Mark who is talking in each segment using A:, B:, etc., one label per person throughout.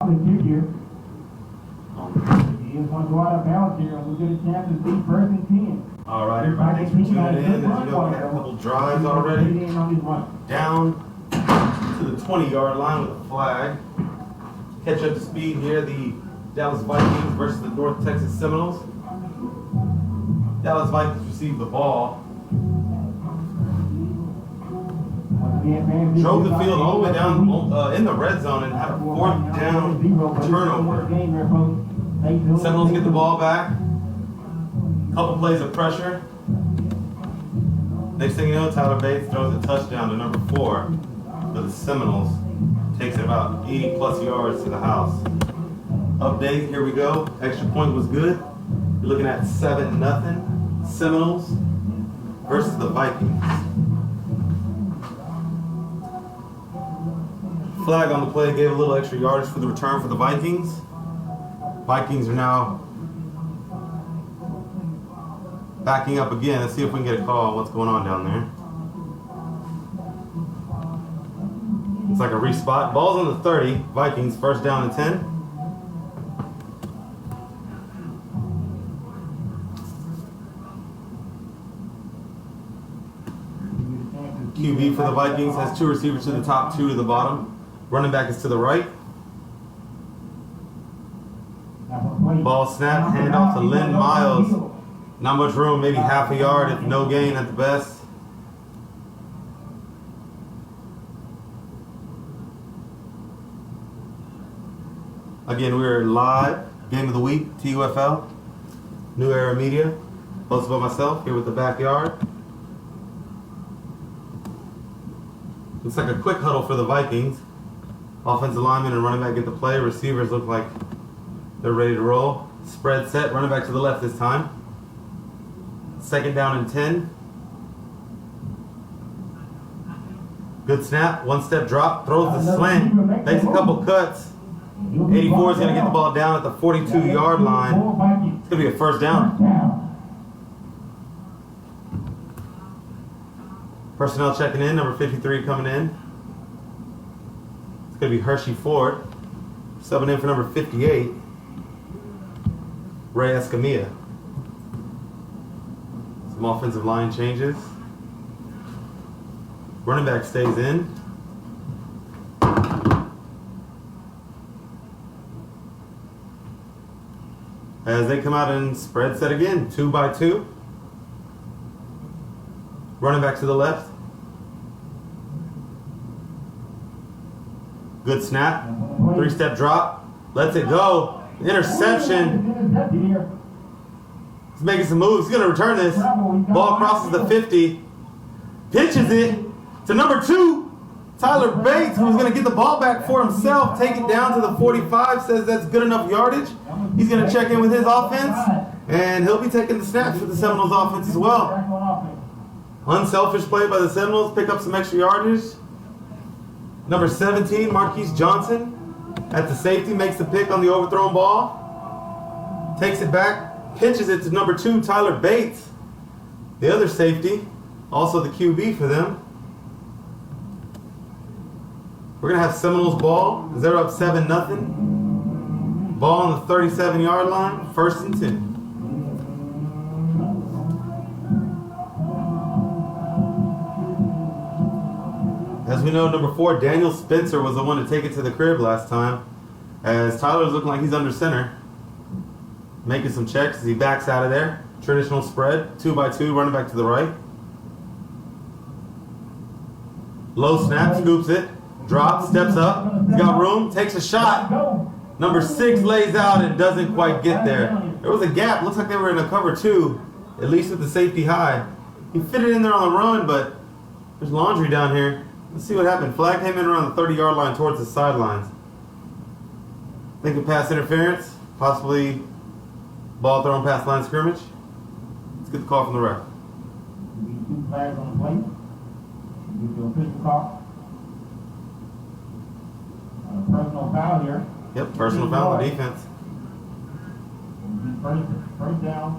A: Here. He is going to go out of bounds here, and we'll get a chance to see first and 10.
B: All right, everybody, thanks for tuning in. As you know, we had a couple drives already. Down to the 20-yard line with a flag. Catch up to speed here, the Dallas Vikings versus the North Texas Seminoles. Dallas Vikings received the ball. Drove the field all the way down in the red zone and had a 4th down turnover. Seminoles get the ball back. Couple plays of pressure. Next thing you know, Tyler Bates throws a touchdown to number 4 for the Seminoles. Takes it about 80 plus yards to the house. Update, here we go. Extra point was good. You're looking at 7-0 Seminoles versus the Vikings. Flag on the play gave a little extra yardage for the return for the Vikings. Vikings are now backing up again. Let's see if we can get a call on what's going on down there. It's like a respot. Ball's on the 30. Vikings, 1st down and 10. QB for the Vikings has 2 receivers to the top, 2 to the bottom. Running back is to the right. Ball snap, handoff to Lynn Miles. Not much room, maybe half a yard, if no gain at the best. Again, we're live, game of the week, TUFL, New Era Media. Hosted by myself, here with the backyard. Looks like a quick huddle for the Vikings. Offensive lineman and running back get the play. Receivers look like they're ready to roll. Spread set, running back to the left this time. 2nd down and 10. Good snap, 1-step drop, throws the slant, makes a couple cuts. 84 is going to get the ball down at the 42-yard line. It's going to be a 1st down. Personnel checking in, number 53 coming in. It's going to be Hershey Ford. Subbing in for number 58, Ray Escamilla. Some offensive line changes. Running back stays in. As they come out and spread set again, 2 by 2. Running back to the left. Good snap. 3-step drop. Lets it go. Interception. He's making some moves. He's going to return this. Ball crosses the 50. Pitches it to number 2. Tyler Bates, who's going to get the ball back for himself. Take it down to the 45. Says that's good enough yardage. He's going to check in with his offense. And he'll be taking the snaps for the Seminoles offense as well. Unselfish play by the Seminoles. Pick up some extra yardage. Number 17, Marquise Johnson, at the safety, makes the pick on the overthrown ball. Takes it back, pitches it to number 2, Tyler Bates, the other safety, also the QB for them. We're going to have Seminoles ball, as they're up 7-0. Ball on the 37-yard line, 1st and 10. As we know, number 4, Daniel Spencer, was the one to take it to the crib last time. As Tyler's looking like he's under center. Making some checks as he backs out of there. Traditional spread, 2 by 2, running back to the right. Low snap, scoops it. Drops, steps up. He's got room, takes a shot. Number 6 lays out and doesn't quite get there. There was a gap. Looks like they were in a cover 2, at least with the safety high. He fit it in there on the run, but there's laundry down here. Let's see what happened. Flag came in around the 30-yard line towards the sidelines. Thinking pass interference, possibly ball thrown past line of scrimmage. Let's get the call from the ref.
A: 2 flags on the plate. Get the official call. Personal foul here.
B: Yep, personal foul on defense.
A: First down.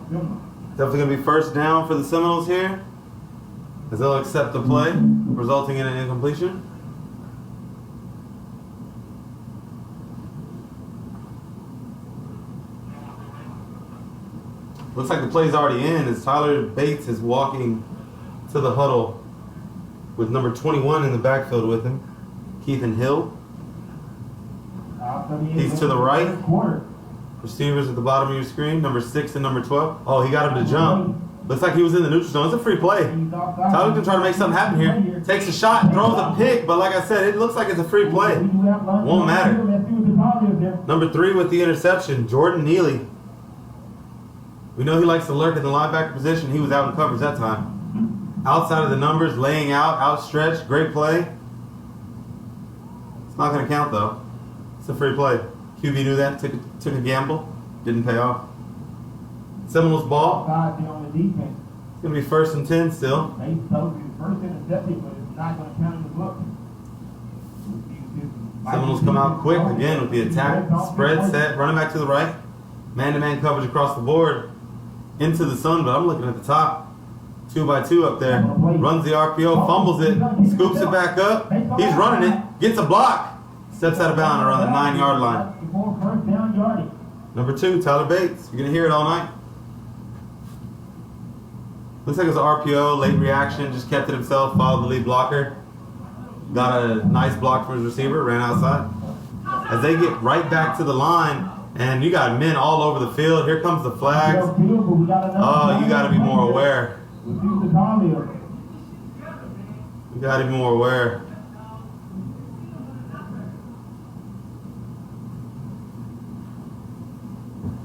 B: Definitely going to be 1st down for the Seminoles here, as they'll accept the play, resulting in an incompletion. Looks like the play's already in as Tyler Bates is walking to the huddle with number 21 in the backfield with him, Keithan Hill. He's to the right. Receivers at the bottom of your screen, number 6 and number 12. Oh, he got him to jump. Looks like he was in the neutral zone. It's a free play. Tyler can try to make something happen here. Takes a shot, throws a pick, but like I said, it looks like it's a free play. Won't matter. Number 3 with the interception, Jordan Neely. We know he likes to lurk in the linebacker position. He was out in coverage that time. Outside of the numbers, laying out, outstretched, great play. It's not going to count though. It's a free play. QB knew that, took a gamble, didn't pay off. Seminoles ball. It's going to be 1st and 10 still. Seminoles come out quick again with the attack. Spread set, running back to the right. Man-to-man coverage across the board. Into the sun, but I'm looking at the top. 2 by 2 up there. Runs the RPO, fumbles it, scoops it back up. He's running it, gets a block. Steps out of bounds around the 9-yard line. Number 2, Tyler Bates. You're going to hear it all night. Looks like it was an RPO, late reaction, just kept it himself, followed the lead blocker. Got a nice block from his receiver, ran outside. As they get right back to the line, and you got men all over the field. Here comes the flags. Oh, you got to be more aware. You got to be more aware.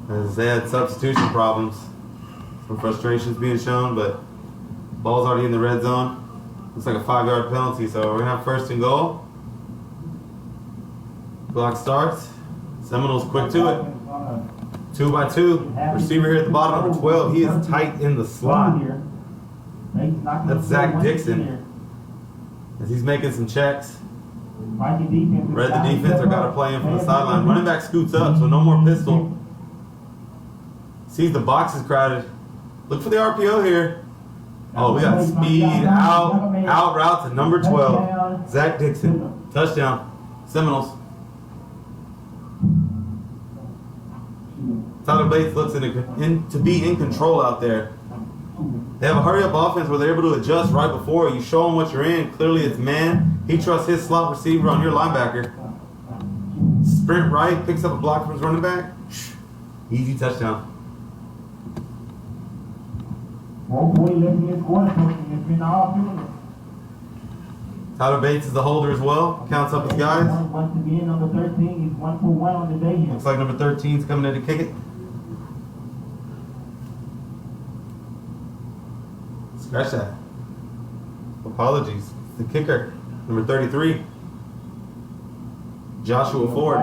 B: As they had substitution problems. Some frustrations being shown, but ball's already in the red zone. Looks like a 5-yard penalty, so we're going to have 1st and goal. Clock starts. Seminoles quick to it. 2 by 2. Receiver here at the bottom, number 12. He is tight in the slot. That's Zach Dixon. As he's making some checks. Read the defense or got a play in from the sideline. Running back scoots up, so no more pistol. Sees the box is crowded. Look for the RPO here. Oh, we got speed out route to number 12. Zach Dixon. Touchdown. Seminoles. Tyler Bates looks to be in control out there. They have a hurry-up offense where they're able to adjust right before. You show them what you're in. Clearly it's man. He trusts his slot receiver on your linebacker. Sprint right, picks up a block from his running back. Easy touchdown. Tyler Bates is the holder as well. Counts up his guys. Looks like number 13 is coming in to kick it. Scratch that. Apologies. The kicker, number 33, Joshua Ford.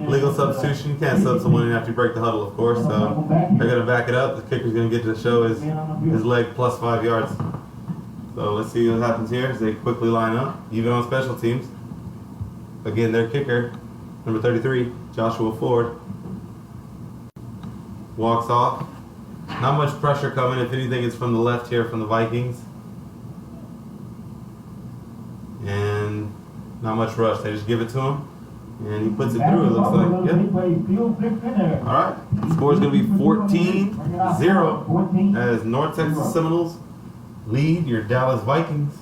B: Legal substitution. You can't sub someone in after you break the huddle, of course. So they're going to back it up. The kicker's going to get to show his leg plus 5 yards. So let's see what happens here as they quickly line up, even on special teams. Again, their kicker, number 33, Joshua Ford, walks off. Not much pressure coming. If anything, it's from the left here from the Vikings. And not much rush. They just give it to him. And he puts it through, it looks like. Yep. All right. The score is going to be 14-0 as North Texas Seminoles lead your Dallas Vikings.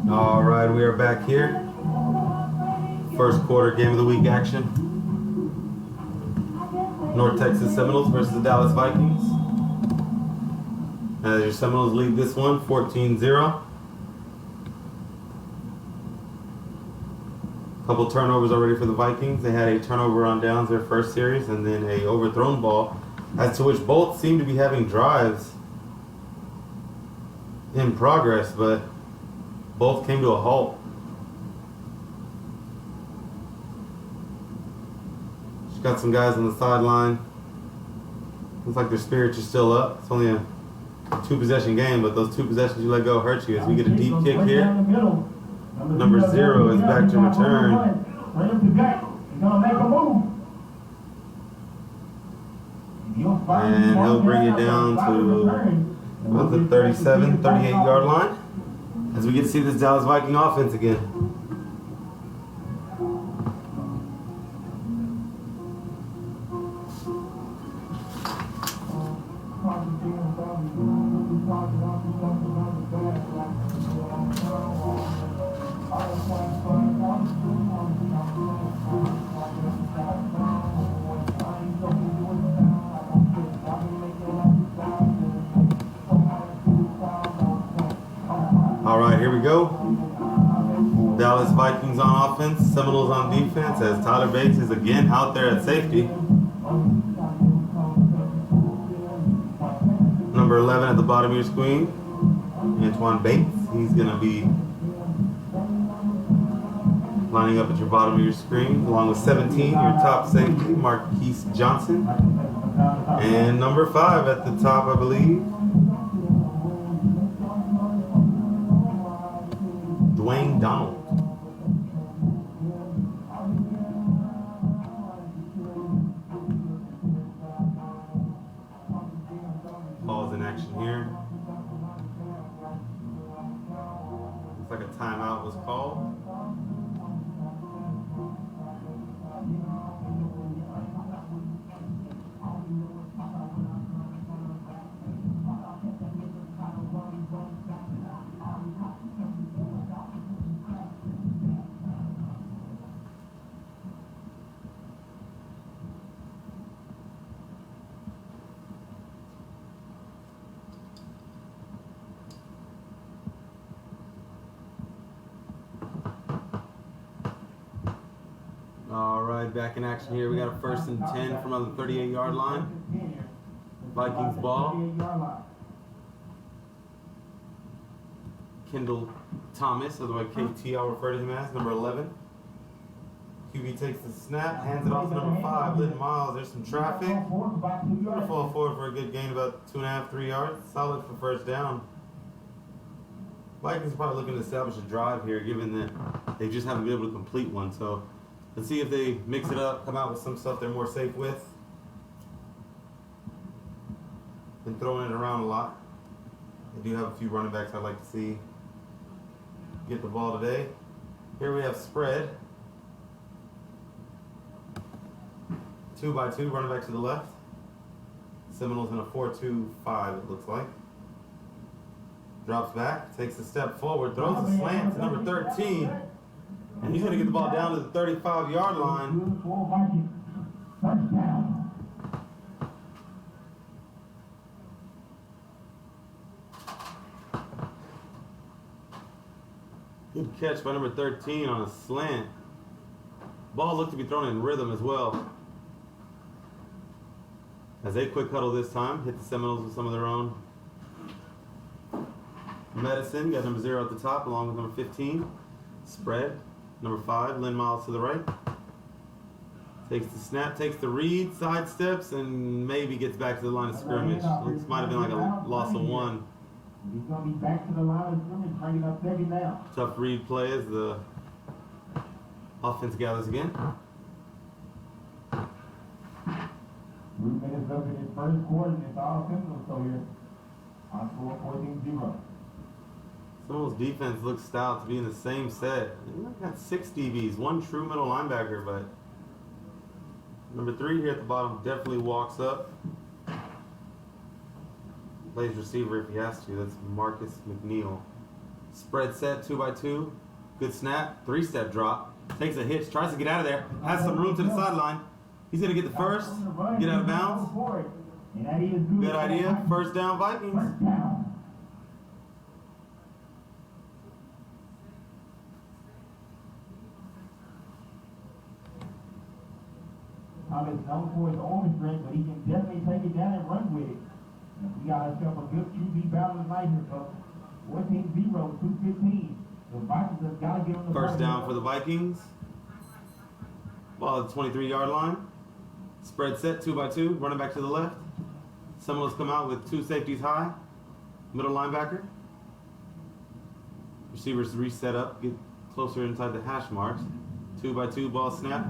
B: All right, we are back here. First quarter game of the week action. North Texas Seminoles versus the Dallas Vikings. As your Seminoles lead this one, 14-0. Couple turnovers already for the Vikings. They had a turnover on downs their first series, and then a overthrown ball, as to which both seem to be having drives in progress, but both came to a halt. Just got some guys on the sideline. Looks like their spirits are still up. It's only a 2-possession game, but those 2 possessions you let go hurt you. As we get a deep kick here, number 0 is back to return. And he'll bring it down to about the 37, 38-yard line. As we get to see this Dallas Viking offense again. All right, here we go. Dallas Vikings on offense, Seminoles on defense, as Tyler Bates is again out there at safety. Number 11 at the bottom of your screen, Antoine Bates. He's going to be lining up at your bottom of your screen, along with 17, your top safety, Marquise Johnson. And number 5 at the top, I believe, Dwayne Donald. Ball's in action here. Looks like a timeout was called. All right, back in action here. We got a 1st and 10 from on the 38-yard line. Vikings ball. Kendall Thomas, otherwise KT, I'll refer to him as, number 11. QB takes the snap, hands it off to number 5, Lynn Miles. There's some traffic. Gonna fall forward for a good gain, about 2.5, 3 yards. Solid for first down. Vikings probably looking to establish a drive here, given that they just haven't been able to complete one. So let's see if they mix it up, come out with some stuff they're more safe with. Been throwing it around a lot. They do have a few running backs I'd like to see get the ball today. Here we have spread. 2 by 2, running back to the left. Seminoles in a 4-2-5, it looks like. Drops back, takes a step forward, throws a slant to number 13. And he's going to get the ball down to the 35-yard line. Good catch by number 13 on a slant. Ball looked to be thrown in rhythm as well. As they quick huddle this time, hit the Seminoles with some of their own medicine. Got number 0 at the top along with number 15. Spread. Number 5, Lynn Miles to the right. Takes the snap, takes the read, sidesteps, and maybe gets back to the line of scrimmage. This might have been like a loss of 1.
A: He's going to be back to the line of scrimmage, bringing up 2nd down.
B: Tough read play as the offense gathers again.
A: 3 minutes left in his first quarter, and it's all Seminoles so here. On score 14-0.
B: Seminoles defense looks stout to be in the same set. They've got 6 DBs, 1 true middle linebacker, but number 3 here at the bottom definitely walks up. Plays receiver if he has to. That's Marcus McNeil. Spread set, 2 by 2. Good snap, 3-step drop. Takes a hitch, tries to get out of there. Has some room to the sideline. He's going to get the first, get out of bounds.
A: And that is good.
B: Good idea. First down, Vikings.
A: First down. Thomas known for his arm strength, but he can definitely take it down and run with it. And we got ourselves a good QB battle tonight here, folks. 14-0, 2:15. The Vikings have got to get on the
B: First down for the Vikings. Ball at the 23-yard line. Spread set, 2-by-2. Running back to the left. Seminoles come out with two safeties high. Middle linebacker. Receivers reset up, get closer inside the hash marks. 2-by-2 ball snap.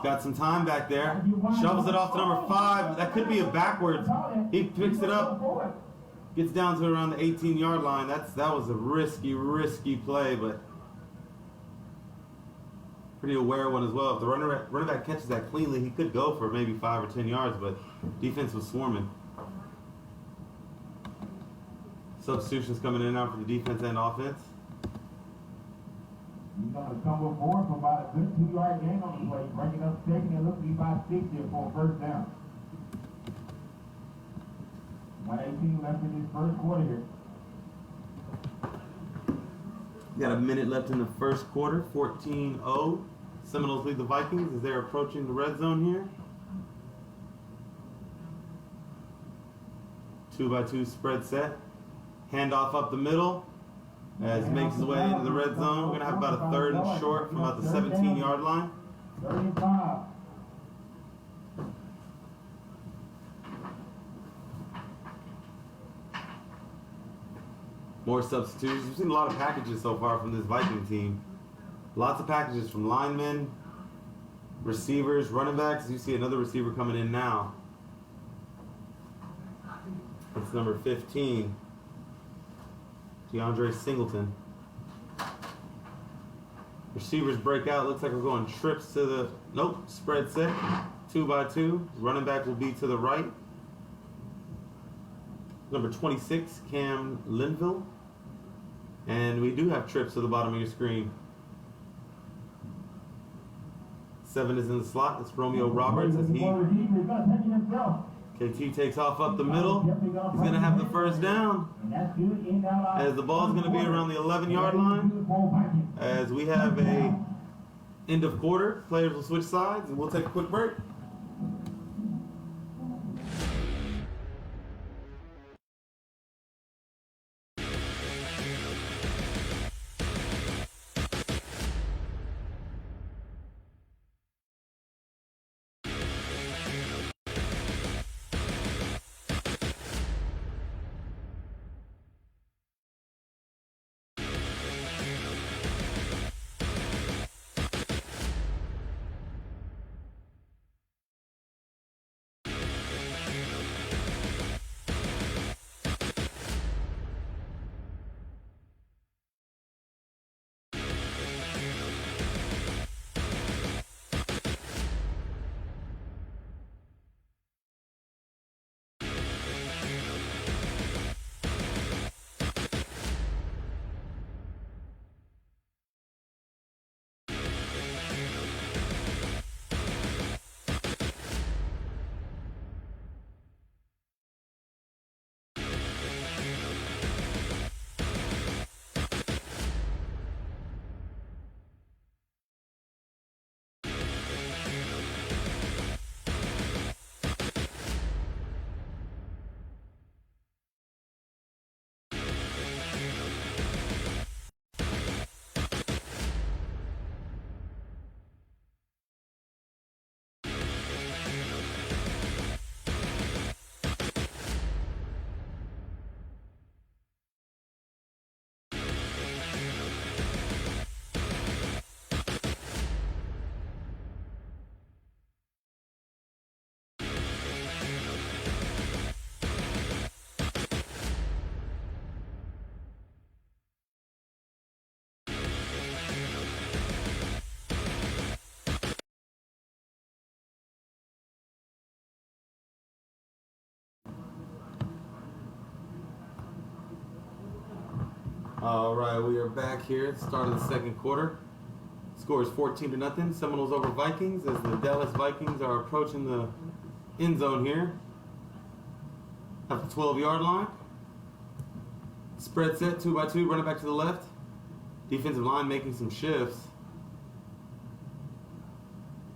B: Got some time back there. Shovels it off to number 5. That could be a backwards. He picks it up. Gets down to around the 18-yard line. That was a risky play, but pretty aware one as well. If the running back catches that cleanly, he could go for maybe 5 or 10 yards, but defense was swarming. Substitutions coming in now for the defense and offense.
A: He's going to come with more for about a good 2-yard gain on the play. Breaking up second and looking to be about 6 here for a first down. 1:18 left in this first quarter here.
B: Got a minute left in the first quarter. 14-0. Seminoles lead the Vikings as they're approaching the red zone here. 2-by-2 spread set. Handoff up the middle as he makes his way into the red zone. We're going to have about a 3rd and short from about the 17-yard line.
A: 35.
B: More substitutions. We've seen a lot of packages so far from this Viking team. Lots of packages from linemen, receivers, running backs. You see another receiver coming in now. It's number 15, DeAndre Singleton. Receivers break out. Looks like we're going trips to the, nope, spread set. 2-by-2. Running back will be to the right. Number 26, Cam Linville. And we do have trips to the bottom of your screen. 7 is in the slot. It's Romeo Roberts as KT takes off up the middle. He's going to have the first down. As the ball's going to be around the 11-yard line. As we have a end of quarter. Players will switch sides and we'll take a quick break. All right, we are back here at the start of the second quarter. Score is 14-0. Seminoles over Vikings as the Dallas Vikings are approaching the end zone here. At the 12-yard line. Spread set, 2-by-2, running back to the left. Defensive line making some shifts.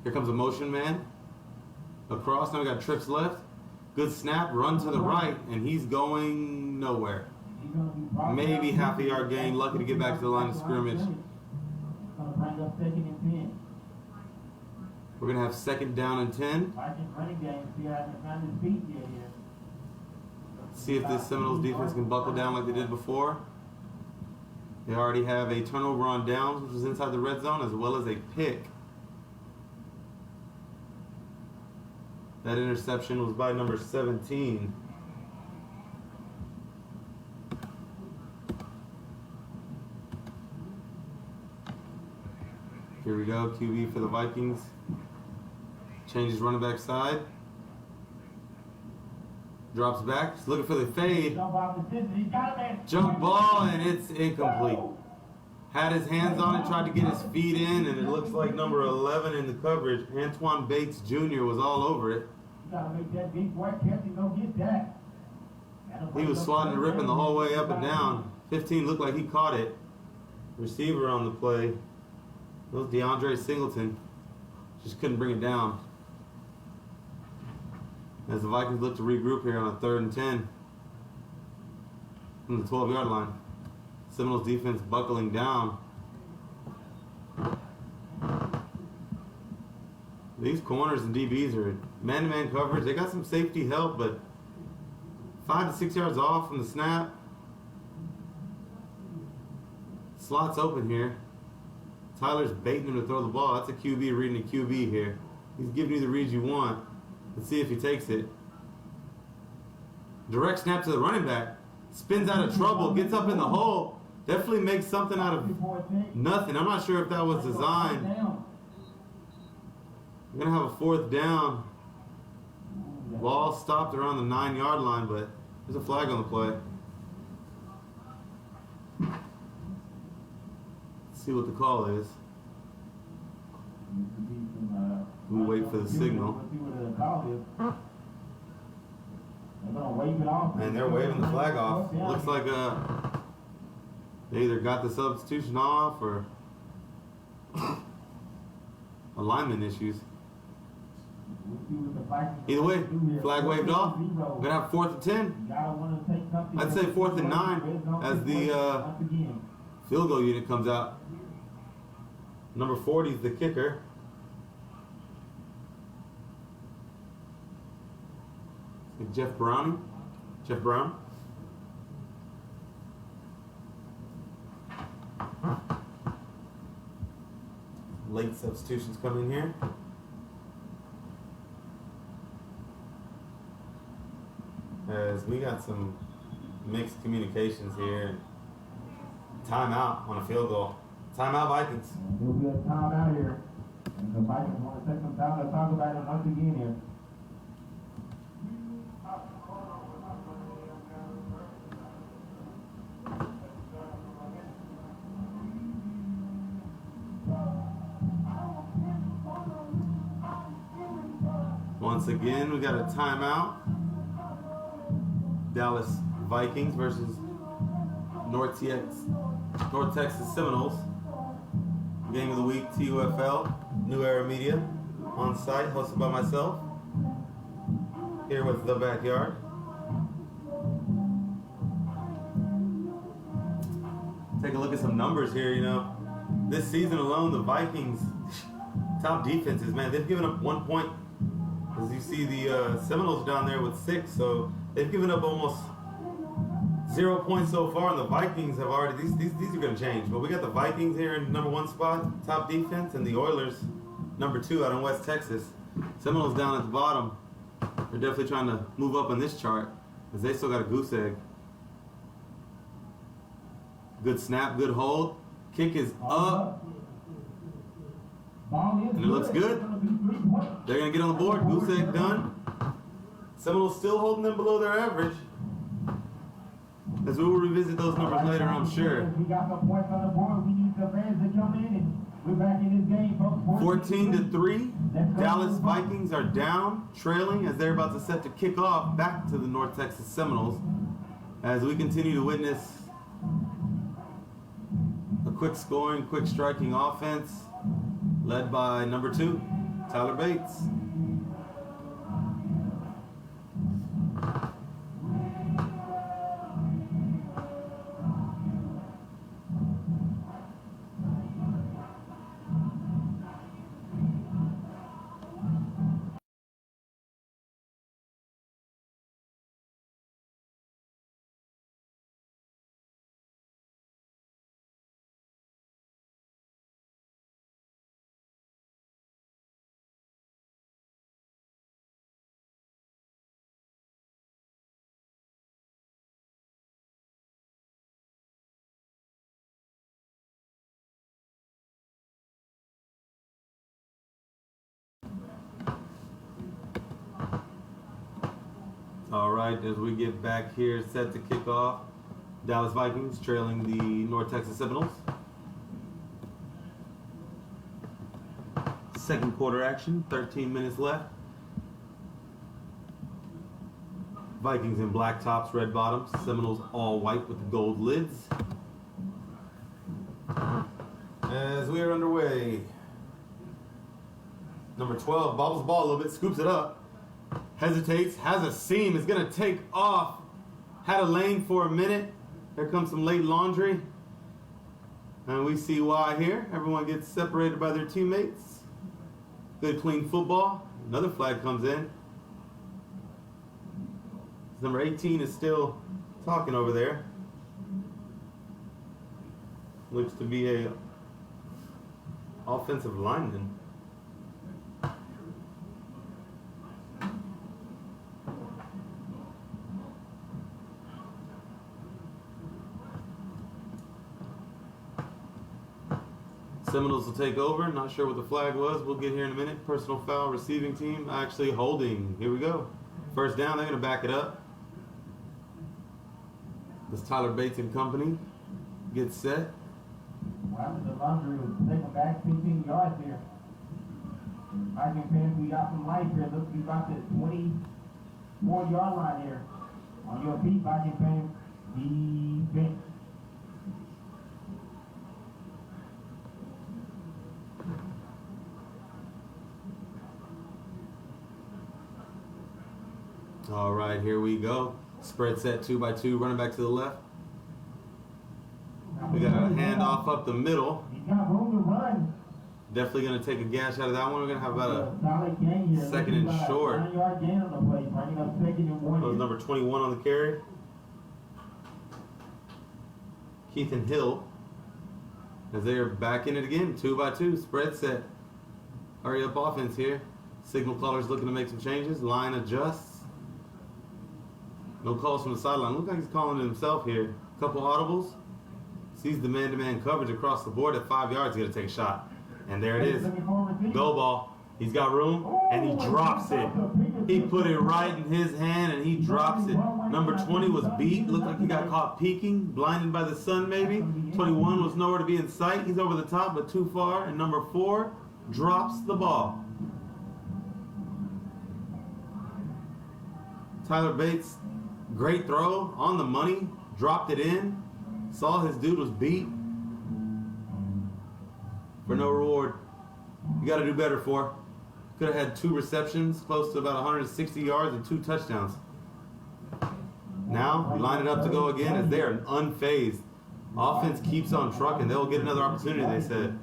B: Here comes a motion man. Across, now we got trips left. Good snap, run to the right, and he's going nowhere. Maybe half a yard gain, lucky to get back to the line of scrimmage. We're going to have 2nd down and 10. See if this Seminoles defense can buckle down like they did before. They already have a turnover on downs, which was inside the red zone, as well as a pick. That interception was by number 17. Here we go, QB for the Vikings. Changes running back side. Drops back, he's looking for the fade. Jump ball, and it's incomplete. Had his hands on it, tried to get his feet in, and it looks like number 11 in the coverage, Antoine Bates Jr. was all over it. He was swatting and ripping the whole way up and down. 15 looked like he caught it. Receiver on the play. It was DeAndre Singleton. Just couldn't bring it down. As the Vikings look to regroup here on a 3rd and 10 from the 12-yard line. Seminoles defense buckling down. These corners and DBs are man-to-man coverage. They got some safety help, but 5 to 6 yards off from the snap. Slot's open here. Tyler's baiting him to throw the ball. That's a QB reading a QB here. He's giving you the reads you want. Let's see if he takes it. Direct snap to the running back. Spins out of trouble. Gets up in the hole. Definitely makes something out of nothing. I'm not sure if that was designed. We're going to have a 4th down. Ball stopped around the 9-yard line, but there's a flag on the play. Let's see what the call is. We'll wait for the signal. And they're waving the flag off. Looks like they either got the substitution off or alignment issues. Either way, flag waved off. We're going to have 4th and 10. I'd say 4th and 9 as the field goal unit comes out. Number 40 is the kicker. Jeff Brown. Late substitutions coming here. As we got some mixed communications here. Timeout on a field goal. Timeout Vikings.
A: There'll be a timeout here. And the Vikings want to take some time to talk about it once again here.
B: Once again, we got a timeout. Dallas Vikings versus North Texas Seminoles. Game of the week, TUFL, New Era Media, on site, hosted by myself. Here with The Backyard. Take a look at some numbers here, you know. This season alone, the Vikings, top defenses, man, they've given up 1 point. As you see, the Seminoles down there with 6, so they've given up almost 0 points so far, and the Vikings have already, these are going to change. But we got the Vikings here in number 1 spot, top defense, and the Oilers, number 2 out in West Texas. Seminoles down at the bottom. They're definitely trying to move up on this chart, as they still got a goose egg. Good snap, good hold. Kick is up. And it looks good. They're going to get on the board. Goose egg done. Seminoles still holding them below their average. As we will revisit those numbers later, I'm sure.
A: We got some points on the board. We need the fans to come in and We're back in this game, folks.
B: 14-3. Dallas Vikings are down, trailing as they're about to set to kick off back to the North Texas Seminoles. As we continue to witness a quick scoring, quick striking offense led by number 2, Tyler Bates. All right, as we get back here set to kick off, Dallas Vikings trailing the North Texas Seminoles. Second quarter action, 13 minutes left. Vikings in black tops, red bottoms. Seminoles all white with the gold lids. As we are underway, number 12 bobbles the ball a little bit, scoops it up. Hesitates, has a seam, is going to take off. Had a lane for a minute. Here comes some late laundry. And we see why here. Everyone gets separated by their teammates. Good clean football. Another flag comes in. Number 18 is still talking over there. Looks to be a offensive lineman. Seminoles will take over. Not sure what the flag was. We'll get here in a minute. Personal foul, receiving team actually holding. Here we go. First down. They're going to back it up. This Tyler Bates and company gets set.
A: Well, the laundry was taking back 15 yards here. Viking fans, we got some life here. Looks to be about the 24-yard line here. On your feet, Viking fans. Defense.
B: All right, here we go. Spread set 2-2, running back to the left. We got a handoff up the middle.
A: He's got room to run.
B: Definitely going to take a gash out of that one. We're going to have about a
A: solid gain here.
B: second and short.
A: 9-yard gain on the play, bringing up second and 1.
B: That was number 21 on the carry. Keith and Hill, as they are back in it again, 2-2, spread set. Hurry up offense here. Signal caller's looking to make some changes. Line adjusts. No calls from the sideline. Looks like he's calling it himself here. Couple audibles. Sees the man-to-man coverage across the board at 5 yards. He's going to take a shot. And there it is. Go ball. He's got room, and he drops it. He put it right in his hand, and he drops it. Number 20 was beat. Looked like he got caught peeking, blinded by the sun maybe. 21 was nowhere to be in sight. He's over the top, but too far. And number 4 drops the ball. Tyler Bates, great throw, on the money, dropped it in. Saw his dude was beat. For no reward. You got to do better for. Could have had 2 receptions, close to about 160 yards and 2 touchdowns. Now, we line it up to go again as they are unfazed. Offense keeps on trucking. They'll get another opportunity, they said.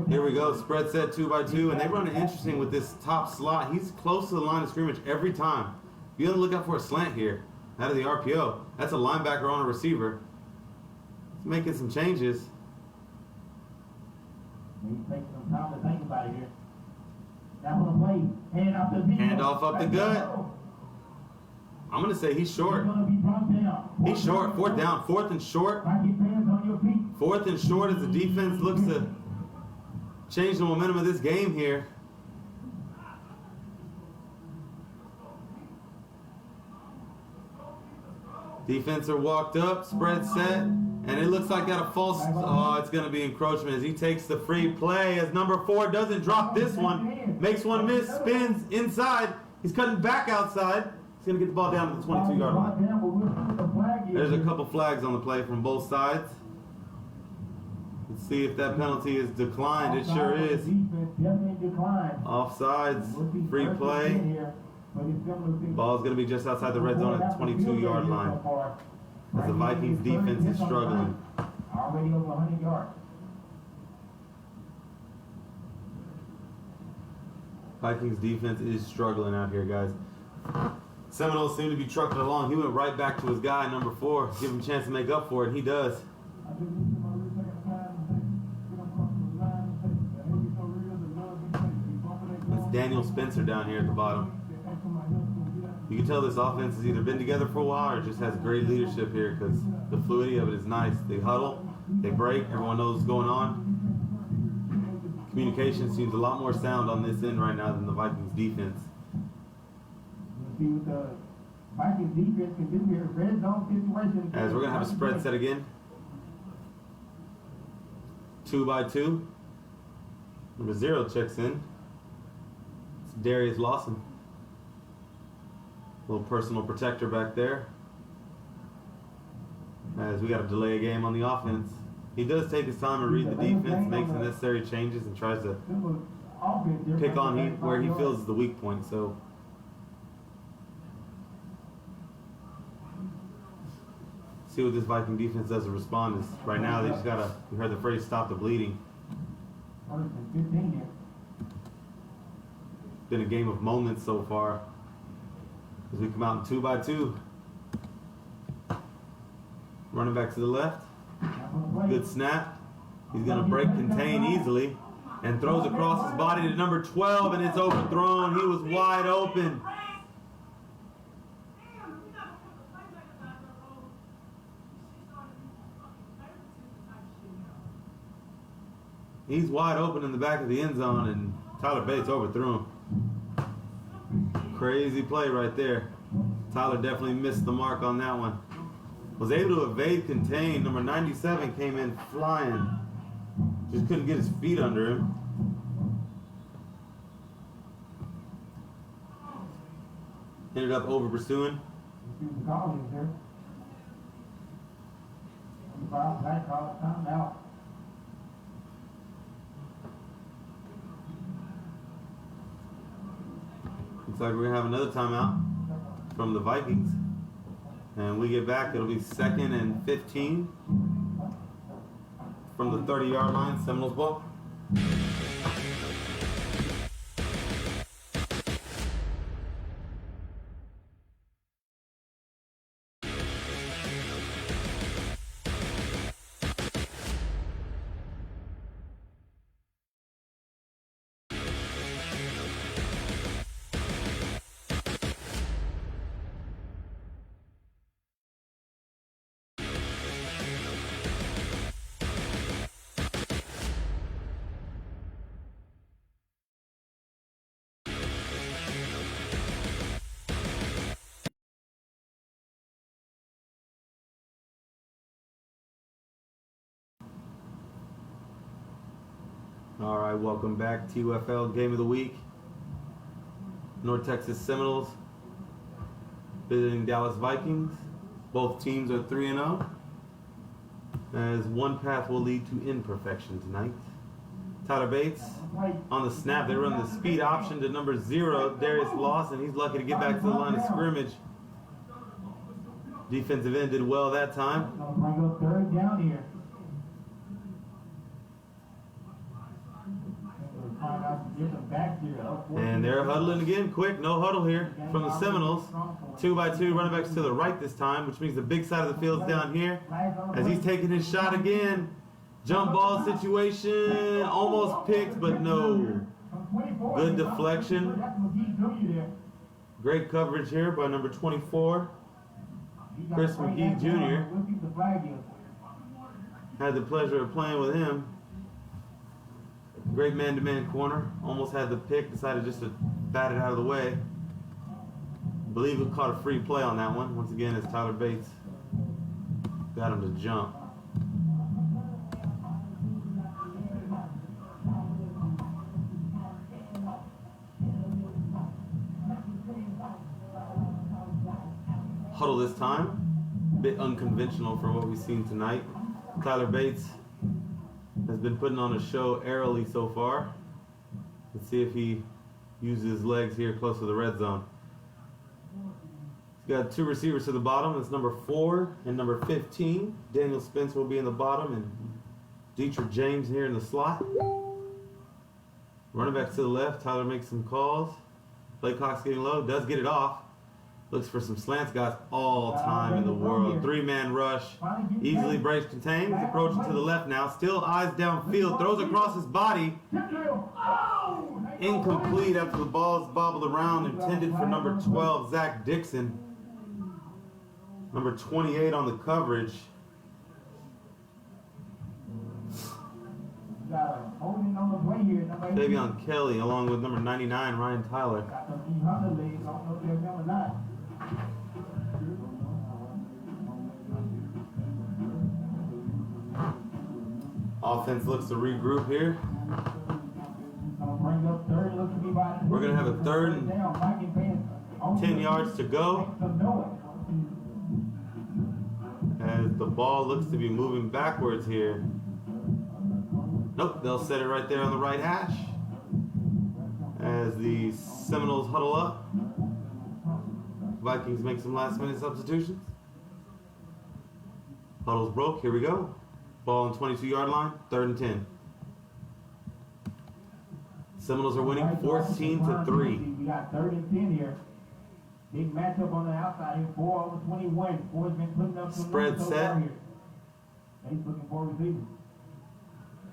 B: Here we go, spread set 2-2, and they run it interesting with this top slot. He's close to the line of scrimmage every time. Be on the lookout for a slant here out of the RPO. That's a linebacker on a receiver. He's making some changes.
A: He's taking some time to think about it here. Now for the play, hand
B: off up the gut. I'm going to say he's short. He's short. 4th down. 4th and short. 4th and short as the defense looks to change the momentum of this game here. Defense are walked up, spread set, And it looks like that a false, oh, it's going to be encroachment as he takes the free play as number 4 doesn't drop this one. Makes one miss, spins inside. He's cutting back outside. He's going to get the ball down to the 22-yard line. There's a couple flags on the play from both sides. Let's see if that penalty is declined. It sure is. Offsides, free play. Ball's going to be just outside the red zone at the 22-yard line. As the Vikings defense is struggling.
A: Already over 100 yards.
B: Vikings defense is struggling out here, guys. Seminoles seem to be trucking along. He went right back to his guy, number 4. Give him a chance to make up for it, and he does. It's Daniel Spencer down here at the bottom. You can tell this offense has either been together for a while or just has great leadership here because the fluidity of it is nice. They huddle, they break, everyone knows what's going on. Communication seems a lot more sound on this end right now than the Vikings defense.
A: See what the Vikings defense can do here. Red zone situation.
B: As we're going to have a spread set again. 2 by 2. Number 0 checks in. It's Darius Lawson. Little personal protector back there. As we got to delay a game on the offense. He does take his time to read the defense, makes the necessary changes, and tries to pick on where he feels is the weak point. So see what this Viking defense does to respond. Is right now they just gotta. You heard the phrase "stop the bleeding." Been a game of moments so far. As we come out in 2 by 2. Running back to the left. Good snap. He's going to break contain easily. And throws across his body to number 12. And it's overthrown. He was wide open. He's wide open in the back of the end zone. And Tyler Bates overthrew him. Crazy play right there. Tyler definitely missed the mark on that one. Was able to evade contain. Number 97 came in flying. Just couldn't get his feet under him. Ended up over pursuing. Looks like we're going to have another timeout from the Vikings. And we get back, it'll be 2nd and 15 from the 30-yard line, Seminoles ball. All right, welcome back. TUFL Game of the Week. North Texas Seminoles visiting Dallas Vikings. Both teams are 3-0. As one path will lead to imperfection tonight. Tyler Bates on the snap. They run the speed option to number 0, Darius Lawson. He's lucky to get back to the line of scrimmage. Defensive end did well that time.
A: Bring up 3rd down here.
B: And they're huddling again, quick, no huddle here from the Seminoles. 2 by 2, running backs to the right this time, which means the big side of the field's down here. As he's taking his shot again. Jump ball situation, almost picked, but no. Good deflection. Great coverage here by number 24. Chris McGee Jr. Had the pleasure of playing with him. Great man-to-man corner. Almost had the pick. Decided just to bat it out of the way. I believe we caught a free play on that one. Once again, it's Tyler Bates. Got him to jump. huddle this time. A bit unconventional from what we've seen tonight. Tyler Bates has been putting on a show airily so far. Let's see if he uses his legs here close to the red zone. He's got 2 receivers to the bottom. That's number 4 and number 15. Daniel Spence will be in the bottom and Dietrich James here in the slot. Running back to the left. Tyler makes some calls. Play clock's getting low. Does get it off. Looks for some slants. Got all time in the world. 3-man rush. Easily breaks contains. Approaching to the left now. Still eyes downfield. Throws across his body. Incomplete after the ball is bobbled around. Intended for number 12, Zach Dixon. Number 28 on the coverage. Davion Kelly along with number 99, Ryan Tyler. Offense looks to regroup here. We're going to have a 3rd and 10 yards to go. As the ball looks to be moving backwards here. Nope, they'll set it right there on the right hash. As the Seminoles huddle up. Vikings make some last-minute substitutions. Huddle's broke, here we go. Ball on 22-yard line, 3rd and 10. Seminoles are winning 14-3.
A: We got 3rd and 10 here. Big matchup on the outside here. 4 over 21. 4's been putting up some
B: spread set.
A: He's looking for a receiver.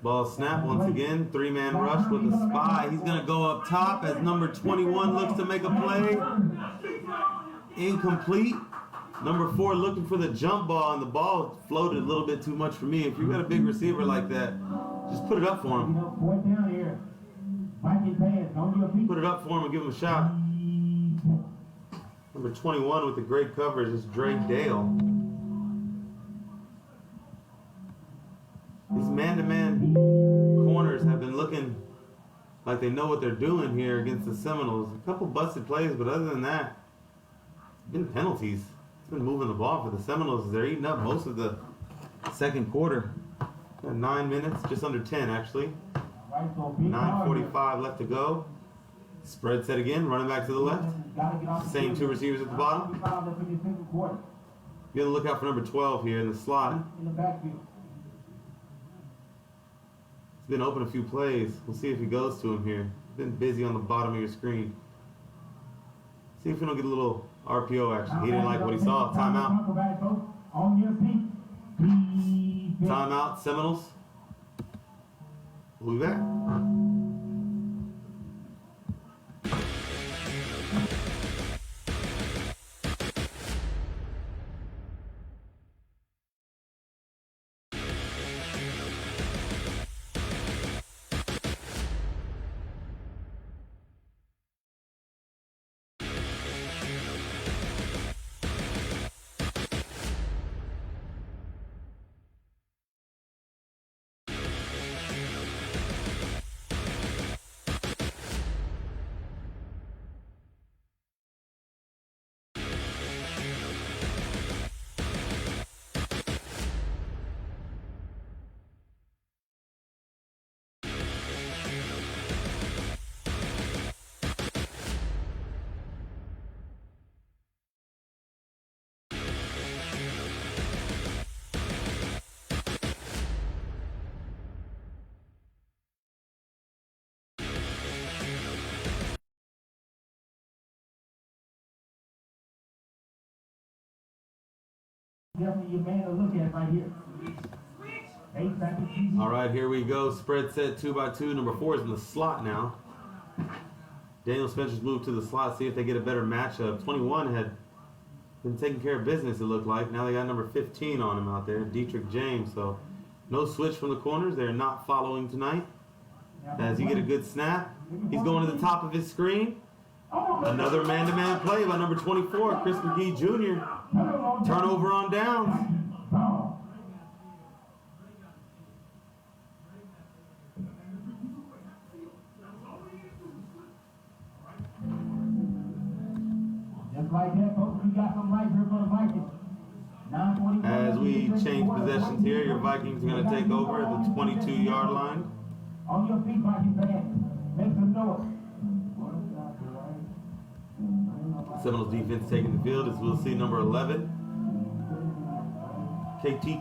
B: Ball snap once again. 3-man rush with a spy. He's going to go up top as number 21 looks to make a play. Incomplete. Number 4 looking for the jump ball, and the ball floated a little bit too much for me. If you've got a big receiver like that, just put it up for him. Put it up for him and give him a shot. Number 21 with the great coverage is Drake Dale. These man-to-man corners have been looking like they know what they're doing here against the Seminoles. A couple busted plays, but other than that, been penalties. It's been moving the ball for the Seminoles. They're eating up most of the second quarter. Got 9 minutes, just under 10 actually. 9:45 left to go. Spread set again, running back to the left. Same 2 receivers at the bottom. Be on the lookout for number 12 here in the slot. He's been open a few plays. We'll see if he goes to him here. Been busy on the bottom of your screen. See if we don't get a little RPO action. He didn't like what he saw. Timeout. Timeout, Seminoles. We'll be back.
A: Definitely your man to look at right here.
B: All right, here we go. Spread set 2x2. Number 4 is in the slot now. Daniel Spencer's moved to the slot. See if they get a better matchup. 21 had been taking care of business, it looked like. Now they got number 15 on him out there, Dietrich James. So no switch from the corners. They're not following tonight. As you get a good snap, he's going to the top of his screen. Another man-to-man play by number 24, Chris McGee Jr. Turnover on downs.
A: Just like that, folks. we got some life here for the Vikings.
B: As we change possessions here, your Vikings are going to take over the 22-yard line.
A: On your feet, Vikings fans. Make some noise.
B: Seminoles defense taking the field as we'll see number 11, KT.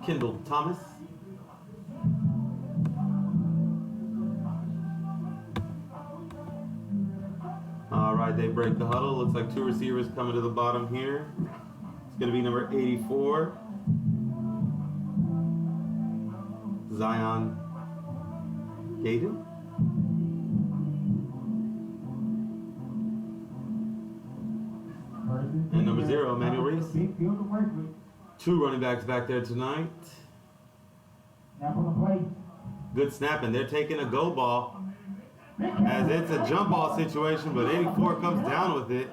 B: Kendall Thomas. All right, they break the huddle. Looks like two receivers coming to the bottom here. It's going to be number 84, Zion Gaden. And number 0, Emmanuel Reese. Two running backs back there tonight. Good snap, and they're taking a go ball. As it's a jump ball situation, but 84 comes down with it.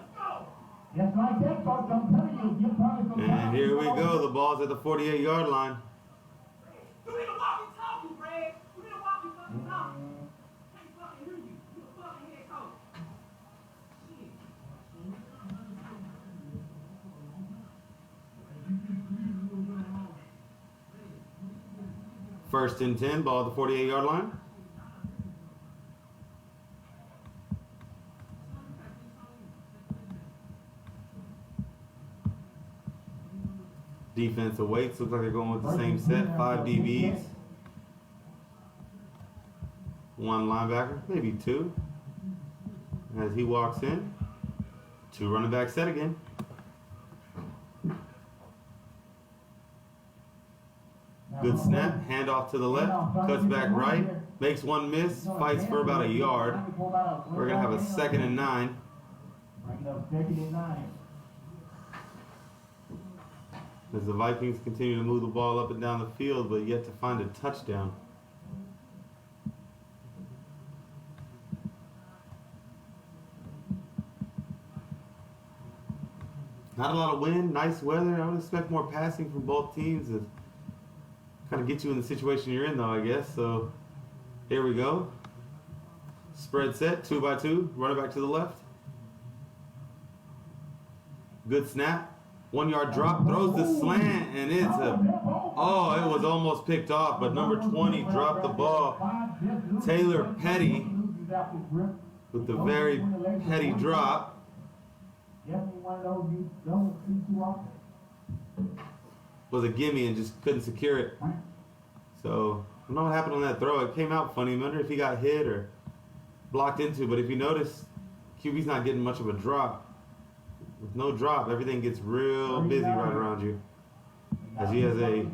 B: And here we go. The ball's at the 48-yard line. First and 10, ball at the 48-yard line. Defense awaits. Looks like they're going with the same set. 5 DBs. 1 linebacker, maybe 2. As he walks in. 2 running back set again. Good snap. Handoff to the left. Cuts back right. Makes 1 miss. Fights for about a yard. We're going to have a 2nd and 9. As the Vikings continue to move the ball up and down the field, but yet to find a touchdown. Not a lot of wind, nice weather. I would expect more passing from both teams to kind of get you in the situation you're in, though, I guess. So here we go. Spread set, 2 by 2, running back to the left. Good snap. 1 yard drop, throws the slant, and it's it was almost picked off, but number 20 dropped the ball. Taylor Petty with the very petty drop. Was a gimme and just couldn't secure it. So I don't know what happened on that throw. It came out funny. I wonder if he got hit or blocked into, but if you notice, QB's not getting much of a drop. With no drop, everything gets real busy right around you. As he has a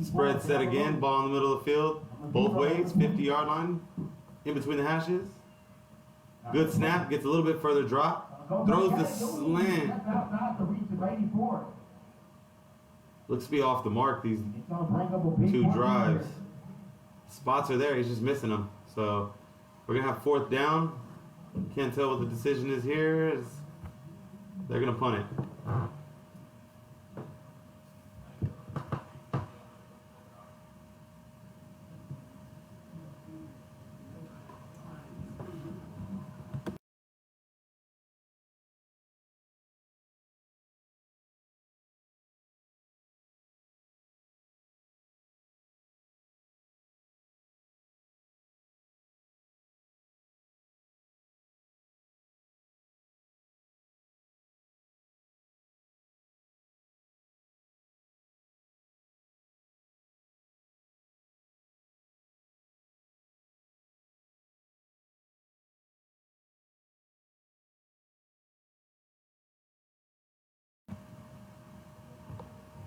B: spread set again, ball in the middle of the field, both ways, 50-yard line, in between the hashes. Good snap, gets a little bit further drop, throws the slant. Looks to be off the mark, these 2 drives. Spots are there, he's just missing them. So we're going to have 4th down. Can't tell what the decision is here. They're going to punt it.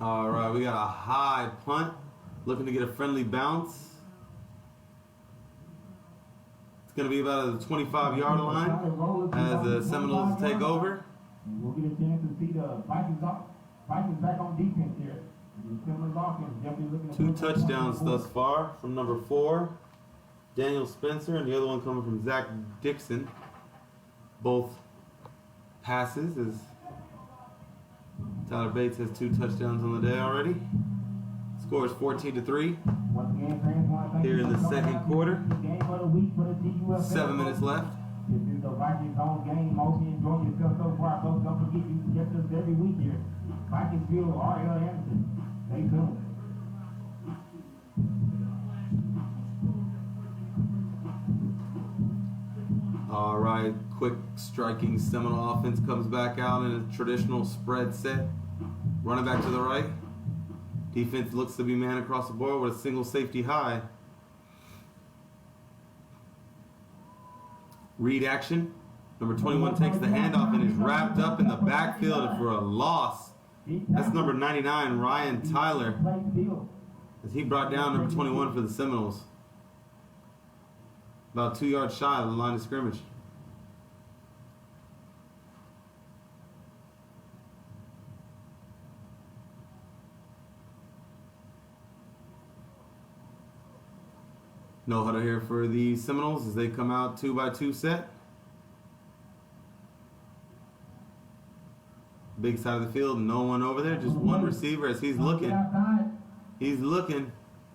B: All right, we got a high punt, looking to get a friendly bounce. It's going to be about the 25-yard line as the Seminoles take over.
A: We'll get a chance to see the Vikings back on defense here.
B: 2 touchdowns thus far from number 4, Daniel Spencer, and the other one coming from Zach Dixon. Both passes as Tyler Bates has 2 touchdowns on the day already. Score is 14-3.
A: Once again, fans want to
B: here in the second quarter.
A: Game of the week for the TUFL.
B: 7 minutes left.
A: This is the Vikings home game. Hope you enjoy yourself so far, folks. Don't forget you can get us every week here. Vikingsville, R.L. Anderson. Stay tuned.
B: All right, quick striking Seminole offense comes back out in a traditional spread set. Running back to the right. Defense looks to be man across the board with a single safety high. Read action. Number 21 takes the handoff and is wrapped up in the backfield for a loss. That's number 99, Ryan Tyler, as he brought down number 21 for the Seminoles. About 2 yards shy of the line of scrimmage. No huddle here for the Seminoles as they come out 2-by-2 set. Big side of the field, no one over there, just one receiver as he's looking. He's looking,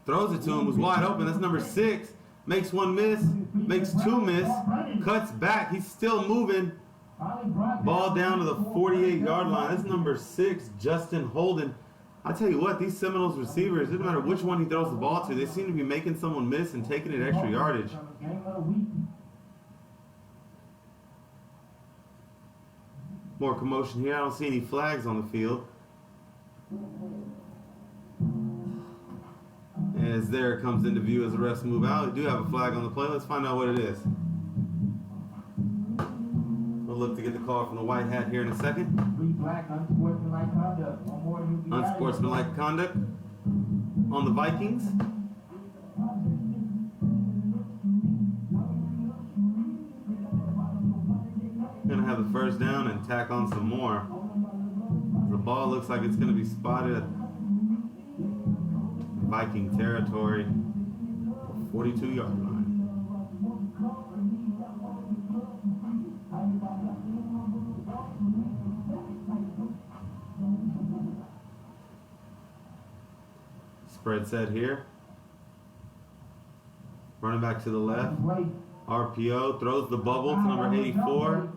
B: throws it to him, was wide open. That's number 6. Makes one miss, makes 2 miss, cuts back. He's still moving. Ball down to the 48-yard line. That's number 6, Justin Holden. I tell you what, these Seminoles receivers, it doesn't matter which one he throws the ball to, they seem to be making someone miss and taking it extra yardage. More commotion here. I don't see any flags on the field. As there comes into view as the refs move out. We do have a flag on the play. Let's find out what it is. We'll look to get the call from the white hat here in a second.
A: Unsportsmanlike conduct.
B: Unsportsmanlike conduct on the Vikings. Gonna have the first down and tack on some more. The ball looks like it's gonna be spotted at Viking territory, 42-yard line. Spread set here. Running back to the left. RPO throws the bubble to number 84.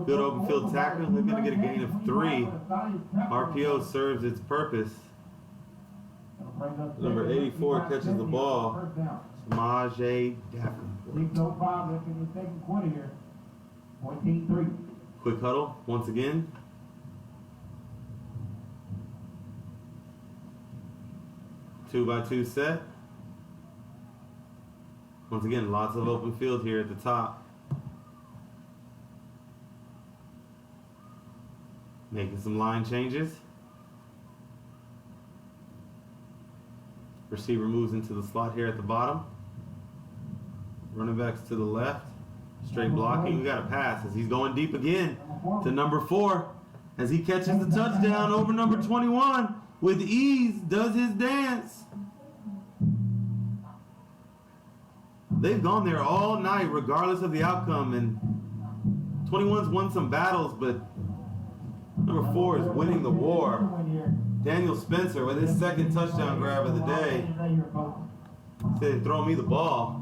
B: Good open field tackle. They're going to get a gain of 3. RPO serves its purpose. Number 84 catches the ball. Samaje Davenport.
A: 6:05 left in the second quarter here. 14-3.
B: Quick huddle once again. Two-by-two set. Once again, lots of open field here at the top. Making some line changes. Receiver moves into the slot here at the bottom. Running backs to the left. Straight blocking. We got a pass as he's going deep again to number 4 as he catches the touchdown over number 21 with ease, does his dance. They've gone there all night regardless of the outcome, and 21's won some battles, but number 4 is winning the war. Daniel Spencer with his second touchdown grab of the day. Said, throw me the ball.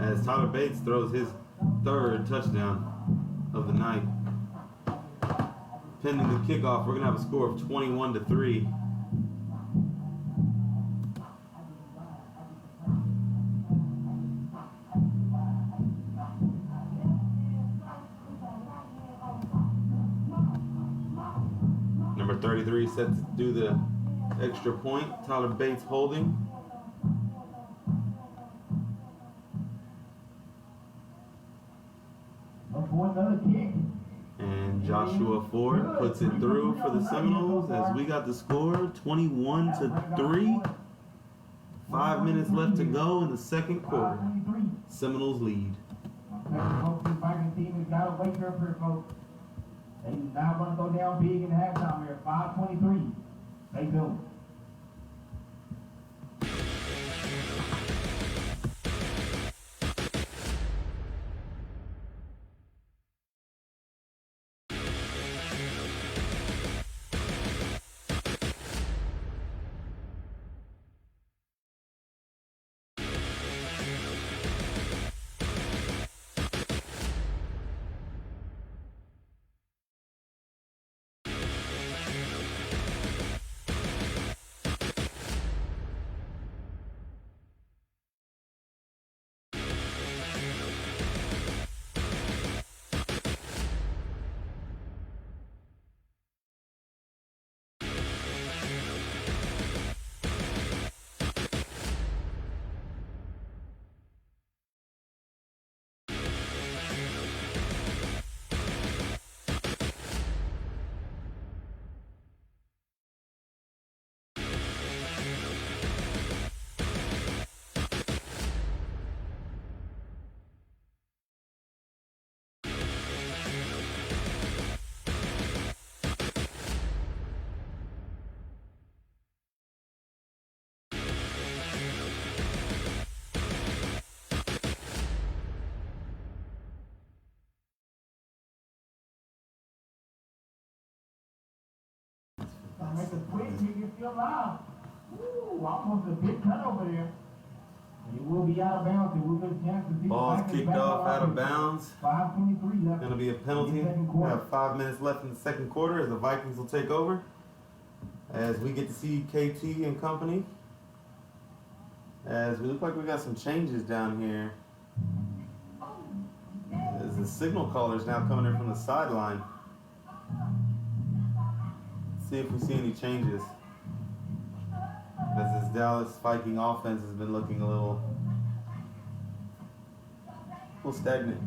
B: As Tyler Bates throws his 3rd touchdown of the night. Pending the kickoff, we're going to have a score of 21-3. Number 33 set to do the extra point. Tyler Bates holding. And Joshua Ford puts it through for the Seminoles as we got the score 21-3. 5 minutes left to go in the second quarter. Seminoles lead.
A: They now going to go down big in halftime here. 5:23. Stay tuned. make a switch, he gets still alive. Ooh, almost a big turnover there. And it will be out of bounds. It will get a chance to see
B: Ball's kicked off out of bounds.
A: 5:23 left.
B: Going to be a penalty. We have 5 minutes left in the second quarter as the Vikings will take over. As we get to see KT and company. As we look like we got some changes down here. As the signal caller's now coming in from the sideline. See if we see any changes. As this Dallas Viking offense has been looking a little stagnant.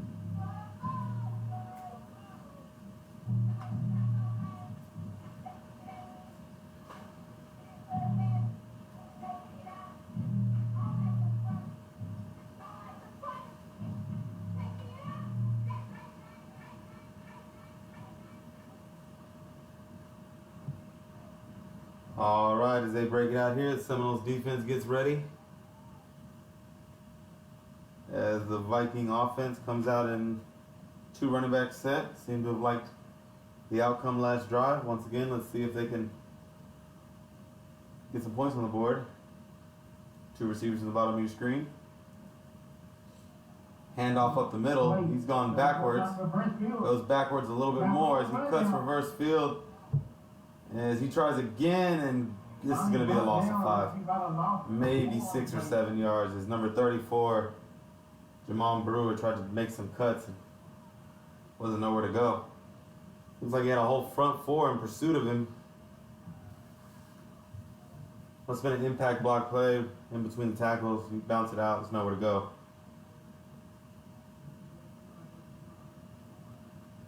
B: All right, as they break it out here, the Seminoles defense gets ready. As the Viking offense comes out in 2 running back set. Seem to have liked the outcome last drive. Once again, let's see if they can get some points on the board. 2 receivers at the bottom of your screen. Handoff up the middle. He's gone backwards. Goes backwards a little bit more as he cuts reverse field. As he tries again, and this is going to be a loss of 5. Maybe 6 or 7 yards. As number 34, Jamon Brewer, tried to make some cuts and wasn't nowhere to go. Looks like he had a whole front 4 in pursuit of him. Must have been an impact block play in between the tackles. He bounced it out. There's nowhere to go.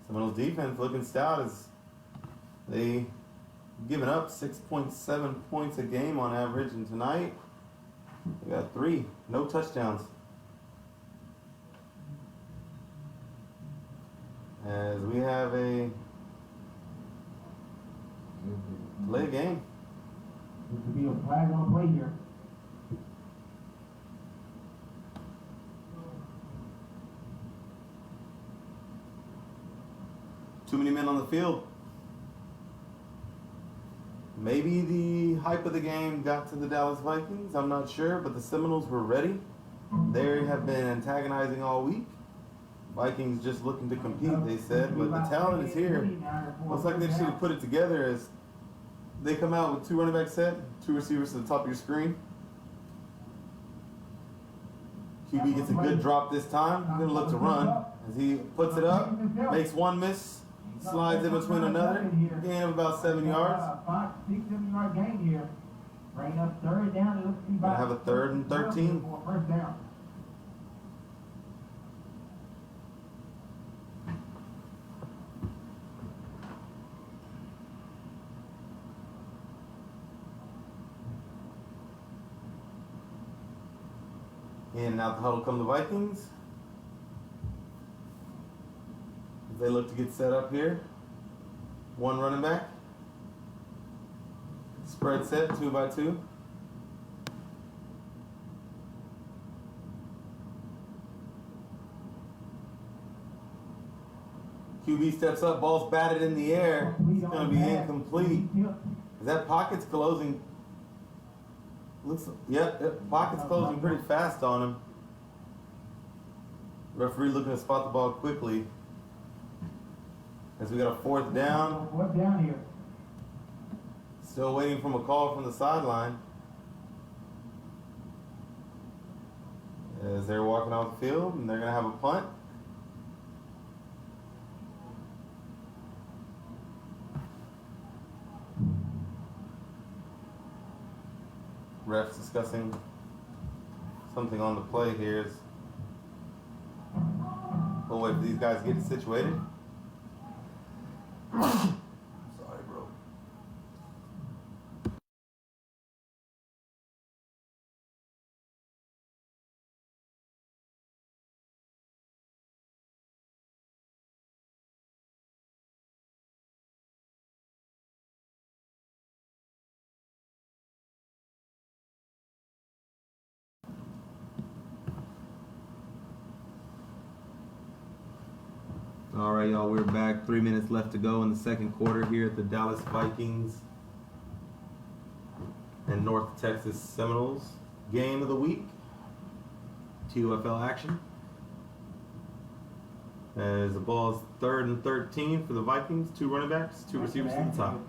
B: Seminoles defense looking stout as they giving up 6.7 points a game on average, and tonight they got 3, no touchdowns. As we have a play game.
A: This could be a flag on play here.
B: Too many men on the field. Maybe the hype of the game got to the Dallas Vikings, I'm not sure, but the Seminoles were ready. They have been antagonizing all week. Vikings just looking to compete, they said, but the talent is here. Looks like they should have put it together as they come out with 2 running back set, 2 receivers to the top of your screen. QB gets a good drop this time. He's going to look to run as he puts it up, makes 1 miss. Slides in between another. Gain of about 7 yards.
A: 5, 6, 7 yard gain here. Bring up 3rd down. It looks to be
B: Gonna have a 3rd and 13.
A: For a 1st down.
B: In and out the huddle come the Vikings. They look to get set up here. 1 running back. Spread set, 2 by 2. QB steps up, ball's batted in the air. It's going to be incomplete. That pocket's closing. Yep, pocket's closing pretty fast on him. Referee looking to spot the ball quickly. As we got a 4th down.
A: 4th down here.
B: Still waiting for a call from the sideline. As they're walking off the field, and they're going to have a punt. Refs discussing something on the play here. We'll wait for these guys to get situated. Sorry, bro. All right, y'all, we're back. 3 minutes left to go in the second quarter here at the Dallas Vikings and North Texas Seminoles game of the week. TUFL action. As the ball is 3rd and 13 for the Vikings. 2 running backs, 2 receivers to the top.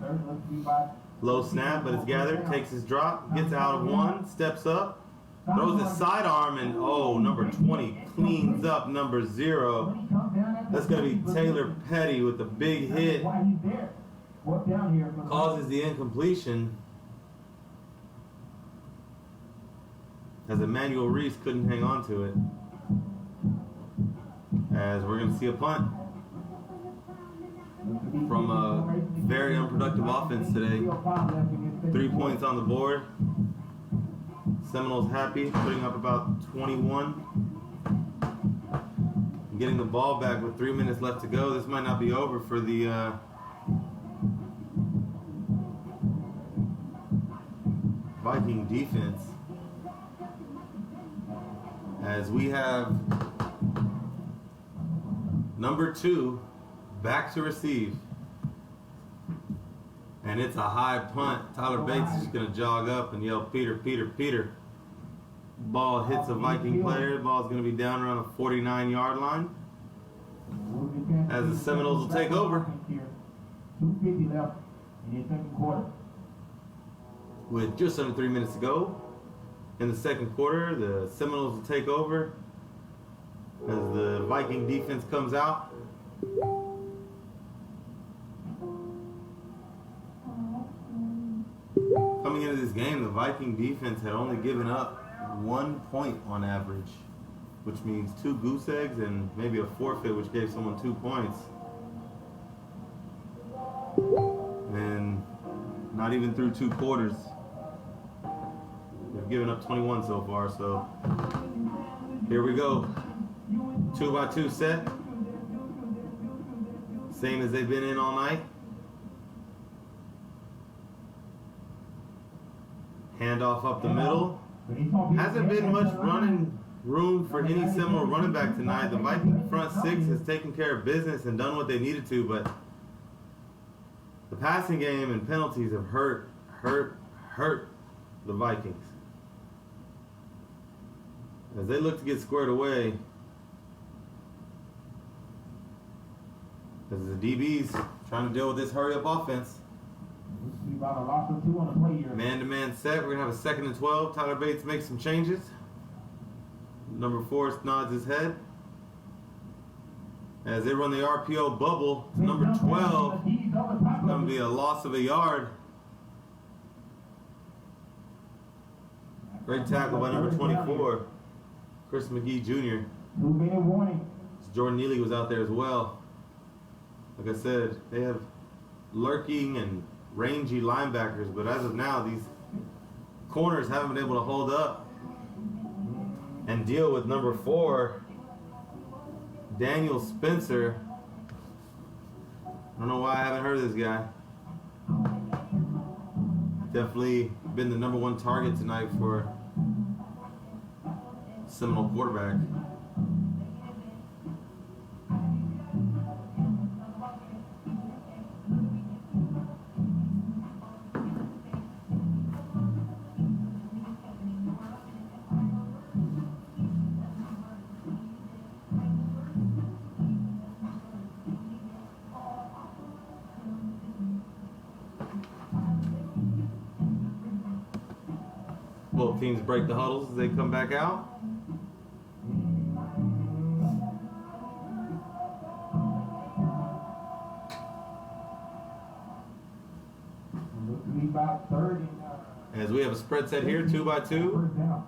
B: Low snap, but it's gathered. Takes his drop, gets out of one, steps up, throws his sidearm, and number 20 cleans up number 0. That's going to be Taylor Petty with the big hit. Causes the incompletion. As Emmanuel Reese couldn't hang on to it. As we're going to see a punt from a very unproductive offense today. 3 points on the board. Seminoles happy, putting up about 21. Getting the ball back with 3 minutes left to go. This might not be over for the Viking defense. As we have number 2 back to receive. And it's a high punt. Tyler Bates is going to jog up and yell, Peter, Peter, Peter. Ball hits a Viking player. The ball is going to be down around the 49-yard line. As the Seminoles will take over.
A: 2:50 left in the second quarter.
B: With just under 3 minutes to go in the second quarter, the Seminoles will take over as the Viking defense comes out. Coming into this game, the Viking defense had only given up 1 point on average, which means 2 goose eggs and maybe a forfeit, which gave someone 2 points. And not even through 2 quarters. They've given up 21 so far, so here we go. 2x2 set. Same as they've been in all night. Handoff up the middle. Hasn't been much running room for any Seminole running back tonight. The Viking front 6 has taken care of business and done what they needed to, but the passing game and penalties have hurt the Vikings. As they look to get squared away, as the DBs trying to deal with this hurry-up offense. Man-to-man set. We're going to have a 2nd and 12. Tyler Bates makes some changes. Number 4 nods his head. As they run the RPO bubble, number 12. It's going to be a loss of a yard. Great tackle by number 24. Chris McGee Jr. Jordan Neely was out there as well. Like I said, they have lurking and rangy linebackers, but as of now, these corners haven't been able to hold up and deal with number 4, Daniel Spencer. I don't know why I haven't heard of this guy. Definitely been the number 1 target tonight for Seminole quarterback. Both teams break the huddles as they come back out. As we have a spread set here, 2x2.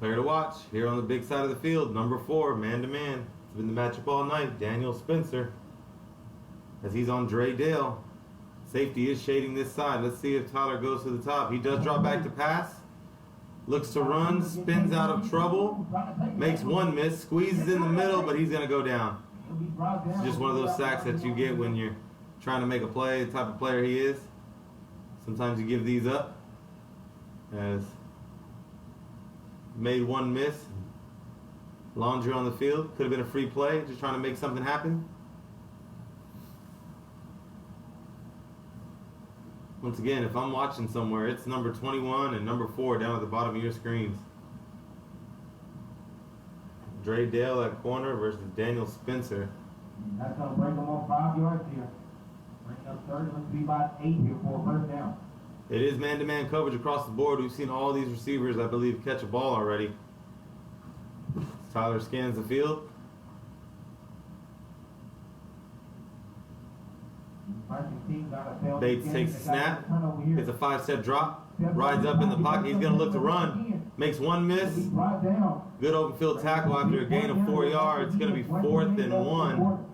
B: Player to watch here on the big side of the field, number 4, man-to-man. It's been the matchup all night, Daniel Spencer. As he's on Dre Dale. Safety is shading this side. Let's see if Tyler goes to the top. He does drop back to pass. Looks to run, spins out of trouble. Makes 1 miss, squeezes in the middle, but he's going to go down. It's just one of those sacks that you get when you're trying to make a play, the type of player he is. Sometimes you give these up. As made 1 miss. Laundry on the field. Could have been a free play, just trying to make something happen. Once again, if I'm watching somewhere, it's number 21 and number 4 down at the bottom of your screens. Dre Dale at corner versus Daniel Spencer.
A: That's going to bring them on 5 yards here. Bring up third. Let's be about 8 here for a first down.
B: It is man-to-man coverage across the board. We've seen all these receivers, I believe, catch a ball already. Tyler scans the field. Bates takes the snap. Gets a 5-step drop. Rides up in the pocket. He's going to look to run. Makes one miss. Good open field tackle after a gain of 4 yards. It's going to be 4th and 1.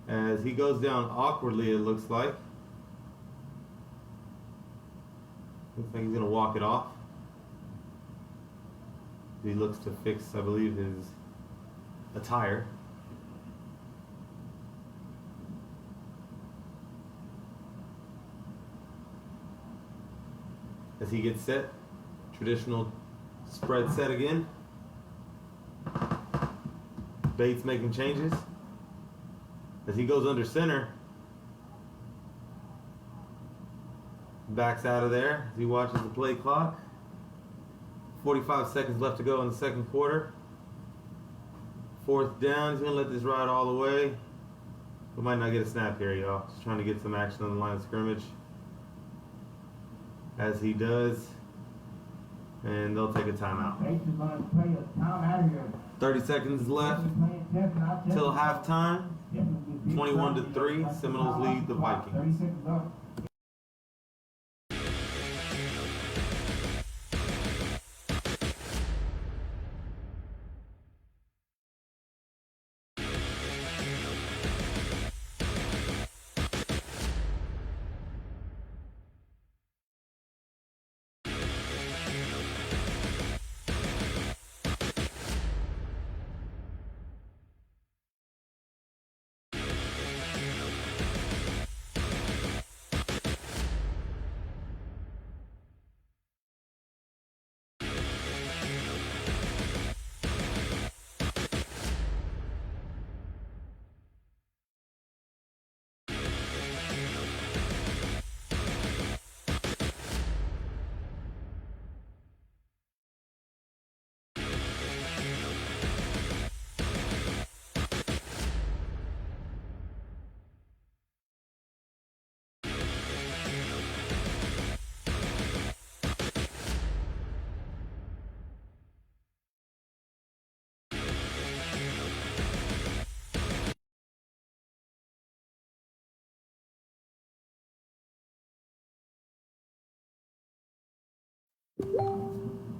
B: As he goes down awkwardly, it looks like. Looks like he's going to walk it off. He looks to fix, I believe, his attire. As he gets set, traditional spread set again. Bates making changes. As he goes under center, backs out of there as he watches the play clock. 45 seconds left to go in the second quarter. 4th down, he's gonna let this ride all the way. We might not get a snap here, y'all. Just trying to get some action on the line of scrimmage. As he does, and they'll take a timeout. 30 seconds left till halftime. 21-3, Seminoles lead the Vikings.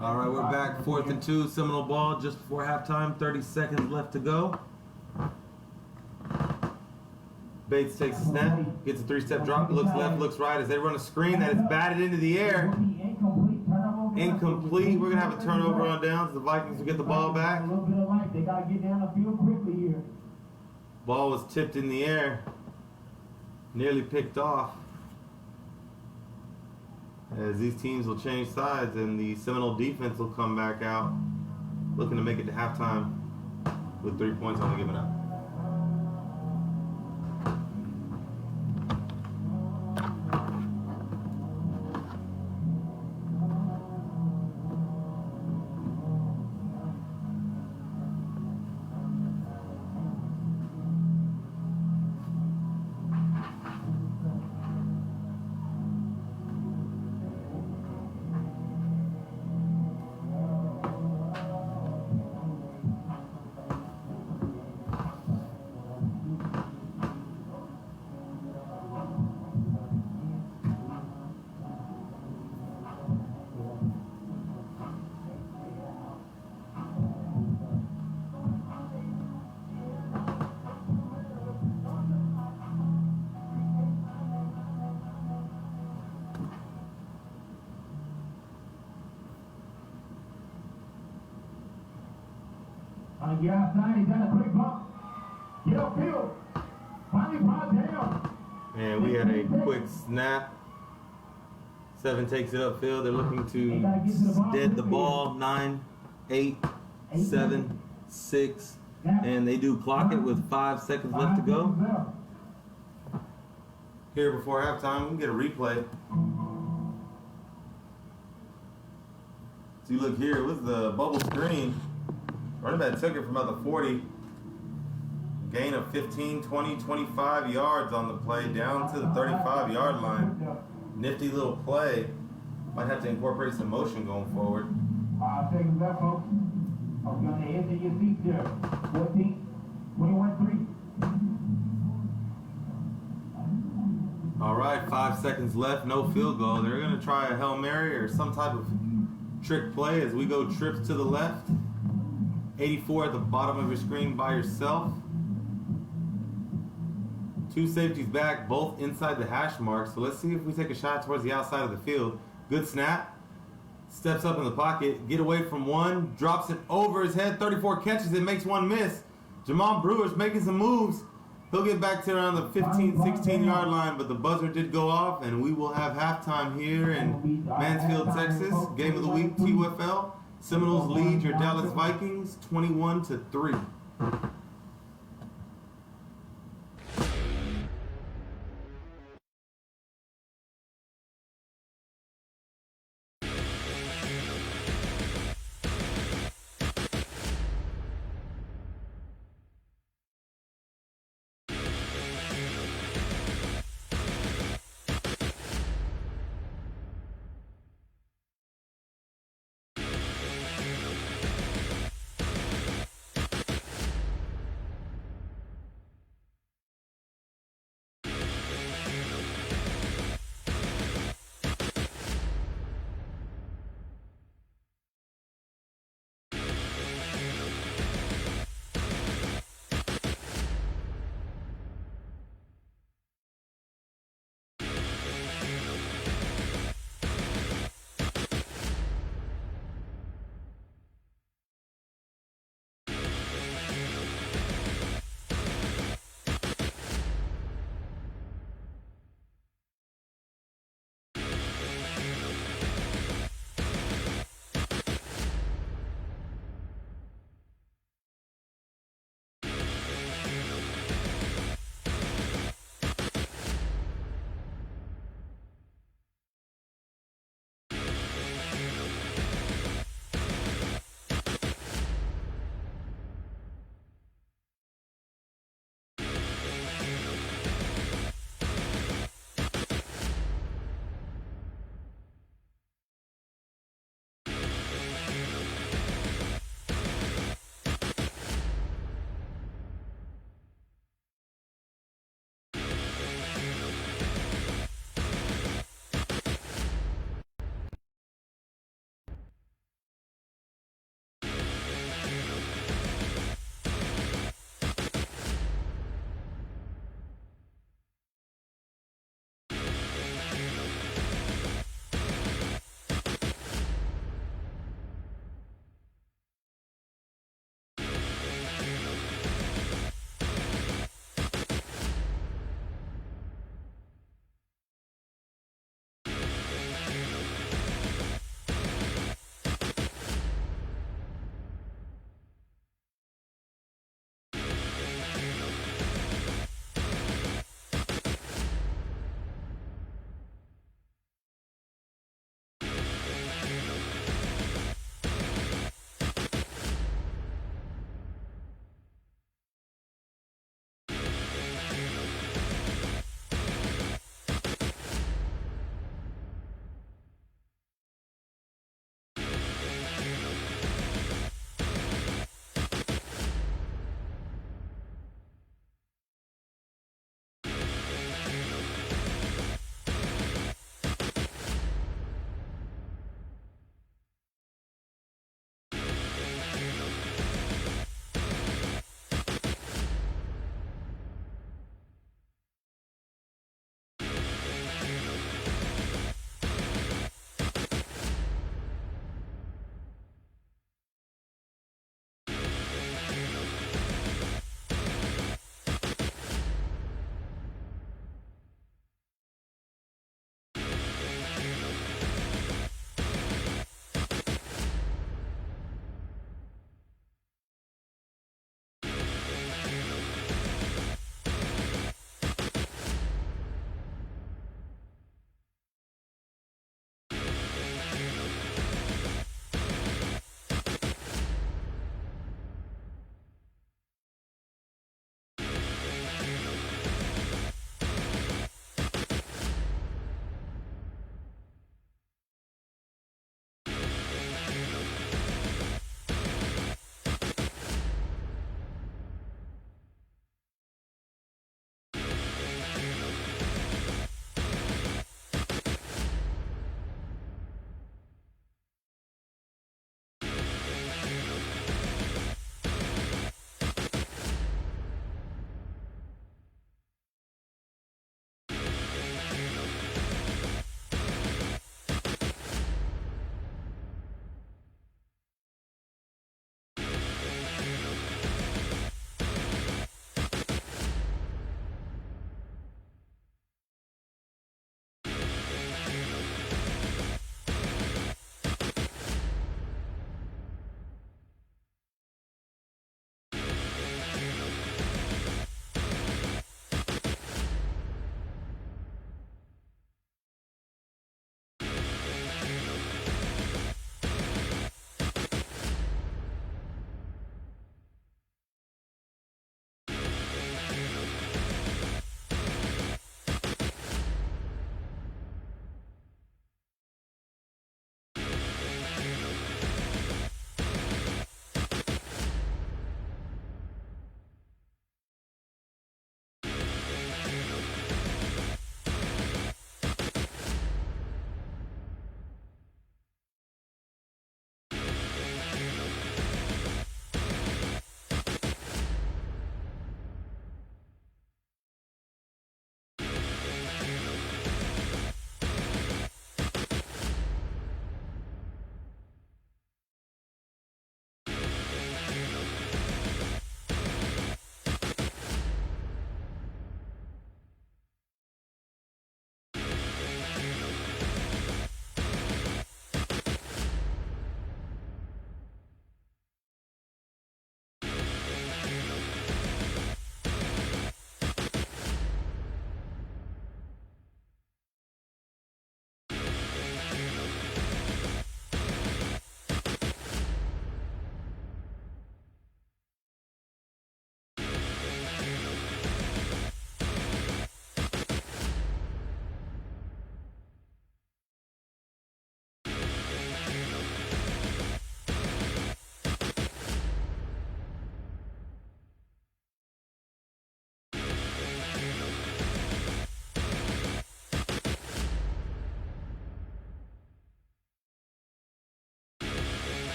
B: All right, we're back. 4th and 2, Seminole ball just before halftime. 30 seconds left to go. Bates takes a snap, gets a 3-step drop, looks left, looks right as they run a screen that is batted into the air. Incomplete. We're going to have a turnover on downs. The Vikings will get the ball back.
A: They got to get down the field quickly here.
B: Ball was tipped in the air. Nearly picked off. As these teams will change sides and the Seminole defense will come back out looking to make it to halftime with 3 points only given up.
A: Get outside, he's got a quick bump. Get upfield. Finally brought down.
B: And we had a quick snap. 7 takes it upfield. They're looking to dead the ball. 9, 8, 7, 6. And they do clock it with 5 seconds left to go. here before halftime. We can get a replay. So you look here, it was the bubble screen. Running back took it from about the 40. Gain of 15, 20, 25 yards on the play down to the 35-yard line. Nifty little play. Might have to incorporate some motion going forward.
A: 5 seconds left, folks. I'm going to edge of your seat there. 14, 21-3.
B: All right, 5 seconds left, no field goal. They're going to try a Hail Mary or some type of trick play as we go trips to the left. 84 at the bottom of your screen by yourself. 2 safeties back, both inside the hash mark. So let's see if we take a shot towards the outside of the field. Good snap. Steps up in the pocket. Get away from one. Drops it over his head. 34 catches it. Makes one miss. Jamon Brewer's making some moves. He'll get back to around the 15, 16-yard line, but the buzzer did go off, and we will have halftime here in Mansfield, Texas. Game of the week, TUFL. Seminoles lead your Dallas Vikings 21-3.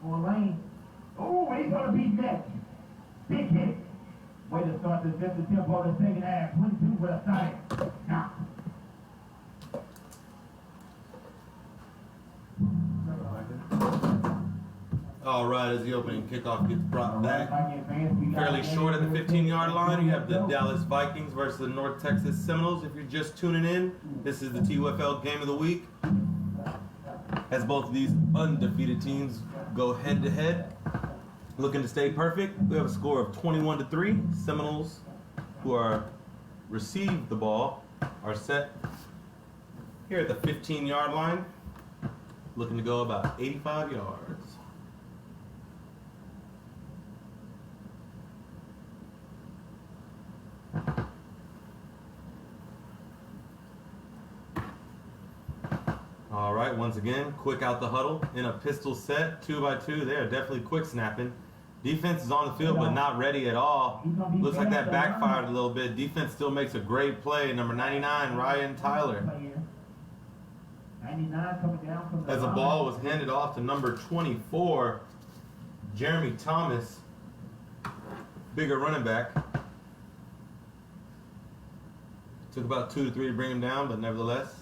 A: for a lane. Oh, he's going to be next. Big hit. Way to start the set the tempo of the second half. 22 for the side. Now.
B: All right, as the opening kickoff gets brought back, fairly short at the 15-yard line, you have the Dallas Vikings versus the North Texas Seminoles. If you're just tuning in, this is the TUFL Game of the Week, as both of these undefeated teams go head-to-head, looking to stay perfect. We have a score of 21-3. Seminoles, who are receive the ball, are set here at the 15-yard line, looking to go about 85 yards. All right, once again, quick out the huddle in a pistol set, 2x2. They are definitely quick snapping. Defense is on the field, but not ready at all. Looks like that backfired a little bit. Defense still makes a great play. Number 99, Ryan Tyler. As the ball was handed off to number 24, Jeremy Thomas, bigger running back. Took about 2 to 3 to bring him down, but nevertheless,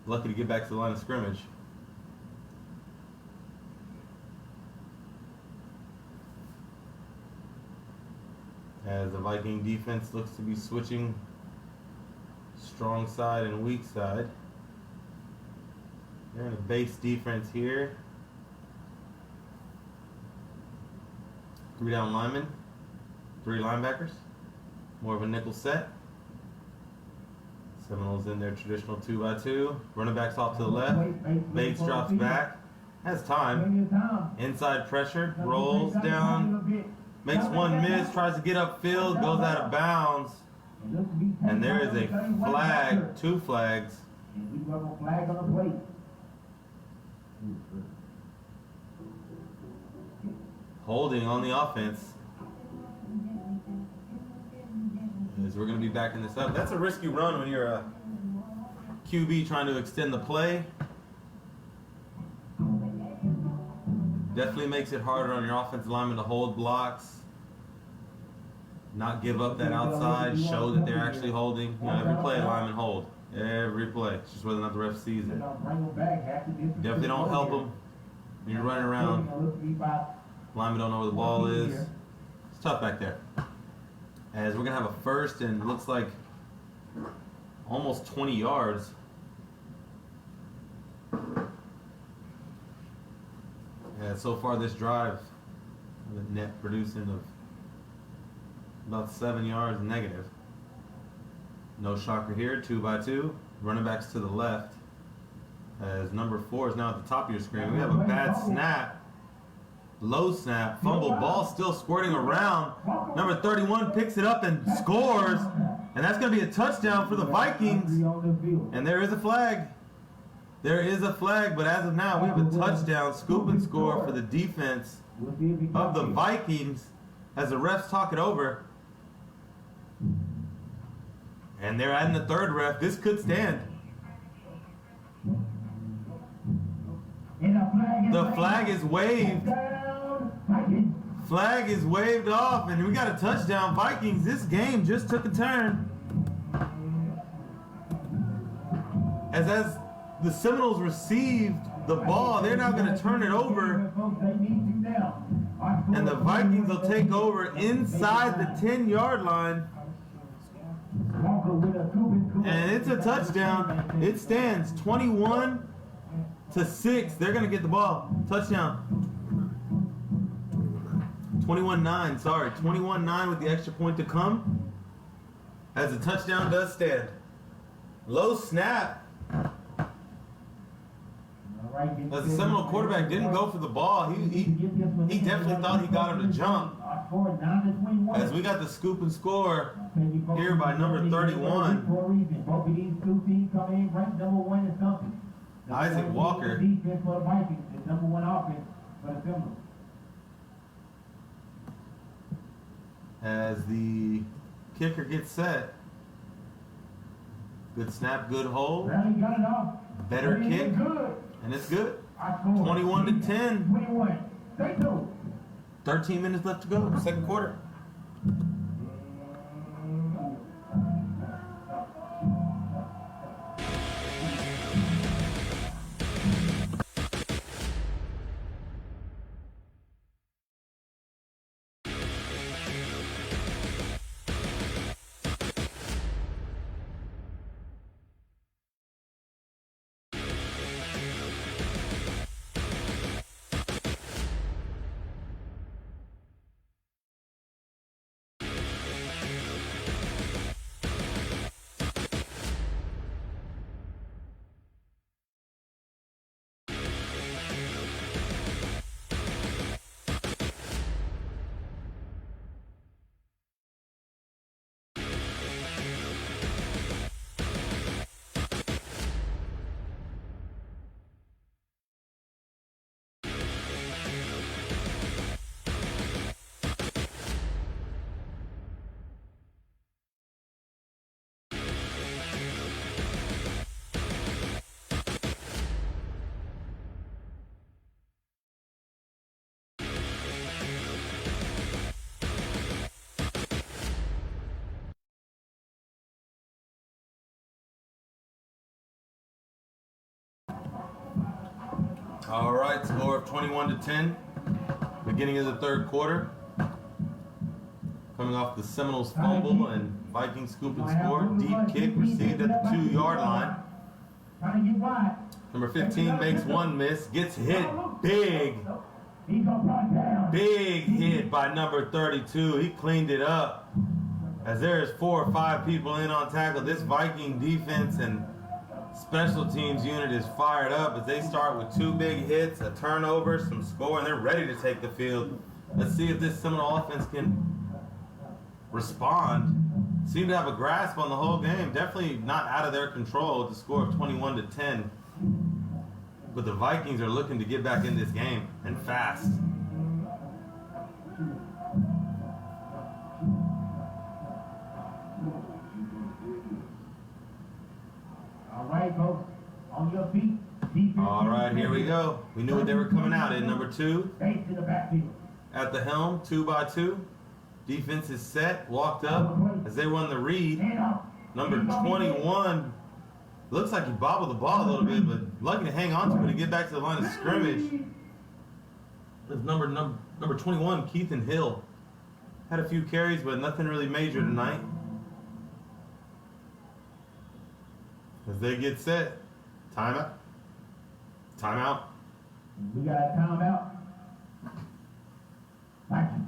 B: lucky to get back to the line of scrimmage. As the Viking defense looks to be switching strong side and weak side. They're in a base defense here. 3 down linemen, 3 linebackers, more of a nickel set. Seminoles in their traditional 2x2. Running backs off to the left. Bates drops back. Has time. Inside pressure. Rolls down. Makes one miss. Tries to get upfield. Goes out of bounds. And there is a flag. 2 flags. Holding on the offense. As we're going to be backing this up. That's a risky run when you're a QB trying to extend the play. Definitely makes it harder on your offensive lineman to hold blocks. Not give up that outside. Show that they're actually holding. You know, every play, linemen hold. Every play. It's just whether or not the ref sees it. Definitely don't help them when you're running around. Linemen don't know where the ball is. It's tough back there. As we're going to have a first and looks like almost 20 yards. Yeah, so far this drive, the net producing of about 7 yards negative. No shocker here, 2x2. Running backs to the left. As number 4 is now at the top of your screen. We have a bad snap. Low snap, fumble, ball still squirting around. Number 31 picks it up and scores. And that's going to be a touchdown for the Vikings. And there is a flag. There is a flag, but as of now, we have a touchdown, scoop and score for the defense of the Vikings as the refs talk it over. And they're adding the 3rd ref. This could stand. The flag is waved. Flag is waved off, and we got a touchdown. Vikings, this game just took a turn. As the Seminoles received the ball, they're now going to turn it over. And the Vikings will take over inside the 10-yard line. And it's a touchdown. It stands 21-6. They're going to get the ball. Touchdown. 21-9, sorry. 21-9 with the extra point to come. As the touchdown does stand. Low snap. As the Seminole quarterback didn't go for the ball, he definitely thought he got him to jump. As we got the scoop and score here by number 31. Isaac Walker. As the kicker gets set. Good snap, good hold. Better kick. And it's good. 21 to 10.
A: 21. Stay tuned.
B: 13 minutes left to go. Second quarter. All right, score of 21 to 10. Beginning of the third quarter. Coming off the Seminoles fumble and Vikings scoop and score. Deep kick received at the 2-yard line. Number 15 makes one miss, gets hit big. Big hit by number 32. He cleaned it up. As there's 4 or 5 people in on tackle, this Viking defense and special teams unit is fired up as they start with 2 big hits, a turnover, some score, and they're ready to take the field. Let's see if this Seminole offense can respond. Seem to have a grasp on the whole game. Definitely not out of their control with the score of 21 to 10. But the Vikings are looking to get back in this game, and fast.
A: All right, folks. On your feet.
B: All right, here we go. We knew what they were coming out in. Number 2
A: Face to the backfield.
B: at the helm, 2 by 2. Defense is set, walked up as they run the read. Number 21 looks like he bobbled the ball a little bit, but lucky to hang on to it to get back to the line of scrimmage. There's number 21, Keithan Hill. Had a few carries, but nothing really major tonight. As they get set, timeout. Timeout.
A: We got a timeout. Thank you.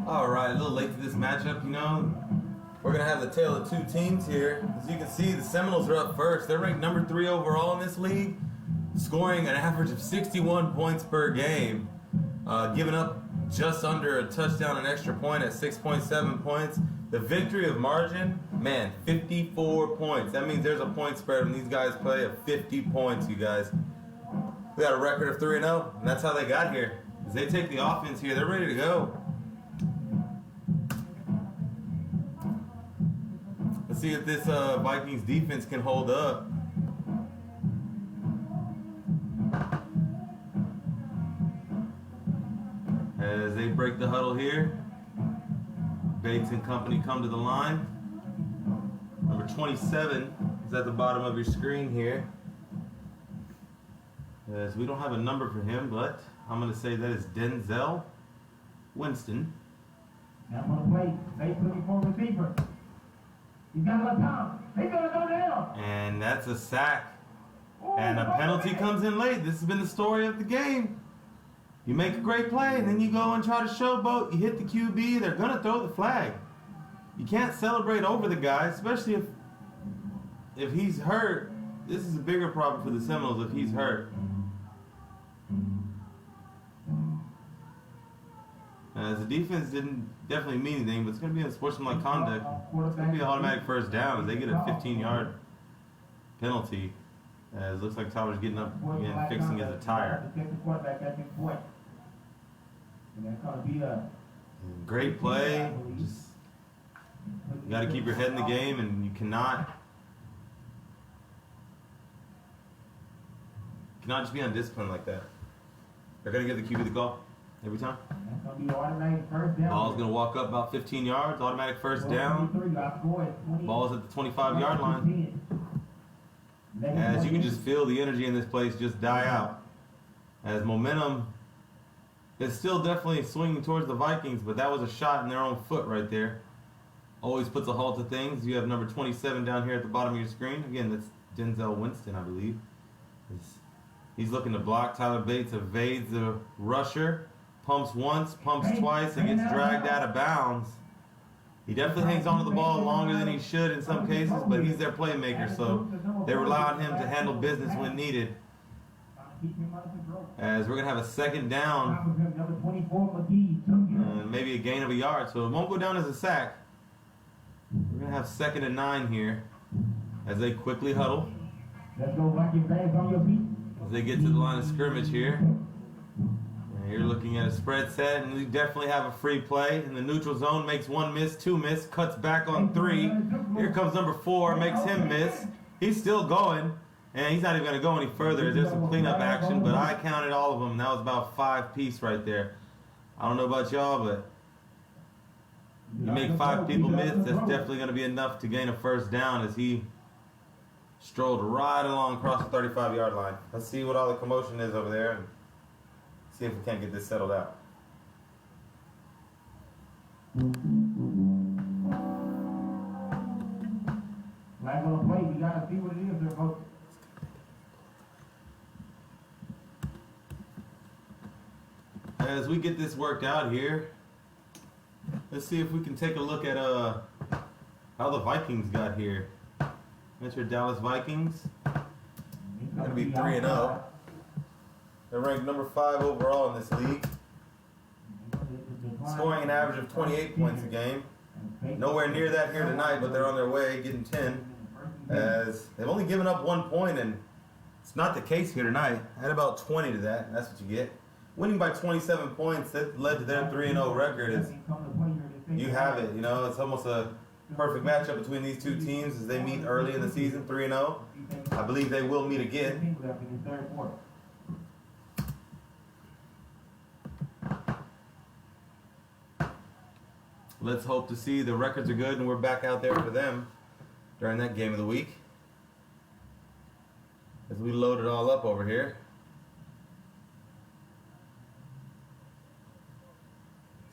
B: All right, a little late to this matchup, you know. We're going to have the tale of 2 teams here. As you can see, the Seminoles are up first. They're ranked number 3 overall in this league, scoring an average of 61 points per game, giving up just under a touchdown and extra point at 6.7 points. The victory of margin, man, 54 points. That means there's a point spread when these guys play of 50 points, you guys. We got a record of 3-0, and that's how they got here. As they take the offense here, they're ready to go. Let's see if this Vikings defense can hold up. As they break the huddle here, Bates and company come to the line. Number 27 is at the bottom of your screen here. As we don't have a number for him, but I'm going to say that is Denzel Winston.
A: Now I'm going to play. Bates looking for a receiver. He's got a little time. He's going to go down.
B: And that's a sack. And a penalty comes in late. This has been the story of the game. You make a great play, and then you go and try to showboat. You hit the QB. They're going to throw the flag. You can't celebrate over the guy, especially if he's hurt. This is a bigger problem for the Seminoles if he's hurt. As the defense didn't definitely mean anything, but it's going to be a sportsmanlike conduct. It's going to be an automatic first down as they get a 15-yard penalty. As it looks like Tyler's getting up again, fixing his attire.
A: And that's going to be a
B: Great play. Just, you got to keep your head in the game, and you cannot just be undisciplined like that. They're going to give the QB the call every time. Ball's going to walk up about 15 yards, automatic first down. Ball's at the 25-yard line. As you can just feel the energy in this place just die out. As momentum is still definitely swinging towards the Vikings, but that was a shot in their own foot right there. Always puts a halt to things. You have number 27 down here at the bottom of your screen. Again, that's Denzel Winston, I believe. He's looking to block. Tyler Bates evades the rusher. Pumps once, pumps twice, and gets dragged out of bounds. He definitely hangs onto the ball longer than he should in some cases, but he's their playmaker, so they rely on him to handle business when needed. As we're going to have a second down, and maybe a gain of a yard, so it won't go down as a sack. We're going to have 2nd and 9 here as they quickly huddle. As they get to the line of scrimmage here. And you're looking at a spread set, and you definitely have a free play. In the neutral zone, makes 1 miss, 2 miss, cuts back on 3. Here comes number 4, makes him miss. He's still going, and he's not even going to go any further. There's some cleanup action, but I counted all of them. That was about 5 piece right there. I don't know about y'all, but you make 5 people miss, that's definitely going to be enough to gain a first down as he strolled right along across the 35-yard line. Let's see what all the commotion is over there and see if we can't get this settled out.
A: Flag on the play, we got to see what it is there, folks.
B: As we get this worked out here, let's see if we can take a look at how the Vikings got here. That's your Dallas Vikings. Going to be 3-0. They're ranked number 5 overall in this league. Scoring an average of 28 points a game. Nowhere near that here tonight, but they're on their way, getting 10. As they've only given up 1 point, and it's not the case here tonight. Add about 20 to that, and that's what you get. Winning by 27 points, that led to their 3-0 record. Is you have it, you know, it's almost a perfect matchup between these two teams as they meet early in the season, 3-0. I believe they will meet again. Let's hope to see the records are good and we're back out there for them during that game of the week. As we load it all up over here.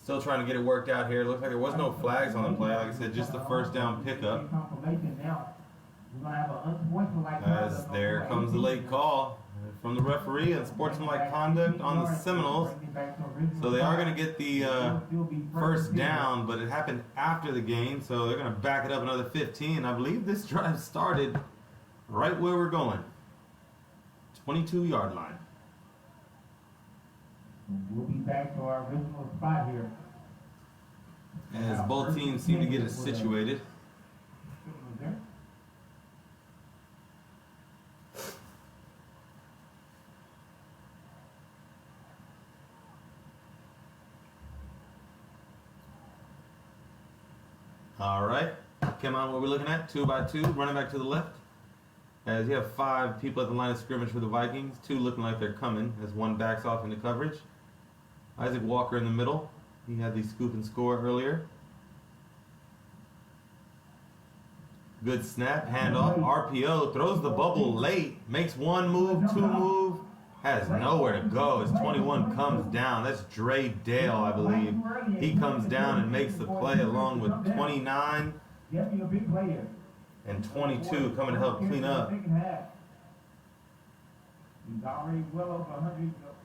B: Still trying to get it worked out here. Looks like there was no flags on the play. Like I said, just the first down pickup. As there comes the late call from the referee and sportsmanlike conduct on the Seminoles. So they are going to get the first down, but it happened after the game, so they're going to back it up another 15. I believe this drive started right where we're going. 22-yard line.
A: We'll be back to our original spot here.
B: As both teams seem to get it situated. All right. Come on, what we're looking at? 2 by 2, running back to the left. As you have 5 people at the line of scrimmage for the Vikings, 2 looking like they're coming as 1 backs off into coverage. Isaac Walker in the middle. He had the scoop and score earlier. Good snap, handoff, RPO, throws the bubble late, makes 1 move, 2 move, has nowhere to go as 21 comes down. That's Dre Dale, I believe. He comes down and makes the play along with 29 and 22 coming to help clean up.
A: He's already well over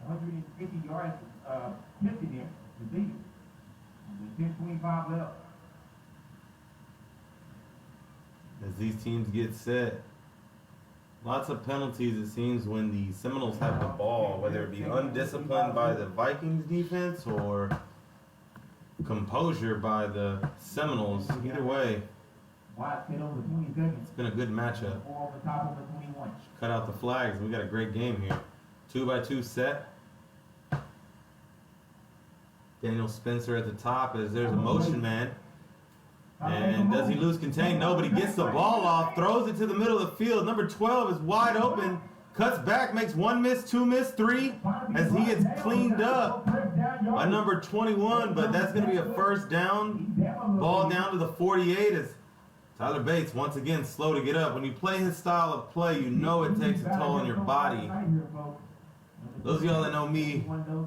A: 150 yards pitching here this season. There's 10-25 left.
B: As these teams get set, lots of penalties it seems when the Seminoles have the ball, whether it be undisciplined by the Vikings defense or composure by the Seminoles. Either way, it's been a good matchup. Cut out the flags. We got a great game here. 2 by 2 set. Daniel Spencer at the top as there's a motion man. And does he lose contain? No, but he gets the ball off, throws it to the middle of the field. Number 12 is wide open, cuts back, makes 1 miss, 2 miss, 3, as he gets cleaned up by number 21, but that's going to be a first down. Ball down to the 48 as Tyler Bates, once again, slow to get up. When you play his style of play, you know it takes a toll on your body. Those of y'all that know me,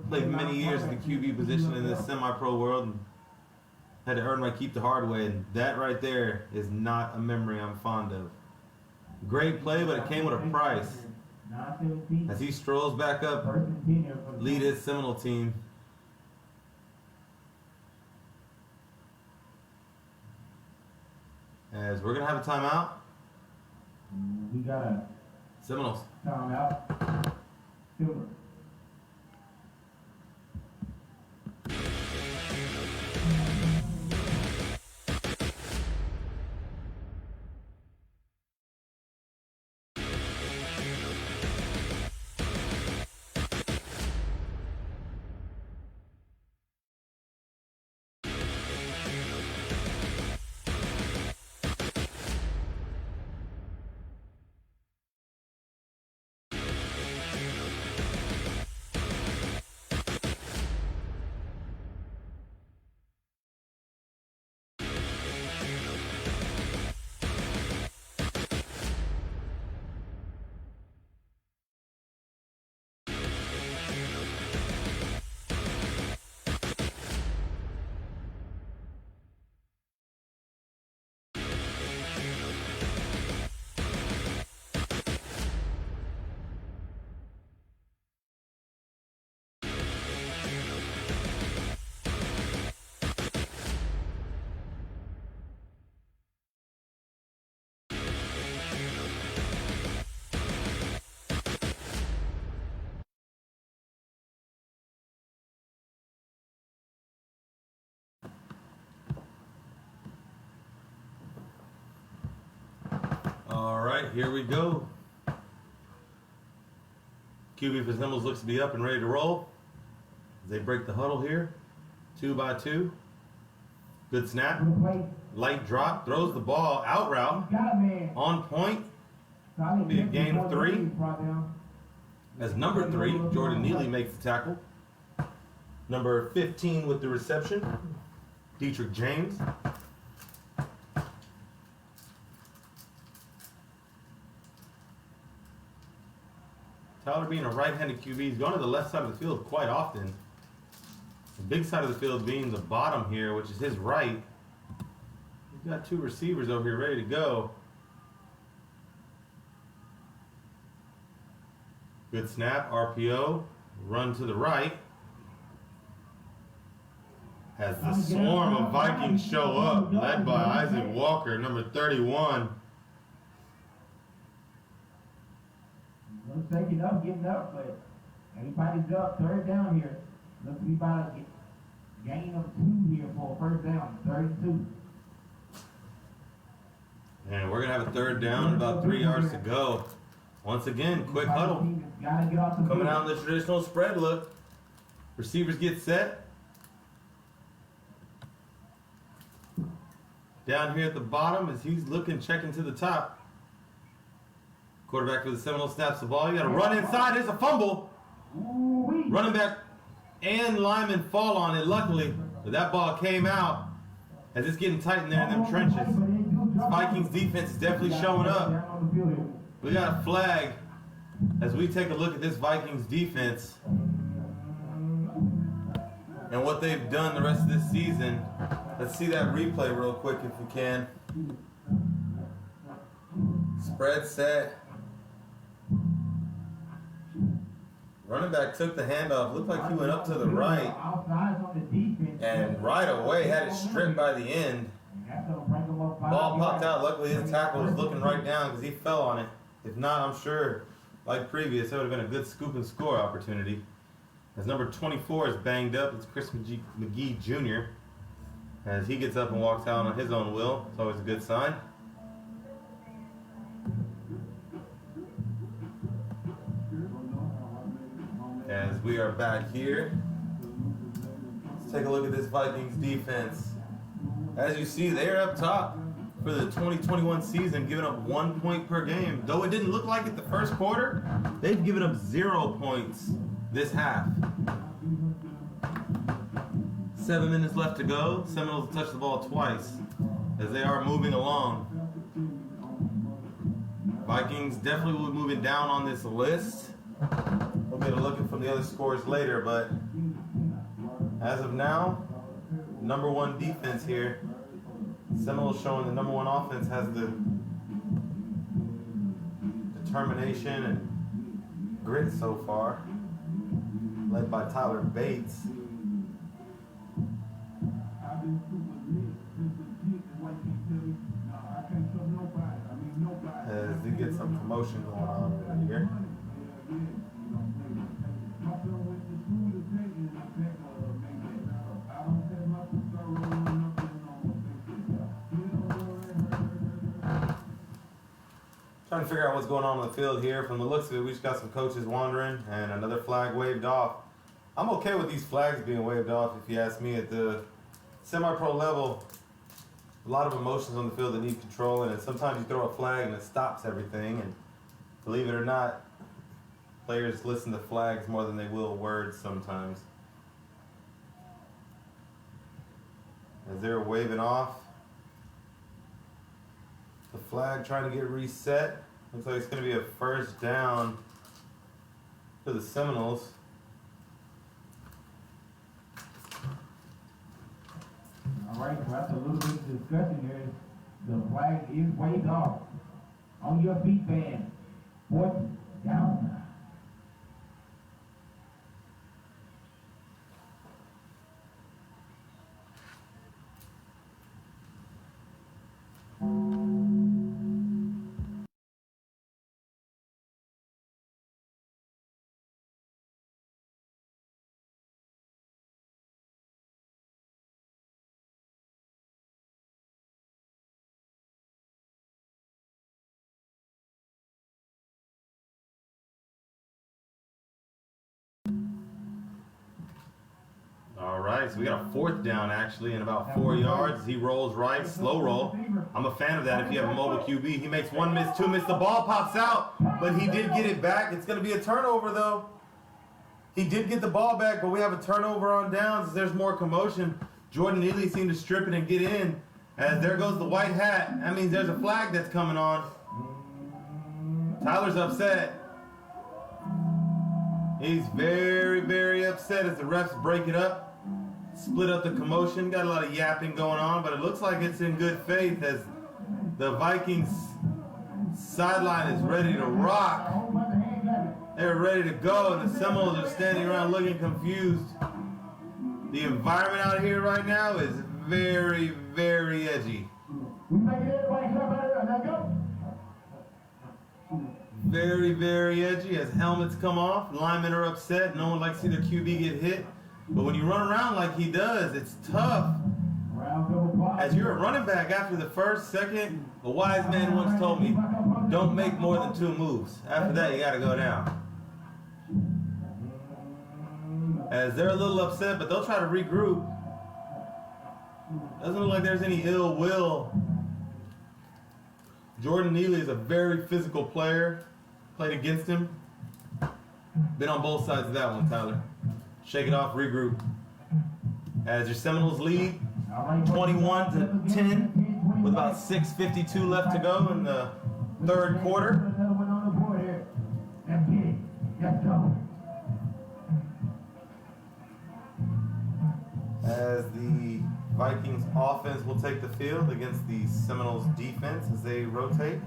B: played many years at the QB position in this semi-pro world and had to earn my keep the hard way, and that right there is not a memory I'm fond of. Great play, but it came with a price. As he strolls back up, lead his Seminole team. As we're going to have a timeout.
A: We got a
B: Seminoles.
A: timeout. Silver.
B: All right, here we go. QB for Seminoles looks to be up and ready to roll. As they break the huddle here, 2 by 2. Good snap. Light drop, throws the ball out route. On point. Be a gain of 3. As number 3, Jordan Neely makes the tackle. Number 15 with the reception, Dietrich James. Tyler being a right-handed QB, he's going to the left side of the field quite often. The big side of the field being the bottom here, which is his right. He's got 2 receivers over here ready to go. Good snap, RPO, run to the right. As the swarm of Vikings show up, led by Isaac Walker, number 31.
A: Taking up, getting up, but everybody's up. 3rd down here. Looks to be about a gain of 2 here for a first down. 32.
B: And we're going to have a 3rd down, about 3 yards to go. Once again, quick huddle. Coming out in the traditional spread look. Receivers get set. Down here at the bottom as he's looking, checking to the top. Quarterback for the Seminoles snaps the ball. You got to run inside. There's a fumble. Running back and lineman fall on it, luckily. But that ball came out as it's getting tight in there in them trenches. This Vikings defense is definitely showing up. We got a flag as we take a look at this Vikings defense and what they've done the rest of this season. Let's see that replay real quick if we can. Spread set. Running back took the handoff. Looked like he went up to the right. And right away had it stripped by the end. Ball popped out. Luckily his tackle was looking right down because he fell on it. If not, I'm sure, like previous, it would have been a good scoop and score opportunity. As number 24 is banged up, it's Chris McGee Jr. As he gets up and walks out on his own will. It's always a good sign. As we are back here, Let's take a look at this Vikings defense. As you see, they're up top for the 2021 season, giving up 1 point per game. Though it didn't look like it the first quarter, they've given up 0 points this half. 7 minutes left to go. Seminoles touched the ball twice as they are moving along. Vikings definitely will be moving down on this list. We'll get a look at from the other scores later, but as of now, #1 defense here. Seminoles showing the #1 offense has the determination and grit so far, led by Tyler Bates. As they get some promotion going on here. Trying to figure out what's going on the field here. From the looks of it, we just got some coaches wandering and another flag waved off. I'm okay with these flags being waved off, if you ask me. At the semi-pro level, a lot of emotions on the field that need controlling, and sometimes you throw a flag and it stops everything. And believe it or not, players listen to flags more than they will words sometimes. As they're waving off, the flag trying to get reset. Looks like it's going to be a first down for the Seminoles.
A: All right, so after a little bit of discussion here, the flag is waved off. On your feet, fans. 4th down.
B: All right, so we got a 4th down actually in about 4 yards. He rolls right, slow roll. I'm a fan of that if you have a mobile QB. He makes 1 miss, 2 miss. The ball pops out, but he did get it back. It's going to be a turnover though. He did get the ball back, but we have a turnover on downs. There's more commotion. Jordan Neely seemed to strip it and get in. As there goes the white hat. That means there's a flag that's coming on. Tyler's upset. He's very, very upset as the refs break it up. Split up the commotion. Got a lot of yapping going on, but it looks like it's in good faith as the Vikings sideline is ready to rock. They're ready to go, and the Seminoles are standing around looking confused. The environment out here right now is very, very edgy. Very, very edgy as helmets come off. Linemen are upset. No one likes to see their QB get hit. But when you run around like he does, it's tough. As you're a running back after the first, second, a wise man once told me, don't make more than 2 moves. After that, you got to go down. As they're a little upset, but they'll try to regroup. Doesn't look like there's any ill will. Jordan Neely is a very physical player. Played against him. Been on both sides of that one, Tyler. Shake it off, regroup. As your Seminoles lead 21-10 with about 6:52 left to go in the 3rd quarter. As the Vikings offense will take the field against the Seminoles defense as they rotate.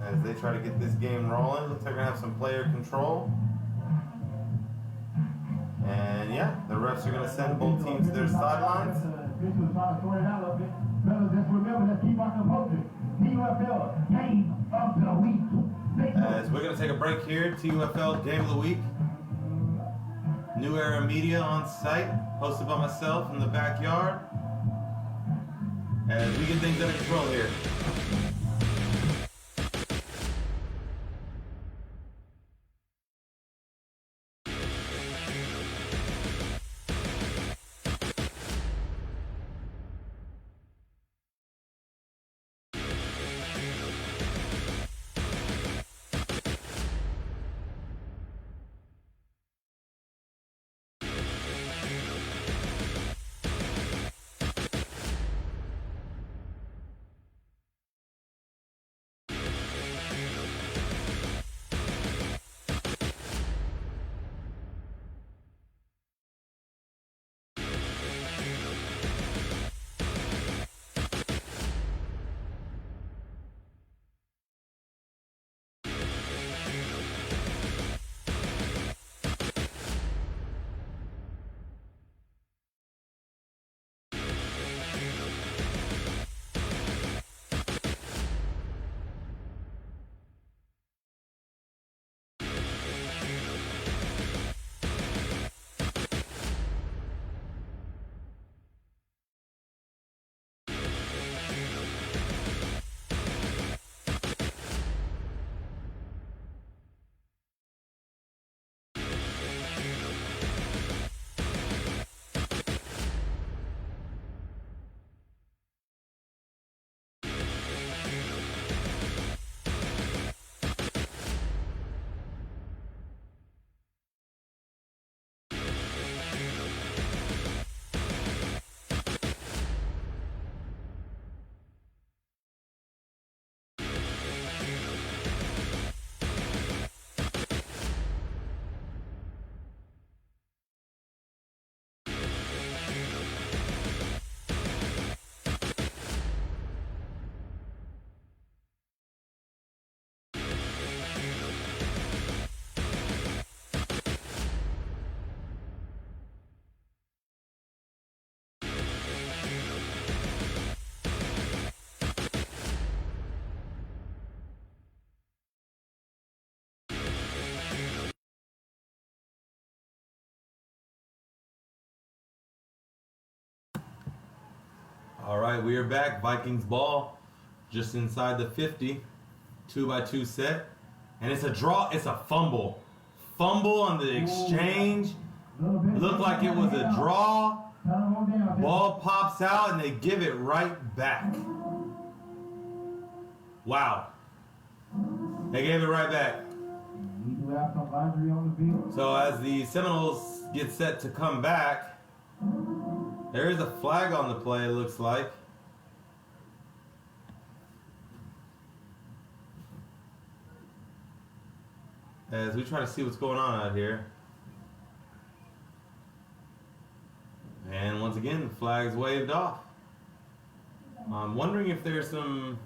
B: As they try to get this game rolling. Looks like they're going to have some player control. And yeah, the refs are going to send both teams to their sidelines. As we're going to take a break here, TUFL Game of the Week. New Era Media on site, hosted by myself in the backyard. As we get things under control here. All right, we are back. Vikings ball just inside the 50. 2x2 set. And it's a draw. It's a fumble. Fumble on the exchange. Looked like it was a draw. Ball pops out and they give it right back. Wow. They gave it right back. So as the Seminoles get set to come back, there is a flag on the play, it looks like. As we try to see what's going on out here. And once again, the flag's waved off. I'm wondering if there's some...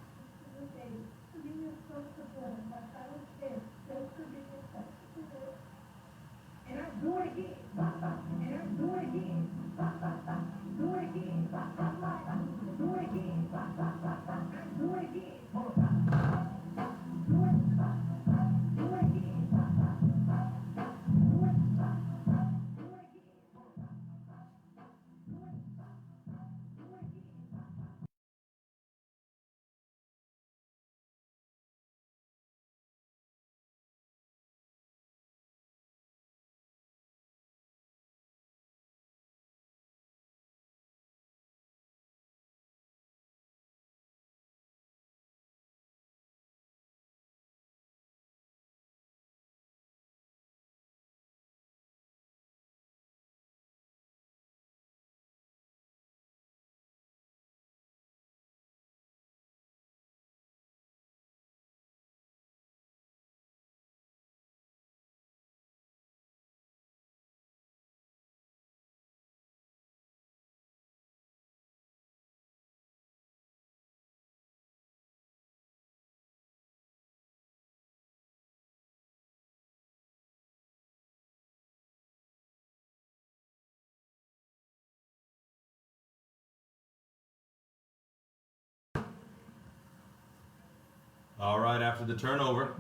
B: All right, after the turnover,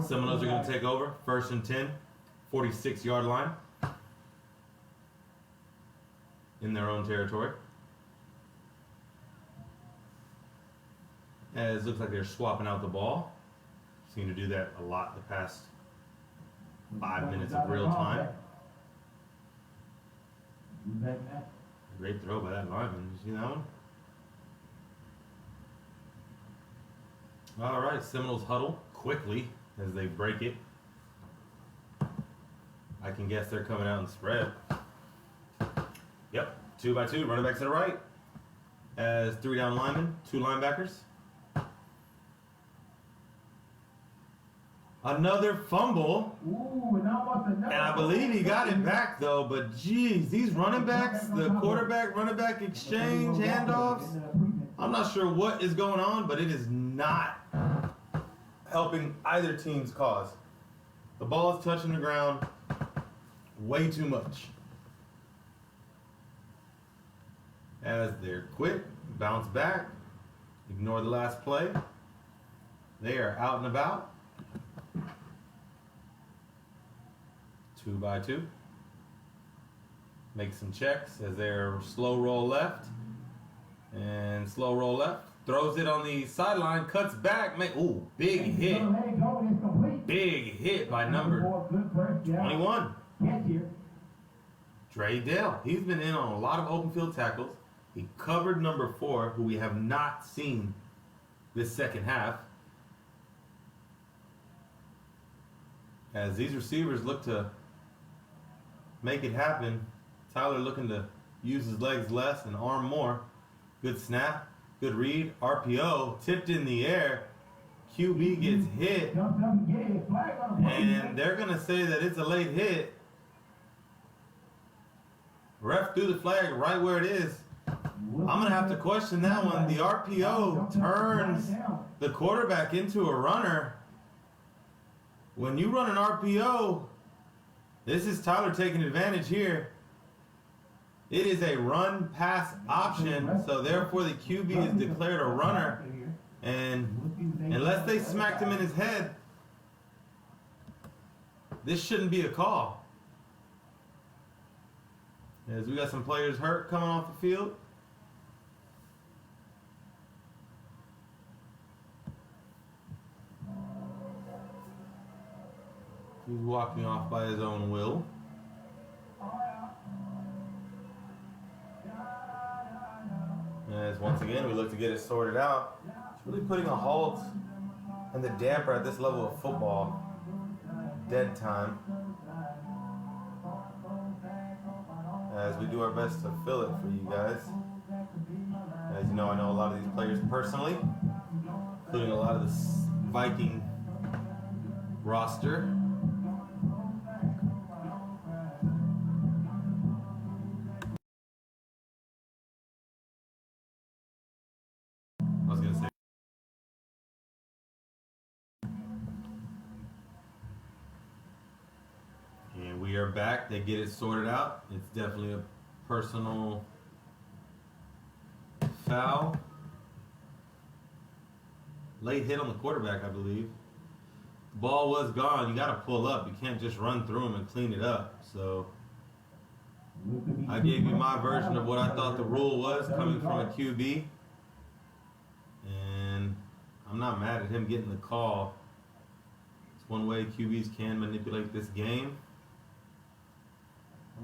B: Seminoles are going to take over. 1st and 10, 46-yard line in their own territory. As it looks like they're swapping out the ball. Seem to do that a lot the past 5 minutes of real time. Great throw by that lineman. Did you see that one? All right, Seminoles huddle quickly as they break it. I can guess they're coming out and spread. Yep, 2x2, running back to the right. As 3 down linemen, 2 linebackers. Another fumble.
A: Ooh,
B: and I believe he got it back though, but geez, these running backs, the quarterback, running back exchange, handoffs, I'm not sure what is going on, but it is not helping either team's cause. The ball is touching the ground way too much. As they're quick, bounce back, ignore the last play. They are out and about. 2x2. Make some checks as they're slow roll left. And slow roll left. Throws it on the sideline, cuts back. Ooh, big hit. Big hit by number 21. Dre Dale. He's been in on a lot of open field tackles. He covered number 4, who we have not seen this second half. As these receivers look to make it happen, Tyler looking to use his legs less and arm more. Good snap, good read, RPO, tipped in the air. QB gets hit, and they're going to say that it's a late hit. Ref threw the flag right where it is. I'm going to have to question that one. The RPO turns the quarterback into a runner. When you run an RPO, this is Tyler taking advantage here. It is a run-pass option, so therefore the QB is declared a runner. And unless they smacked him in his head, this shouldn't be a call. As we got some players hurt coming off the field. He's walking off by his own will. As once again we look to get it sorted out. It's really putting a halt and the damper at this level of football. Dead time. As we do our best to fill it for you guys. As you know, I know a lot of these players personally, including a lot of this Viking roster. I was going to say. And we are back. They get it sorted out. It's definitely a personal foul. Late hit on the quarterback, I believe. The ball was gone. You got to pull up. You can't just run through them and clean it up. So I gave you my version of what I thought the rule was coming from a QB. And I'm not mad at him getting the call. It's one way QBs can manipulate this game.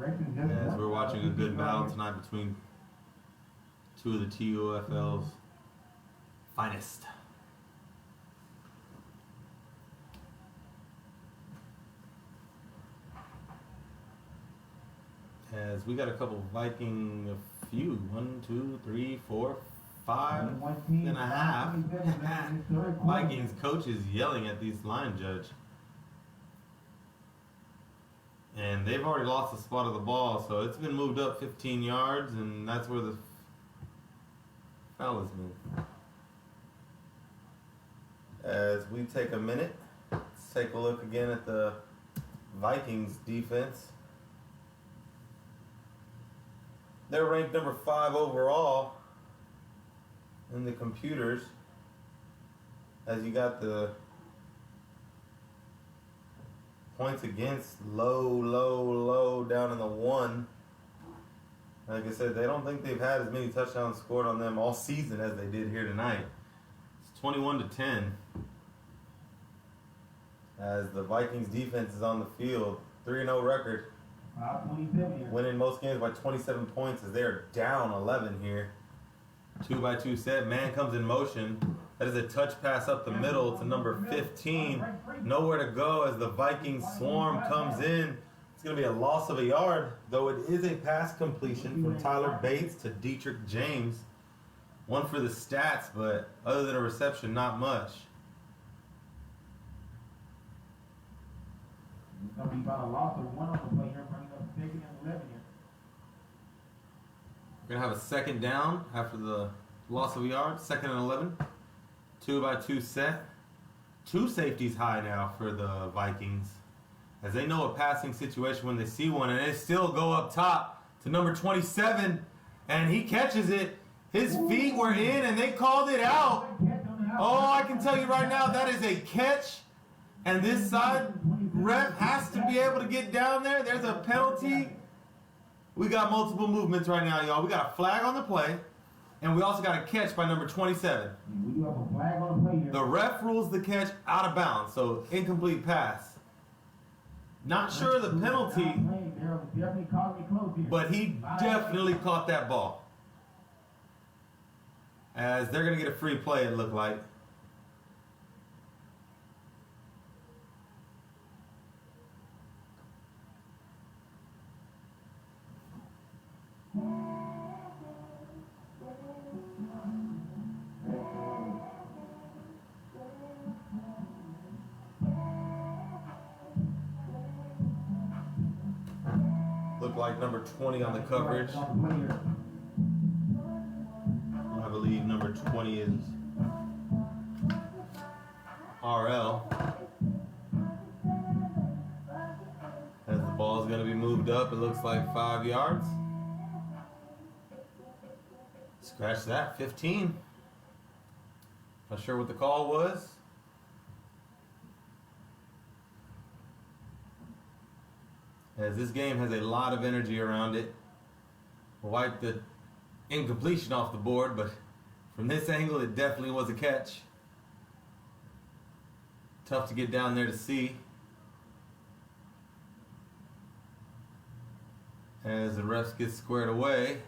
B: As we're watching a good battle tonight between two of the TUFL's finest. As we got a couple Viking, a few, 1, 2, 3, 4, 5 and a half Vikings coaches yelling at these line judge. And they've already lost the spot of the ball, so it's been moved up 15 yards, and that's where the foul is moved. As we take a minute, let's take a look again at the Vikings defense. They're ranked number 5 overall in the computers. As you got the points against low down in the 1. Like I said, they don't think they've had as many touchdowns scored on them all season as they did here tonight. It's 21-10. As the Vikings defense is on the field, 3-0 record. Winning most games by 27 points as they are down 11 here. 2-by-2 set. Man comes in motion. That is a touch pass up the middle to number 15. Nowhere to go as the Vikings swarm comes in. It's going to be a loss of a yard, though it is a pass completion from Tyler Bates to Dietrich James. One for the stats, but other than a reception, not much.
A: It's going to be about a loss of 1 on the play here, bringing up 2nd and 11 here.
B: We're going to have a second down after the loss of a yard. 2nd and 11. 2-by-2 set. 2 safeties high now for the Vikings. As they know a passing situation when they see one, and they still go up top to number 27, and he catches it. His feet were in, and they called it out. Oh, I can tell you right now, that is a catch. And this side ref has to be able to get down there. There's a penalty. We got multiple movements right now, y'all. We got a flag on the play, and we also got a catch by number 27.
A: We do have a flag on the play here.
B: The ref rules the catch out of bounds, so incomplete pass. Not sure of the penalty, but he definitely caught that ball. As they're going to get a free play, it looked like. Looked like number 20 on the coverage. I believe number 20 is RL. As the ball is going to be moved up, it looks like 5 yards. Scratch that, 15. Not sure what the call was. As this game has a lot of energy around it. We'll wipe the incompletion off the board, but from this angle, it definitely was a catch. Tough to get down there to see. As the refs get squared away,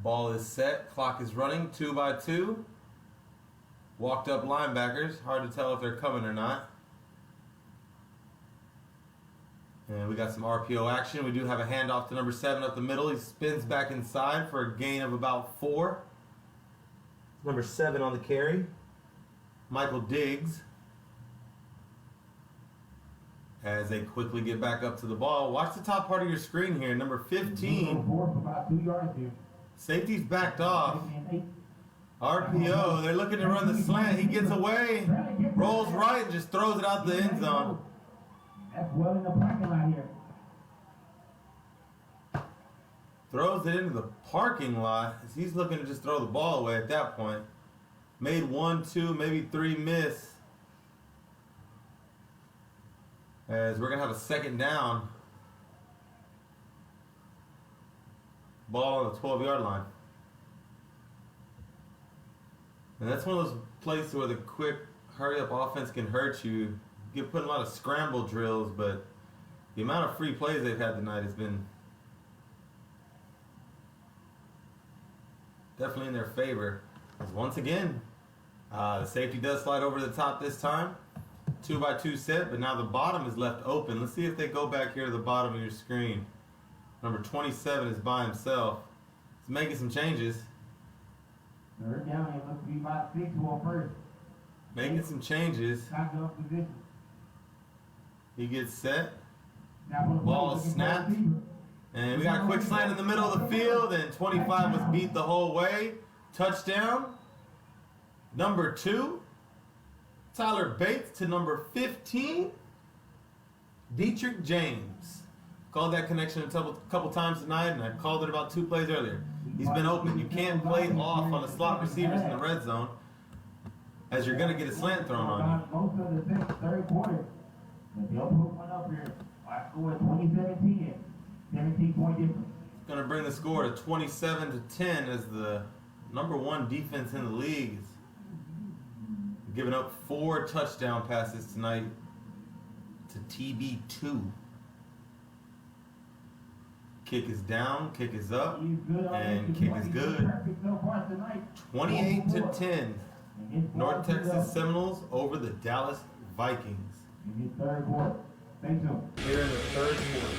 B: ball is set, clock is running, 2-2. Walked up linebackers, hard to tell if they're coming or not. And we got some RPO action. We do have a handoff to number 7 up the middle. He spins back inside for a gain of about 4. Number 7 on the carry, Michael Diggs. As they quickly get back up to the ball. Watch the top part of your screen here. Number 15.
A: About 2 yards here.
B: Safety's backed off. RPO. They're looking to run the slant. He gets away. Rolls right and just throws it out the end zone.
A: That's well in the parking lot here.
B: Throws it into the parking lot. He's looking to just throw the ball away at that point. Made 1, 2, maybe 3 miss. As we're going to have a second down. Ball on the 12-yard line. And that's one of those places where the quick hurry-up offense can hurt you. You put a lot of scramble drills, but the amount of free plays they've had tonight has been definitely in their favor. Because once again, the safety does slide over the top this time. 2-2 set, but now the bottom is left open. Let's see if they go back here to the bottom of your screen. Number 27 is by himself. He's making some changes.
A: Third down, it looks to be about 6 for first.
B: Making some changes.
A: Shotgun position.
B: He gets set.
A: Now
B: Ball snapped. And we got a quick slant in the middle of the field, and 25 was beat the whole way. Touchdown. Number 2. Tyler Bates to number 15. Dietrich James. Called that connection a couple times tonight, and I called it about 2 plays earlier. He's been open. You can't play off on the slot receivers in the red zone, as you're going to get a slant thrown on you.
A: Most of the third quarter. They'll put one up here. I scored 27-10. 17-point difference.
B: Going to bring the score to 27-10 as the number 1 defense in the league is giving up 4 touchdown passes tonight to TB2. Kick is down, kick is up, and kick is good. 28-10. North Texas Seminoles over the Dallas Vikings.
A: In the third quarter. Stay tuned.
B: Here in the third quarter.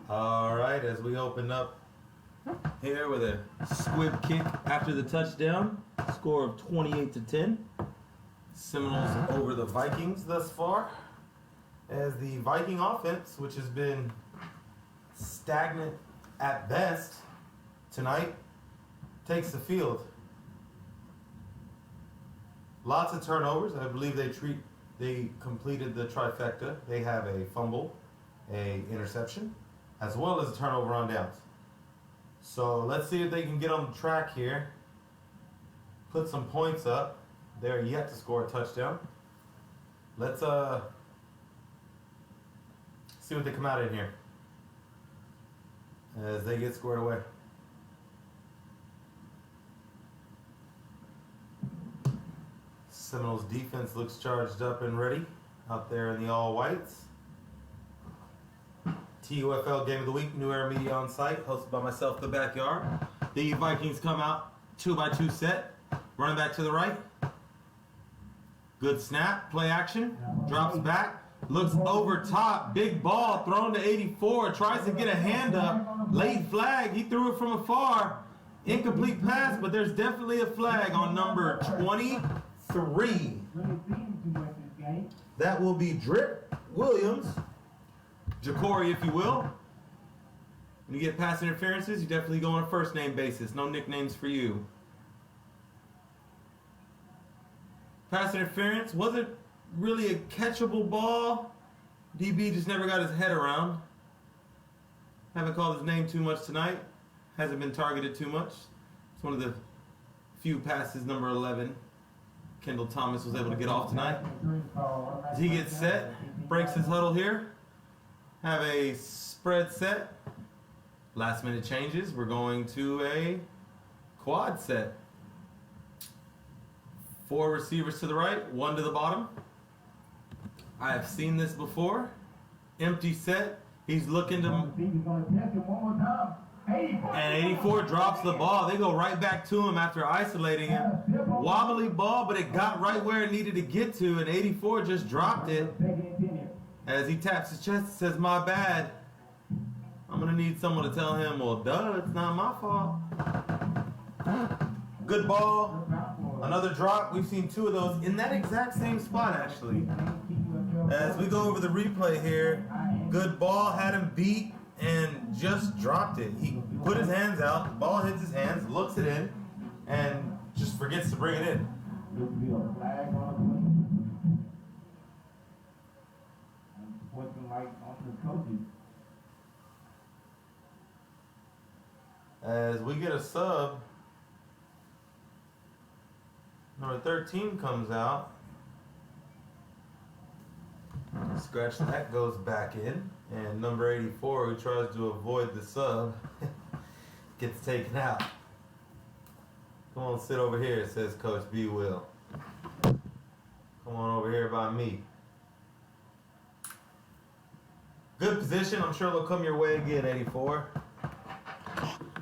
B: All right, as we open up here with a squib kick after the touchdown, score of 28-10. Seminoles over the Vikings thus far, as the Viking offense, which has been stagnant at best tonight, takes the field. Lots of turnovers. I believe they completed the trifecta. They have a fumble, a interception, as well as a turnover on downs. So let's see if they can get on the track here, put some points up. They're yet to score a touchdown. Let's see what they come out in here as they get squared away. Seminoles defense looks charged up and ready out there in the all whites. TUFL Game of the Week, New Era Media on site, hosted by myself, The Backyard. The Vikings come out 2x2 set, running back to the right. Good snap, play action, drops back, looks over top, big ball thrown to 84, tries to get a hand up, late flag, he threw it from afar, incomplete pass, but there's definitely a flag on number 23. That will be Drip Williams, Jacory if you will. When you get pass interferences, you definitely go on a first name basis, no nicknames for you. Pass interference, wasn't really a catchable ball. DB just never got his head around. Haven't called his name too much tonight. Hasn't been targeted too much. It's one of the few passes, number 11, Kendall Thomas was able to get off tonight. As he gets set, breaks his huddle here. Have a spread set. Last minute changes. We're going to a quad set. 4 receivers to the right, 1 to the bottom. I have seen this before. Empty set. He's looking to... And 84 drops the ball. They go right back to him after isolating him. Wobbly ball, but it got right where it needed to get to, and 84 just dropped it. As he taps his chest and says, "My bad." I'm going to need someone to tell him, well, duh, it's not my fault. Good ball. Another drop. We've seen 2 of those in that exact same spot, actually. As we go over the replay here, good ball, had him beat, and just dropped it. He put his hands out, the ball hits his hands, looks it in, and just forgets to bring it in. As we get a sub, number 13 comes out. Scratch that, goes back in. And number 84, who tries to avoid the sub, gets taken out. Come on, sit over here, says Coach B. Will. Come on over here by me. Good position. I'm sure they'll come your way again, 84.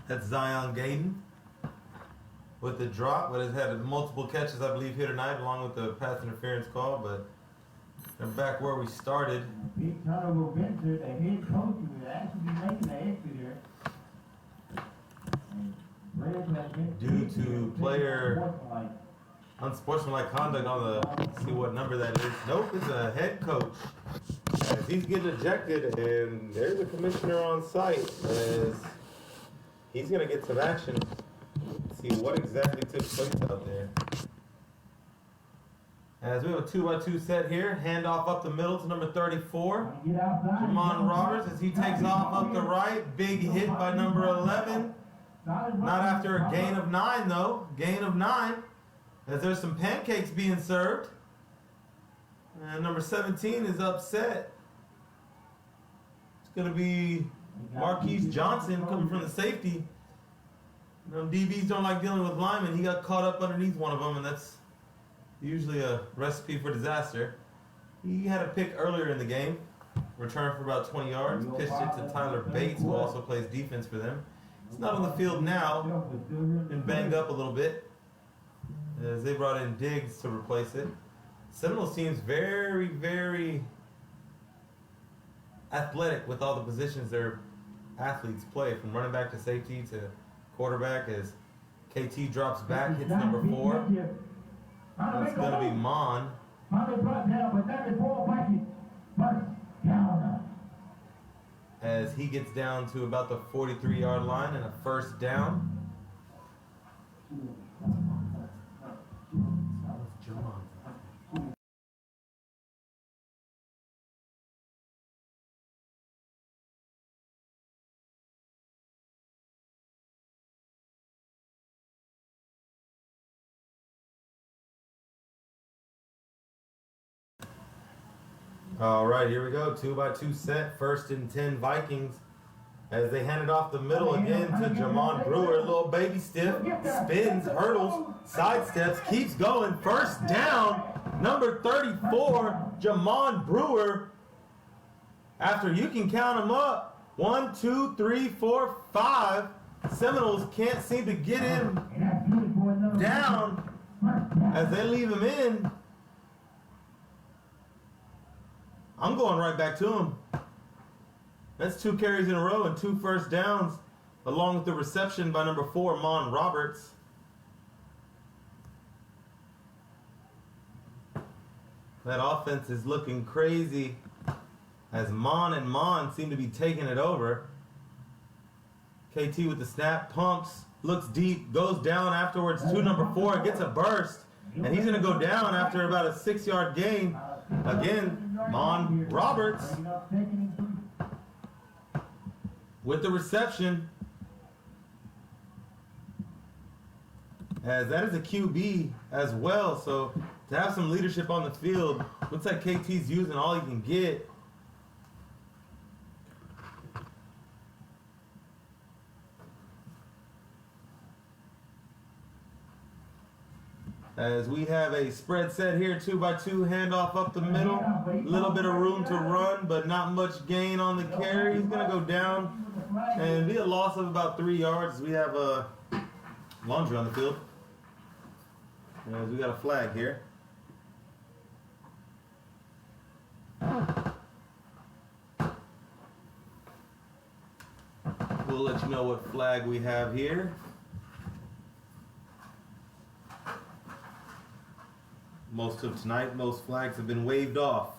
B: That's Zion Gaden with the drop, but has had multiple catches, I believe, here tonight, along with the pass interference call, but they're back where we started.
A: Big turnover venture, the head coach is actually making the exit here.
B: Due to player unsportsmanlike conduct on the, let's see what number that is. Nope, it's a head coach. As he's getting ejected, and there's a commissioner on site as he's going to get some action. Let's see what exactly took place out there. As we have a 2x2 set here, handoff up the middle to number 34, Jamon Roberts, as he takes off up the right. Big hit by number 11. Not after a gain of 9, though. Gain of 9. As there's some pancakes being served. And number 17 is upset. It's going to be Marquise Johnson coming from the safety. DBs don't like dealing with linemen. He got caught up underneath one of them, and that's usually a recipe for disaster. He had a pick earlier in the game, returned for about 20 yards, pitched it to Tyler Bates, who also plays defense for them. He's not on the field now, been banged up a little bit, as they brought in Diggs to replace it. Seminoles seems very, very athletic with all the positions they're athletes play from running back to safety to quarterback as KT drops back, hits number 4. It's going to be Mon. As he gets down to about the 43-yard line and a first down. All right, here we go. 2-by-2 set. 1st and 10 Vikings. As they hand it off the middle again to Jamon Brewer. Little baby stiff. Spins, hurdles, sidesteps, keeps going. First down. Number 34, Jamon Brewer. After you can count them up. 1, 2, 3, 4, 5. Seminoles can't seem to get him down as they leave him in. I'm going right back to him. That's 2 carries in a row and 2 first downs, along with the reception by number 4, Mon Roberts. That offense is looking crazy as Mon and Mon seem to be taking it over. KT with the snap, pumps, looks deep, goes down afterwards to number 4, gets a burst, and he's going to go down after about a 6-yard gain. Again, Mon Roberts with the reception, as that is a QB as well, so to have some leadership on the field, looks like KT's using all he can get. As we have a spread set here, 2-by-2, handoff up the middle. A little bit of room to run, but not much gain on the carry. He's going to go down and be a loss of about 3 yards. We have laundry on the field. As we got a flag here. We'll let you know what flag we have here. Most of tonight, most flags have been waved off.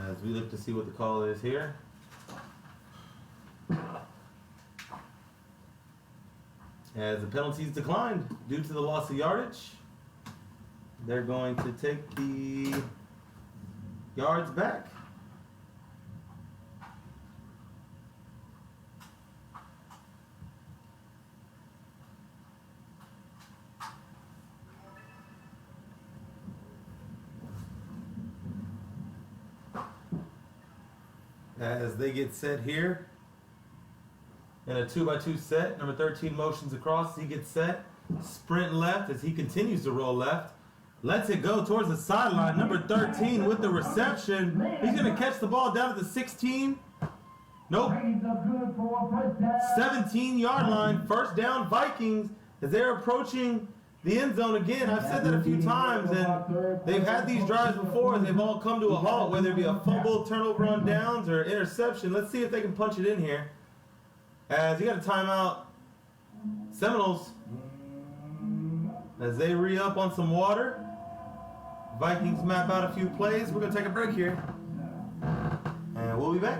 B: As we look to see what the call is here. As the penalties declined due to the loss of yardage, they're going to take the yards back. As they get set here in a 2-by-2 set, number 13 motions across, he gets set, sprint left as he continues to roll left, lets it go towards the sideline. Number 13 with the reception, he's going to catch the ball down at the 16. Nope. 17-yard line, first down Vikings as they're approaching the end zone again. I've said that a few times, and they've had these drives before, and they've all come to a halt, whether it be a fumble, turnover on downs, or interception. Let's see if they can punch it in here. As you got a timeout, Seminoles, as they re-up on some water. Vikings map out a few plays. We're going to take a break here, and we'll be back.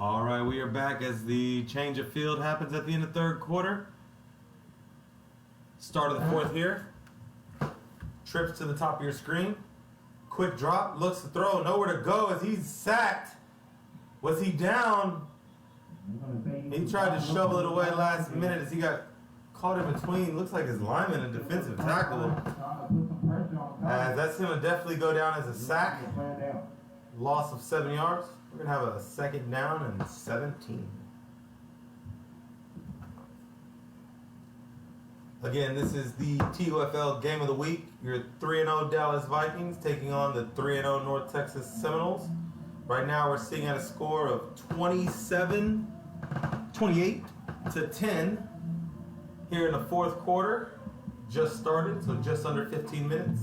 B: All right, we are back as the change of field happens at the end of third quarter. Start of the fourth here. Trips to the top of your screen. Quick drop, looks to throw, nowhere to go as he's sacked. Was he down? He tried to shovel it away last minute as he got caught in between. Looks like his lineman and defensive tackle. That's going to definitely go down as a sack. Loss of 7 yards. We're going to have a second down and 17. Again, this is the TUFL Game of the Week. Your 3-0 Dallas Vikings taking on the 3-0 North Texas Seminoles. Right now we're sitting at a score of 28 to 10 here in the fourth quarter. Just started, so just under 15 minutes.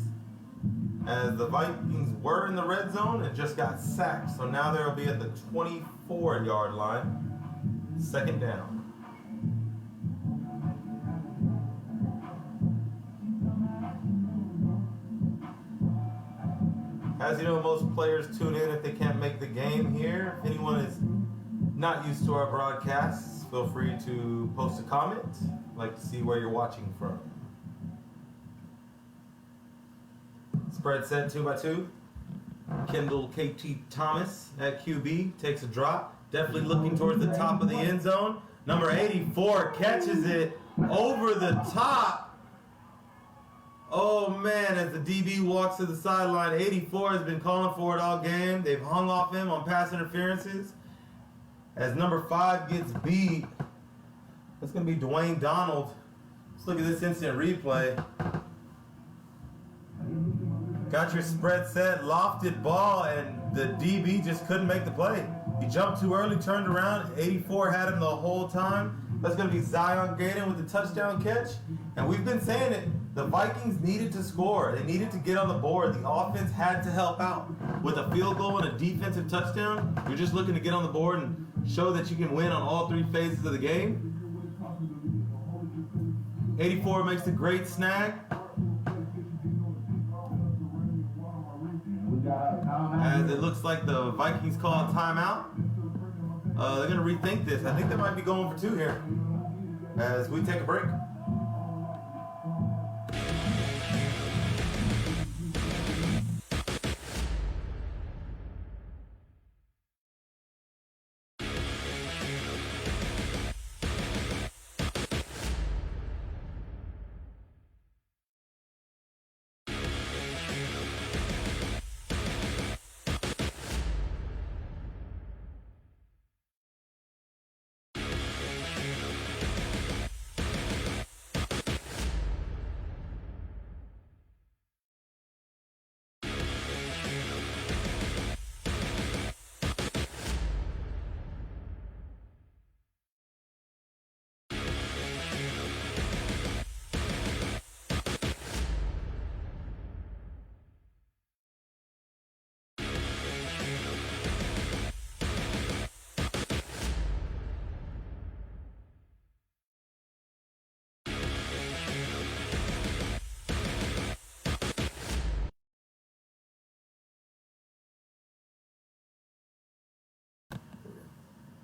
B: As the Vikings were in the red zone and just got sacked. So now they'll be at the 24-yard line. Second down. As you know, most players tune in if they can't make the game here. If anyone is not used to our broadcasts, feel free to post a comment. I'd like to see where you're watching from. Spread set 2x2. Kendall KT Thomas at QB takes a drop. Definitely looking towards the top of the end zone. Number 84 catches it over the top. Oh man, as the DB walks to the sideline, 84 has been calling for it all game. They've hung off him on pass interferences. As number 5 gets beat, that's going to be Dwayne Donald. Let's look at this instant replay. Got your spread set, lofted ball, and the DB just couldn't make the play. He jumped too early, turned around. 84 had him the whole time. That's going to be Zion Gaden with the touchdown catch. And we've been saying it. The Vikings needed to score. They needed to get on the board. The offense had to help out. With a field goal and a defensive touchdown, you're just looking to get on the board and show that you can win on all 3 phases of the game. 84 makes a great snag. As it looks like the Vikings call a timeout. They're going to rethink this. I think they might be going for 2 here as we take a break.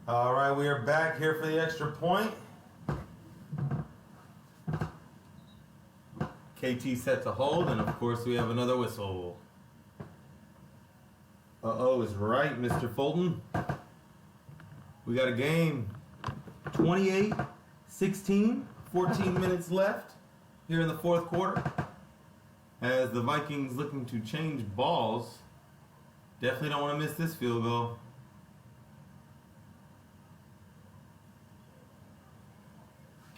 B: All right, we are back here for the extra point. KT set to hold, and of course we have another whistle. Uh-oh is right, Mr. Fulton. We got a game. 28-16, 14 minutes left here in the fourth quarter. As the Vikings looking to change balls. Definitely don't want to miss this field goal.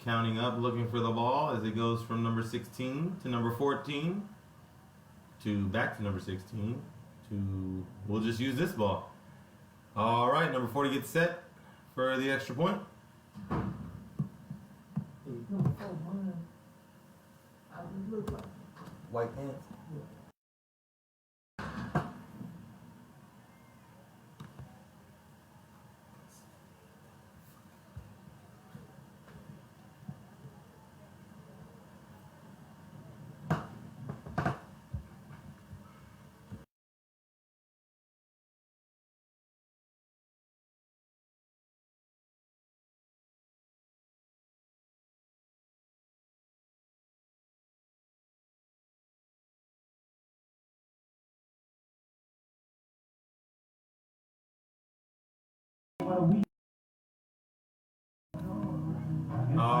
B: Counting up, looking for the ball as it goes from number 16 to number 14 to back to number 16 to, we'll just use this ball. All right, number 40 gets set for the extra point. White pants.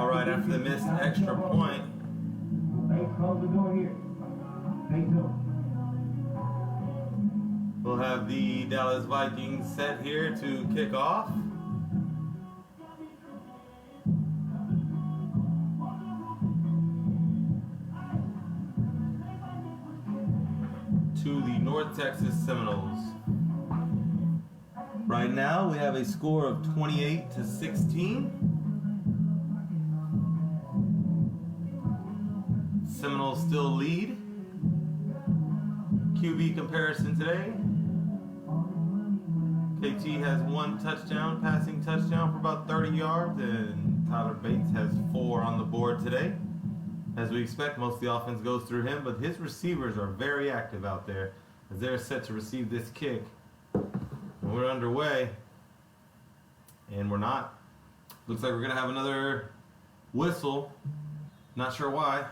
B: All right, after the missed extra point.
A: Base close the door here. Base up.
B: We'll have the Dallas Vikings set here to kick off. To the North Texas Seminoles. Right now we have a score of 28-16. Seminoles still lead. QB comparison today. KT has 1 touchdown, passing touchdown for about 30 yards, and Tyler Bates has 4 on the board today. As we expect, most of the offense goes through him, but his receivers are very active out there as they're set to receive this kick. And we're underway, and we're not. Looks like we're going to have another whistle. Not sure why.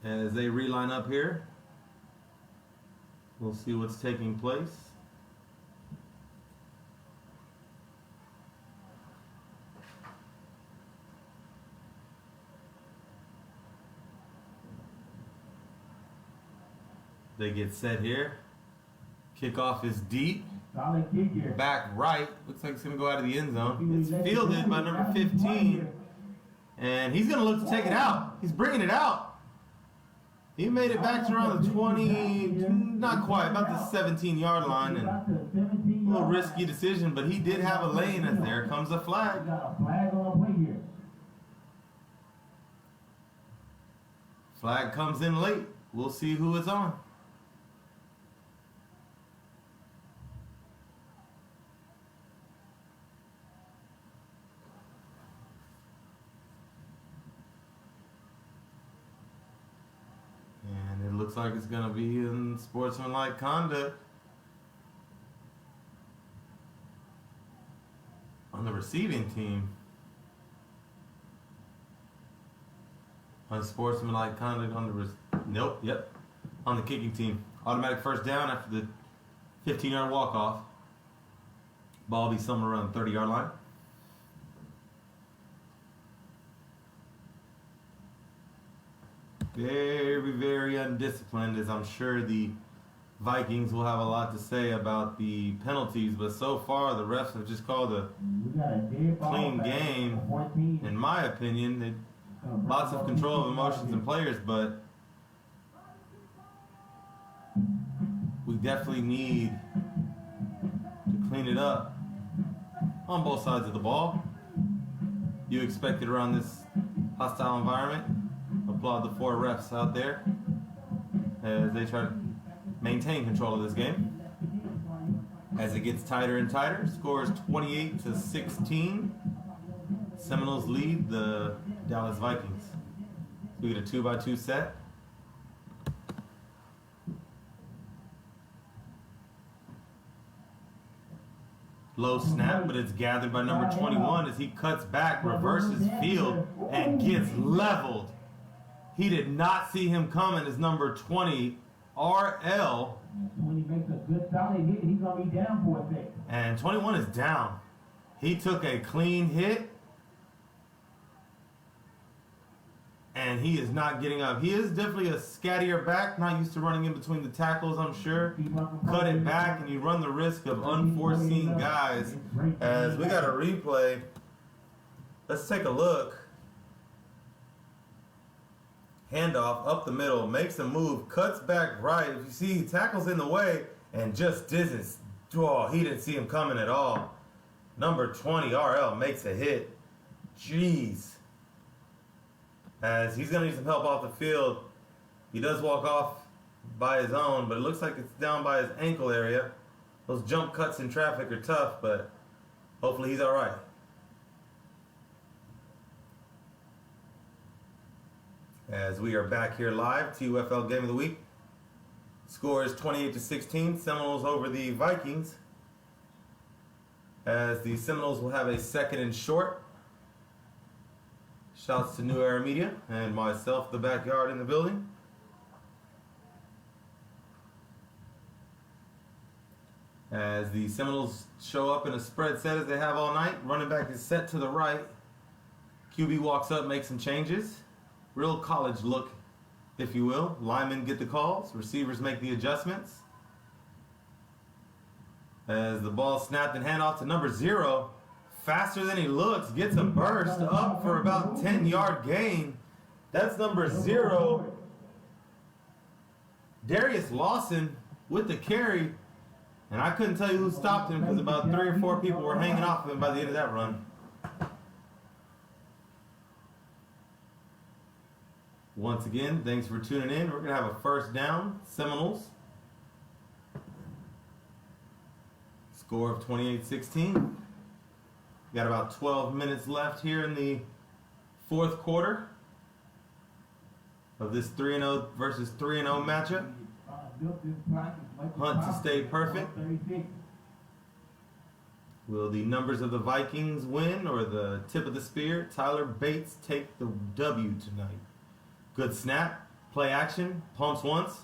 B: As they reline up here, we'll see what's taking place. They get set here. Kickoff is deep.
A: Solid kick here.
B: Back right. Looks like it's going to go out of the end zone. It's fielded by number 15. And he's going to look to take it out. He's bringing it out. He made it back to around the 20, not quite, about the 17-yard line. And a little risky decision, but he did have a lane, and there comes a flag. Flag comes in late. We'll see who it's on. And it looks like it's going to be in sportsmanlike conduct on the receiving team. Unsportsmanlike conduct on the on the kicking team. Automatic first down after the 15-yard walk-off. Ball will be somewhere around the 30-yard line. Very, very undisciplined, as I'm sure the Vikings will have a lot to say about the penalties, but so far the refs have just called a clean game. In my opinion, lots of control of emotions and players, but we definitely need to clean it up on both sides of the ball. You expect it around this hostile environment. Applaud the 4 refs out there as they try to maintain control of this game. As it gets tighter and tighter, score is 28-16. Seminoles lead the Dallas Vikings. So we get a 2-by-2 set. Low snap, but it's gathered by number 21 as he cuts back, reverses field, and gets leveled. He did not see him coming as number 20, RL.
A: When he makes a good solid hit, he's going to be down for a second.
B: And 21 is down. He took a clean hit. And he is not getting up. He is definitely a scattier back, not used to running in between the tackles, I'm sure. Cut it back, and you run the risk of unforeseen guys. As we got a replay. Let's take a look. Handoff up the middle, makes a move, cuts back right. If you see, he tackles in the way and just doesn't. Oh, he didn't see him coming at all. Number 20, RL, makes a hit. Jeez. As he's going to need some help off the field. He does walk off by his own, but it looks like it's down by his ankle area. Those jump cuts in traffic are tough, but hopefully he's all right. As we are back here live, TUFL Game of the Week. Score is 28-16. Seminoles over the Vikings. As the Seminoles will have a 2nd and short. Shouts to New Era Media and myself, the backyard in the building. As the Seminoles show up in a spread set as they have all night. Running back is set to the right. QB walks up, makes some changes. Real college look, if you will. Linemen get the calls. Receivers make the adjustments. As the ball snapped and handoff to number 0. Faster than he looks. Gets a burst up for about 10-yard gain. That's number 0. Darius Lawson with the carry. And I couldn't tell you who stopped him because about 3 or 4 people were hanging off of him by the end of that run. Once again, thanks for tuning in. We're going to have a first down, Seminoles. Score of 28-16. Got about 12 minutes left here in the fourth quarter of this 3-0 versus 3-0 matchup. Hunt to stay perfect. Will the numbers of the Vikings win or the tip of the spear? Tyler Bates take the W tonight. Good snap. Play action. Pumps once.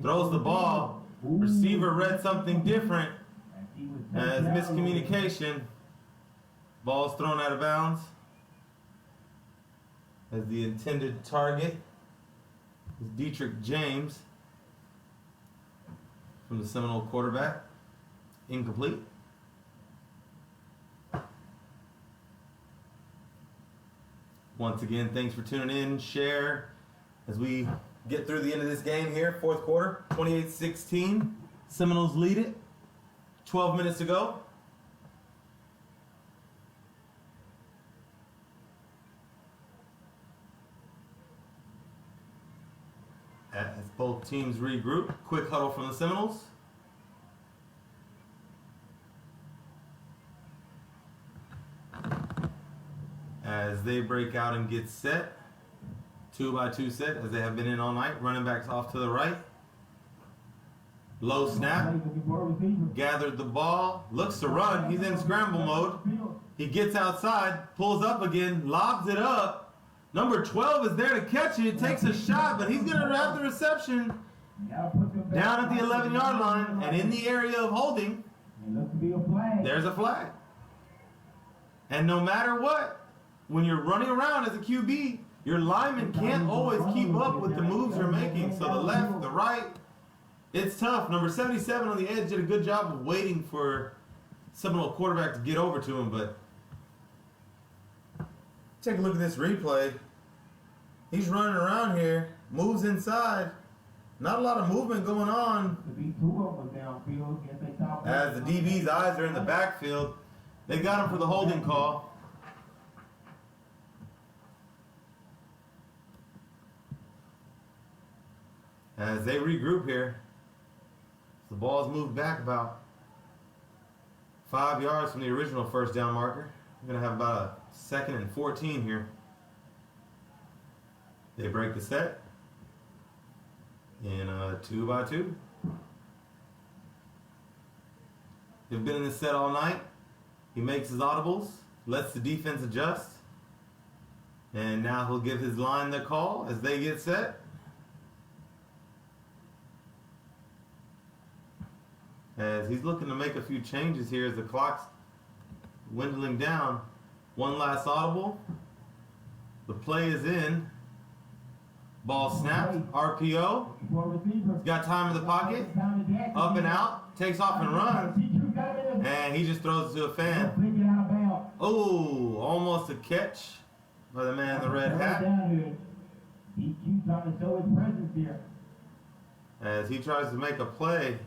B: Throws the ball. Receiver read something different. As miscommunication. Ball's thrown out of bounds. As the intended target is Dietrich James from the Seminole quarterback. Incomplete. Once again, thanks for tuning in. Share as we get through the end of this game here. Fourth quarter, 28-16. Seminoles lead it. 12 minutes to go. As both teams regroup, quick huddle from the Seminoles. As they break out and get set, 2-by-2 set as they have been in all night. Running backs off to the right. Low snap. Gathered the ball. Looks to run. He's in scramble mode. He gets outside. Pulls up again. Lobs it up. Number 12 is there to catch it. Takes a shot, but he's going to have the reception down at the 11-yard line and in the area of holding. There's a flag. And no matter what, when you're running around as a QB, your lineman can't always keep up with the moves you're making. So the left, the right, it's tough. Number 77 on the edge did a good job of waiting for Seminole quarterback to get over to him, but take a look at this replay. He's running around here, moves inside. Not a lot of movement going on. As the DB's eyes are in the backfield, they got him for the holding call. As they regroup here, the ball's moved back about 5 yards from the original first down marker. We're going to have about a 2nd and 14 here. They break the set in a 2-by-2. They've been in this set all night. He makes his audibles, lets the defense adjust, and now he'll give his line the call as they get set. As he's looking to make a few changes here as the clock's dwindling down. One last audible. The play is in. Ball snapped. RPO. He's got time in the pocket. Up and out. Takes off and runs. And he just throws it to a fan. Oh, almost a catch by the man in the red hat. As he tries to make a play,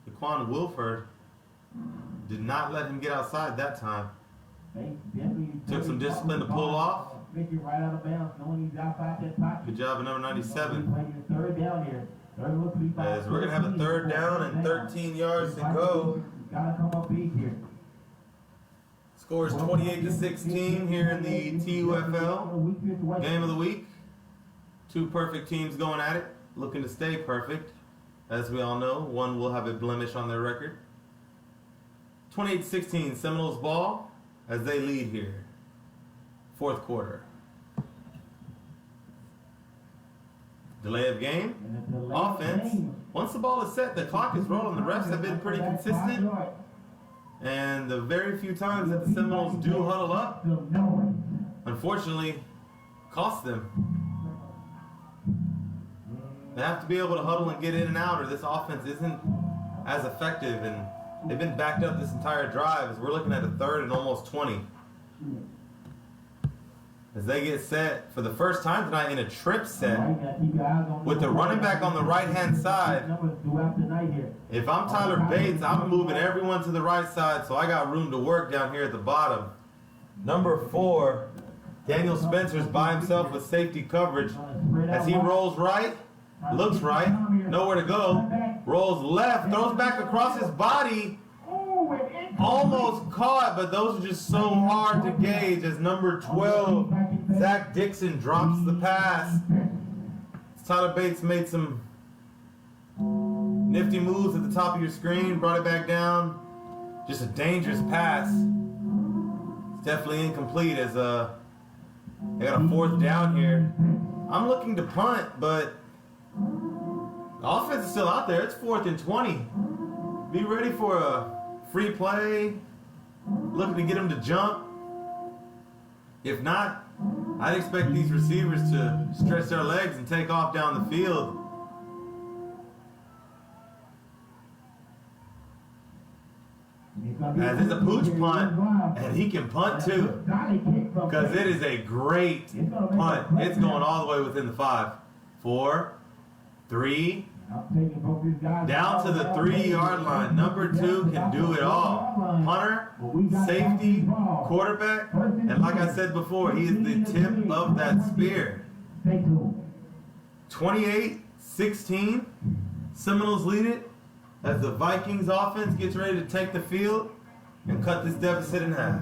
B: Daquan Wilford did not let him get outside that time. Took some discipline to pull off. Good job of number 97. As we're going to have a third down and 13 yards to go. Scores 28-16 here in the TUFL game of the week. Two perfect teams going at it, looking to stay perfect. As we all know, one will have a blemish on their record. 28-16, Seminoles ball as they lead here. Fourth quarter. Delay of game. Offense. Once the ball is set, the clock is rolling. The refs have been pretty consistent. And the very few times that the Seminoles do huddle up, unfortunately, cost them. They have to be able to huddle and get in and out, or this offense isn't as effective. And they've been backed up this entire drive as we're looking at a 3rd and almost 20. As they get set for the first time tonight in a trip set with the running back on the right-hand side. If I'm Tyler Bates, I'm moving everyone to the right side, so I got room to work down here at the bottom. Number 4, Daniel Spencer's by himself with safety coverage. As he rolls right, looks right, nowhere to go, rolls left, throws back across his body. Almost caught, but those are just so hard to gauge as number 12, Zach Dixon, drops the pass. Tyler Bates made some nifty moves at the top of your screen, brought it back down. Just a dangerous pass. It's definitely incomplete as they got a 4th down here. I'm looking to punt, but the offense is still out there. It's 4th and 20. Be ready for a free play, looking to get him to jump. If not, I'd expect these receivers to stretch their legs and take off down the field. As it's a pooch punt, and he can punt too, because it is a great punt. It's going all the way within the 5, 4, 3, down to the 3-yard line. Number 2 can do it all. Punter, safety, quarterback, and like I said before, he is the tip of that spear. 28-16, Seminoles lead it as the Vikings offense gets ready to take the field and cut this deficit in half.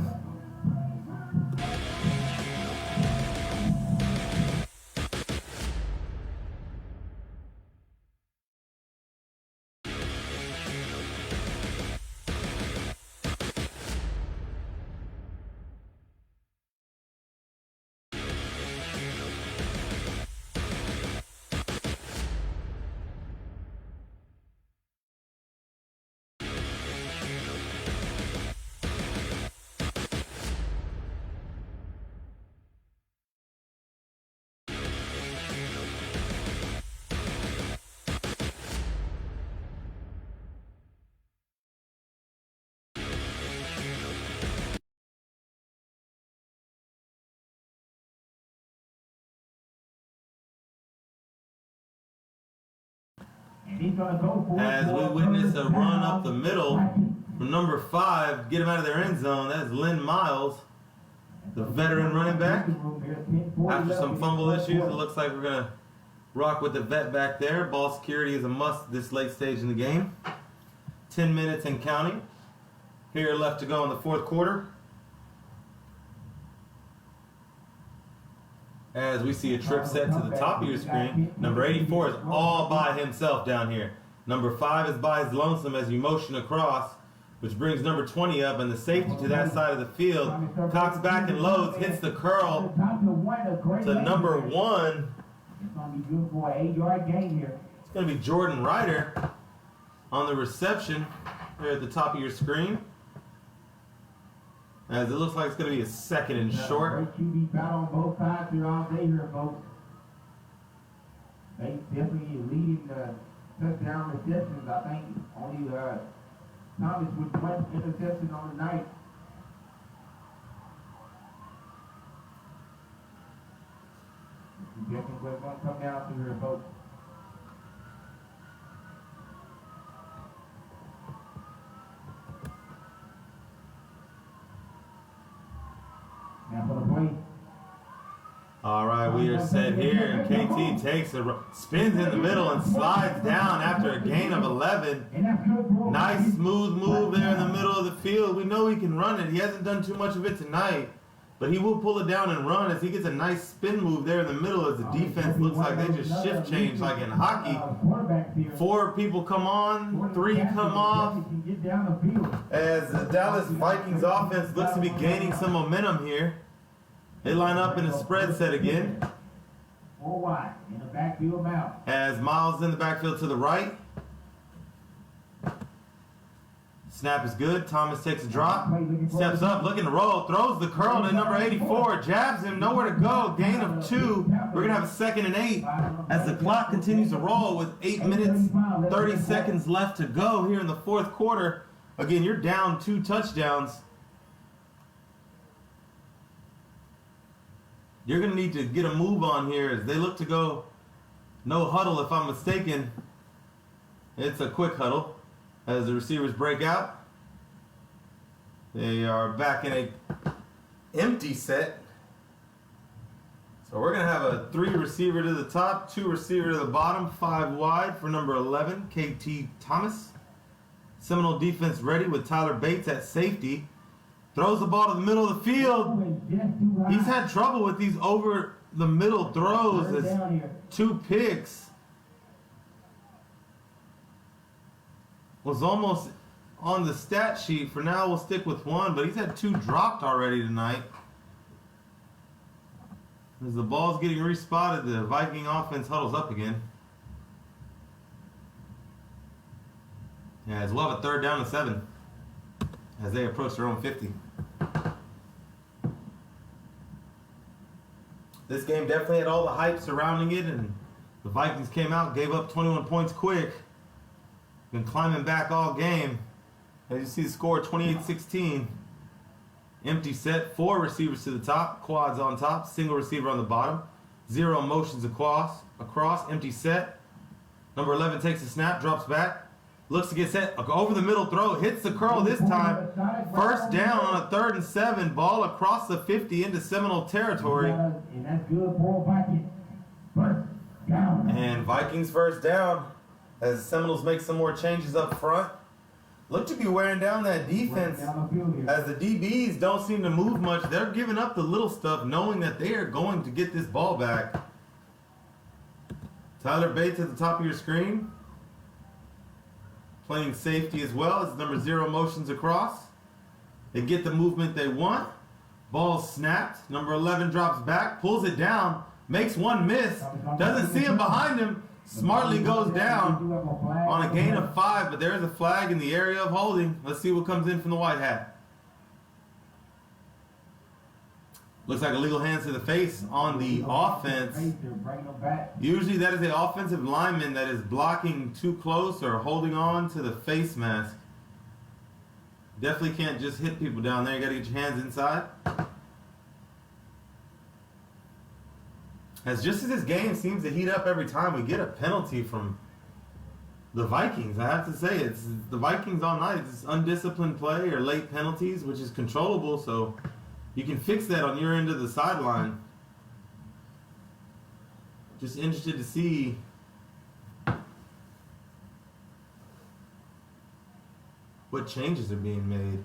B: As we witness a run up the middle from number 5, get him out of their end zone. That is Lynn Miles, the veteran running back. After some fumble issues, it looks like we're going to rock with the vet back there. Ball security is a must this late stage in the game. 10 minutes and counting. Here left to go in the 4th quarter. As we see a trip set to the top of your screen. Number 84 is all by himself down here. Number 5 is by his lonesome as you motion across, which brings number 20 up, and the safety to that side of the field. Cocks back and loads, hits the curl to number 1.
A: It's going to be good for an 8-yard gain here.
B: It's going to be Jordan Ryder on the reception here at the top of your screen. As it looks like it's going to be a 2nd and short.
A: Great QB battle on both sides here all day here, folks. They definitely leading the touchdown receptions. I think only Thomas with 1 interception on the night. Definitely what's going to come down to here, folks.
B: All right, we are set here, and KT takes spins in the middle and slides down after a gain of 11. Nice smooth move there in the middle of the field. We know he can run it. He hasn't done too much of it tonight, but he will pull it down and run as he gets a nice spin move there in the middle as the defense looks like they just shift change like in hockey. 4 people come on, 3 come off, as the Dallas Vikings offense looks to be gaining some momentum here. They line up in a spread set again.
A: 4 wide. In the backfield, Miles.
B: As Miles in the backfield to the right. Snap is good. Thomas takes a drop. Steps up, looking to roll. Throws the curl to number 84. Jabs him. Nowhere to go. Gain of 2. We're going to have a 2nd and 8 as the clock continues to roll with 8 minutes, 30 seconds left to go here in the 4th quarter. Again, you're down 2 touchdowns. You're going to need to get a move on here as they look to go no huddle, if I'm mistaken. It's a quick huddle as the receivers break out. They are back in a empty set. So we're going to have a 3 receiver to the top, 2 receiver to the bottom, 5 wide for number 11, KT Thomas. Seminole defense ready with Tyler Bates at safety. Throws the ball to the middle of the field. He's had trouble with these over the middle throws. As 2 picks. Was almost on the stat sheet. For now, we'll stick with 1, but he's had 2 dropped already tonight. As the ball's getting respotted, the Viking offense huddles up again. As we'll have a 3rd down and 7 as they approach their own 50. This game definitely had all the hype surrounding it, and the Vikings came out, gave up 21 points quick. Been climbing back all game. As you see the score, 28-16. Empty set, 4 receivers to the top, quads on top, single receiver on the bottom. 0 motions across, empty set. Number 11 takes a snap, drops back. Looks to get set, over the middle throw, hits the curl this time. 1st down on a 3rd and 7, ball across the 50 into Seminole territory.
A: And that's good for Vikings. 1st down.
B: And Vikings 1st down as the Seminoles make some more changes up front. Look to be wearing down that defense as the DBs don't seem to move much. They're giving up the little stuff knowing that they are going to get this ball back. Tyler Bates at the top of your screen. Playing safety as well as number 0 motions across. They get the movement they want. Ball snapped. Number 11 drops back, pulls it down, makes 1 miss. Doesn't see him behind him. Smartly goes down on a gain of 5, but there is a flag in the area of holding. Let's see what comes in from the white hat. Looks like illegal hands to the face on the offense. Usually that is the offensive lineman that is blocking too close or holding on to the face mask. Definitely can't just hit people down there. You got to get your hands inside. As just as this game seems to heat up every time we get a penalty from the Vikings, I have to say it's the Vikings all night. It's undisciplined play or late penalties, which is controllable, so you can fix that on your end of the sideline. Just interested to see what changes are being made.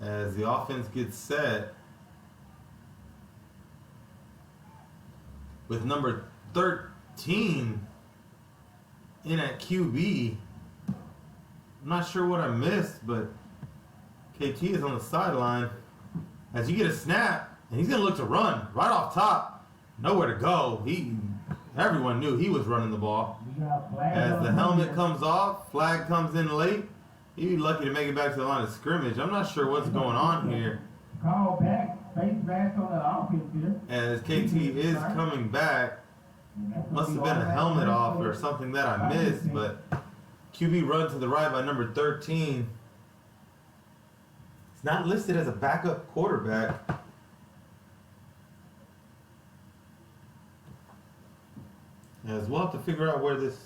B: As the offense gets set with number 13 in at QB. I'm not sure what I missed, but KT is on the sideline. As you get a snap, and he's going to look to run right off top. Nowhere to go. Everyone knew he was running the ball. As the helmet comes off, flag comes in late. He'd be lucky to make it back to the line of scrimmage. I'm not sure what's going on here.
A: Call back, face mask on the offense here.
B: As KT is coming back. Must have been a helmet off or something that I missed, but QB run to the right by number 13. It's not listed as a backup quarterback. As we'll have to figure out where this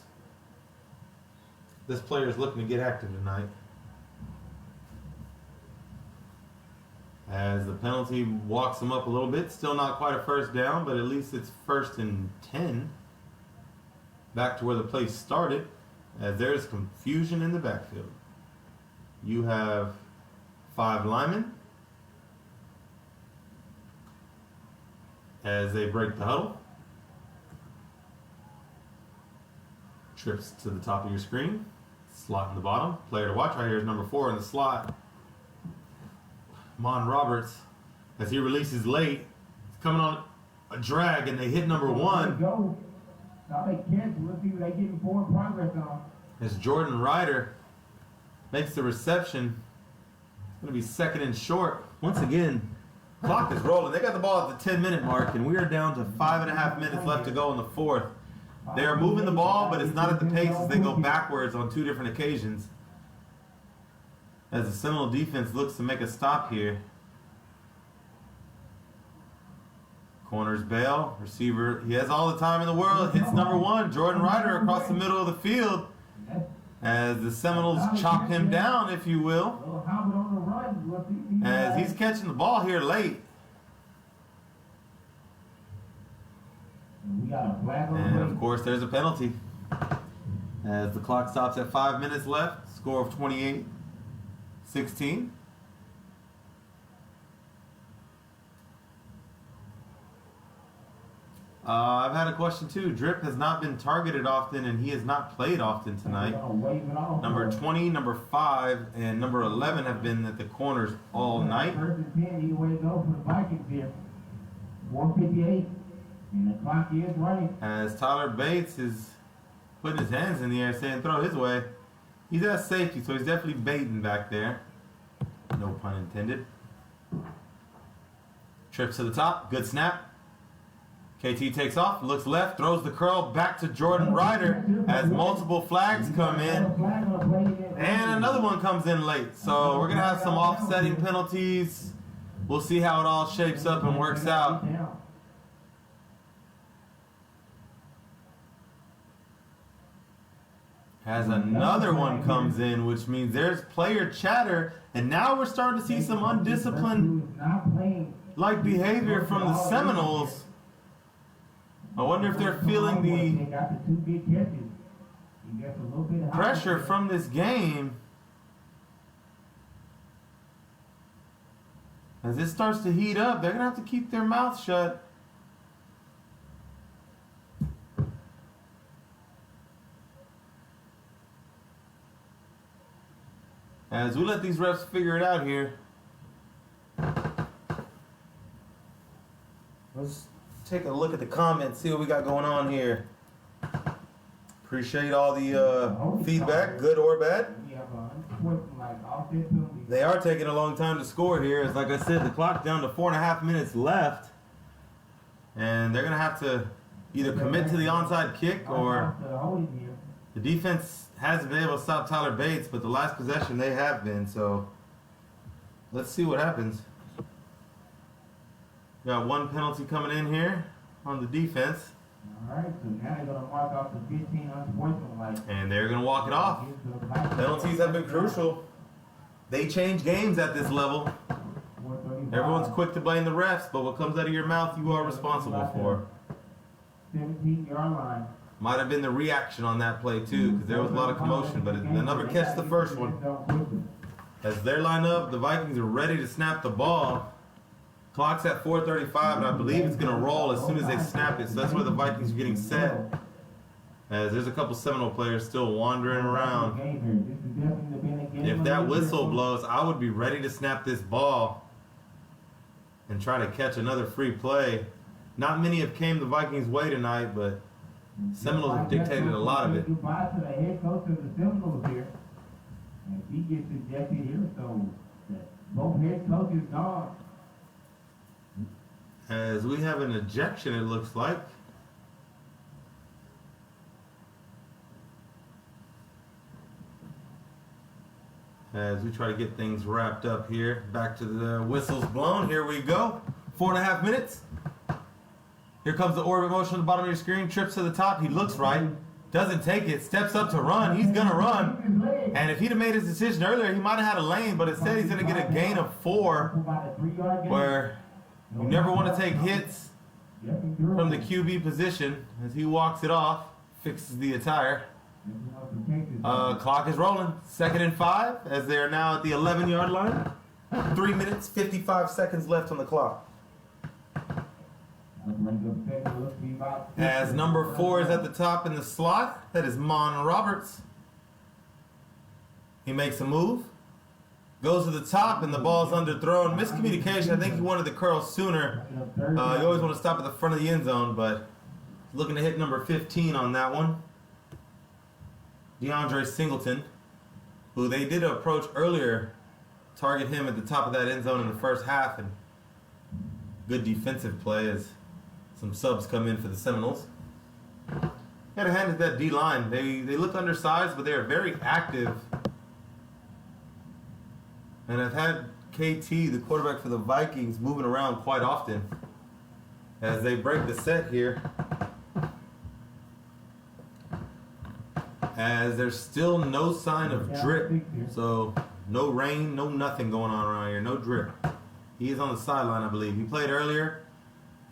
B: player is looking to get active tonight. As the penalty walks him up a little bit. Still not quite a 1st down, but at least it's 1st and 10. Back to where the play started. As there's confusion in the backfield. You have 5 linemen. As they break the huddle. Trips to the top of your screen. Slot in the bottom. Player to watch right here is number 4 in the slot. Mon Roberts, as he releases late, he's coming on a drag, and they hit number 1.
A: Now they catch. Let's see what they getting forward progress on.
B: As Jordan Ryder makes the reception. It's going to be 2nd and short. Once again, clock is rolling. They got the ball at the 10-minute mark, and we are down to 5.5 minutes left to go in the 4th. They are moving the ball, but it's not at the pace as they go backwards on 2 different occasions. As the Seminole defense looks to make a stop here. Corners bail. Receiver, he has all the time in the world. Hits number 1, Jordan Ryder, across the middle of the field. As the Seminoles chop him down, if you will. As he's catching the ball here late. And of course, there's a penalty. As the clock stops at 5 minutes left. Score of 28-16. I've had a question too. Drip has not been targeted often, and he has not played often tonight. Number 20, number 5, and number 11 have been at the corners all night.
A: 1st and 10, either way to go for the Vikings here. 1:58, and the clock is running.
B: As Tyler Bates is putting his hands in the air, saying throw his way. He's at safety, so he's definitely baiting back there. No pun intended. Trips to the top, good snap. KT takes off, looks left, throws the curl back to Jordan Ryder as multiple flags come in. And another one comes in late. So we're going to have some offsetting penalties. We'll see how it all shapes up and works out. As another one comes in, which means there's player chatter. And now we're starting to see some undisciplined-like behavior from the Seminoles. I wonder if they're feeling the pressure from this game. As this starts to heat up, they're going to have to keep their mouths shut. As we let these refs figure it out here. Let's take a look at the comments, see what we got going on here. Appreciate all the feedback, good or bad. They are taking a long time to score here. As like I said, the clock down to 4.5 minutes left. And they're going to have to either commit to the onside kick, or the defense hasn't been able to stop Tyler Bates, but the last possession they have been. So let's see what happens. Got one penalty coming in here on the defense.
A: All right, so now they're going to mark off the 15 unsportsmanlike.
B: And they're going to walk it off. Penalties have been crucial. They change games at this level. Everyone's quick to blame the refs, but what comes out of your mouth, you are responsible for.
A: 17-yard line.
B: Might have been the reaction on that play too, because there was a lot of commotion, but the number catch the first one. As they're lined up, the Vikings are ready to snap the ball. Clock's at 4:35, and I believe it's going to roll as soon as they snap it. So that's where the Vikings are getting set. As there's a couple Seminole players still wandering around. If that whistle blows, I would be ready to snap this ball and try to catch another free play. Not many have came the Vikings' way tonight, but Seminoles have dictated a lot of it.
A: Goodbye to the head coach of the Seminoles here. And if he gets ejected here, so both head coaches gone.
B: As we have an ejection, it looks like. As we try to get things wrapped up here. Back to the whistles blown. Here we go. 4.5 minutes. Here comes the orbit motion on the bottom of your screen. Trips to the top. He looks right. Doesn't take it. Steps up to run. He's going to run. And if he'd have made his decision earlier, he might have had a lane. But instead, he's going to get a gain of 4. Where you never want to take hits from the QB position. As he walks it off. Fixes the attire. Clock is rolling. 2nd and 5. As they are now at the 11-yard line. 3 minutes, 55 seconds left on the clock. As number 4 is at the top in the slot, that is Mon Roberts. He makes a move. Goes to the top, and the ball's underthrown. Miscommunication. I think he wanted the curl sooner. You always want to stop at the front of the end zone, but looking to hit number 15 on that one. DeAndre Singleton, who they did approach earlier, target him at the top of that end zone in the first half, and good defensive play as some subs come in for the Seminoles. Got to hand it that D-line. They look undersized, but they are very active. And I've had KT, the quarterback for the Vikings, moving around quite often as they break the set here. As there's still no sign of drip. So no rain, no nothing going on around here. No drip. He is on the sideline, I believe. He played earlier.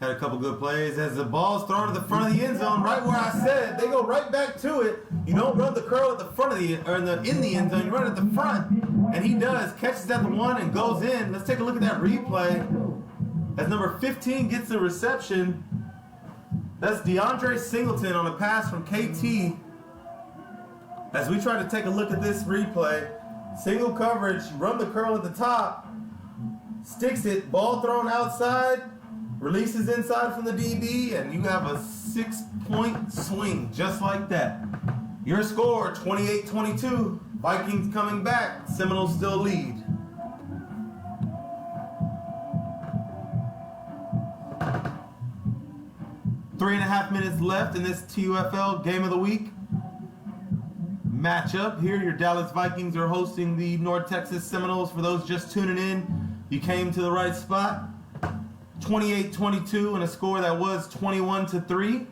B: Had a couple good plays. As the ball's thrown to the front of the end zone, right where I said, they go right back to it. You don't run the curl at the front of in the end zone. You run it at the front. And he does. Catches at the one and goes in. Let's take a look at that replay. As number 15 gets the reception. That's DeAndre Singleton on a pass from KT. As we try to take a look at this replay, single coverage, run the curl at the top, sticks it, ball thrown outside, releases inside from the DB, and you have a 6-point swing just like that. Your score, 28-22. Vikings coming back. Seminoles still lead. Three and a half minutes left in this TUFL Game of the Week matchup. Here, your Dallas Vikings are hosting the North Texas Seminoles. For those just tuning in, you came to the right spot. 28-22 and a score that was 21-3.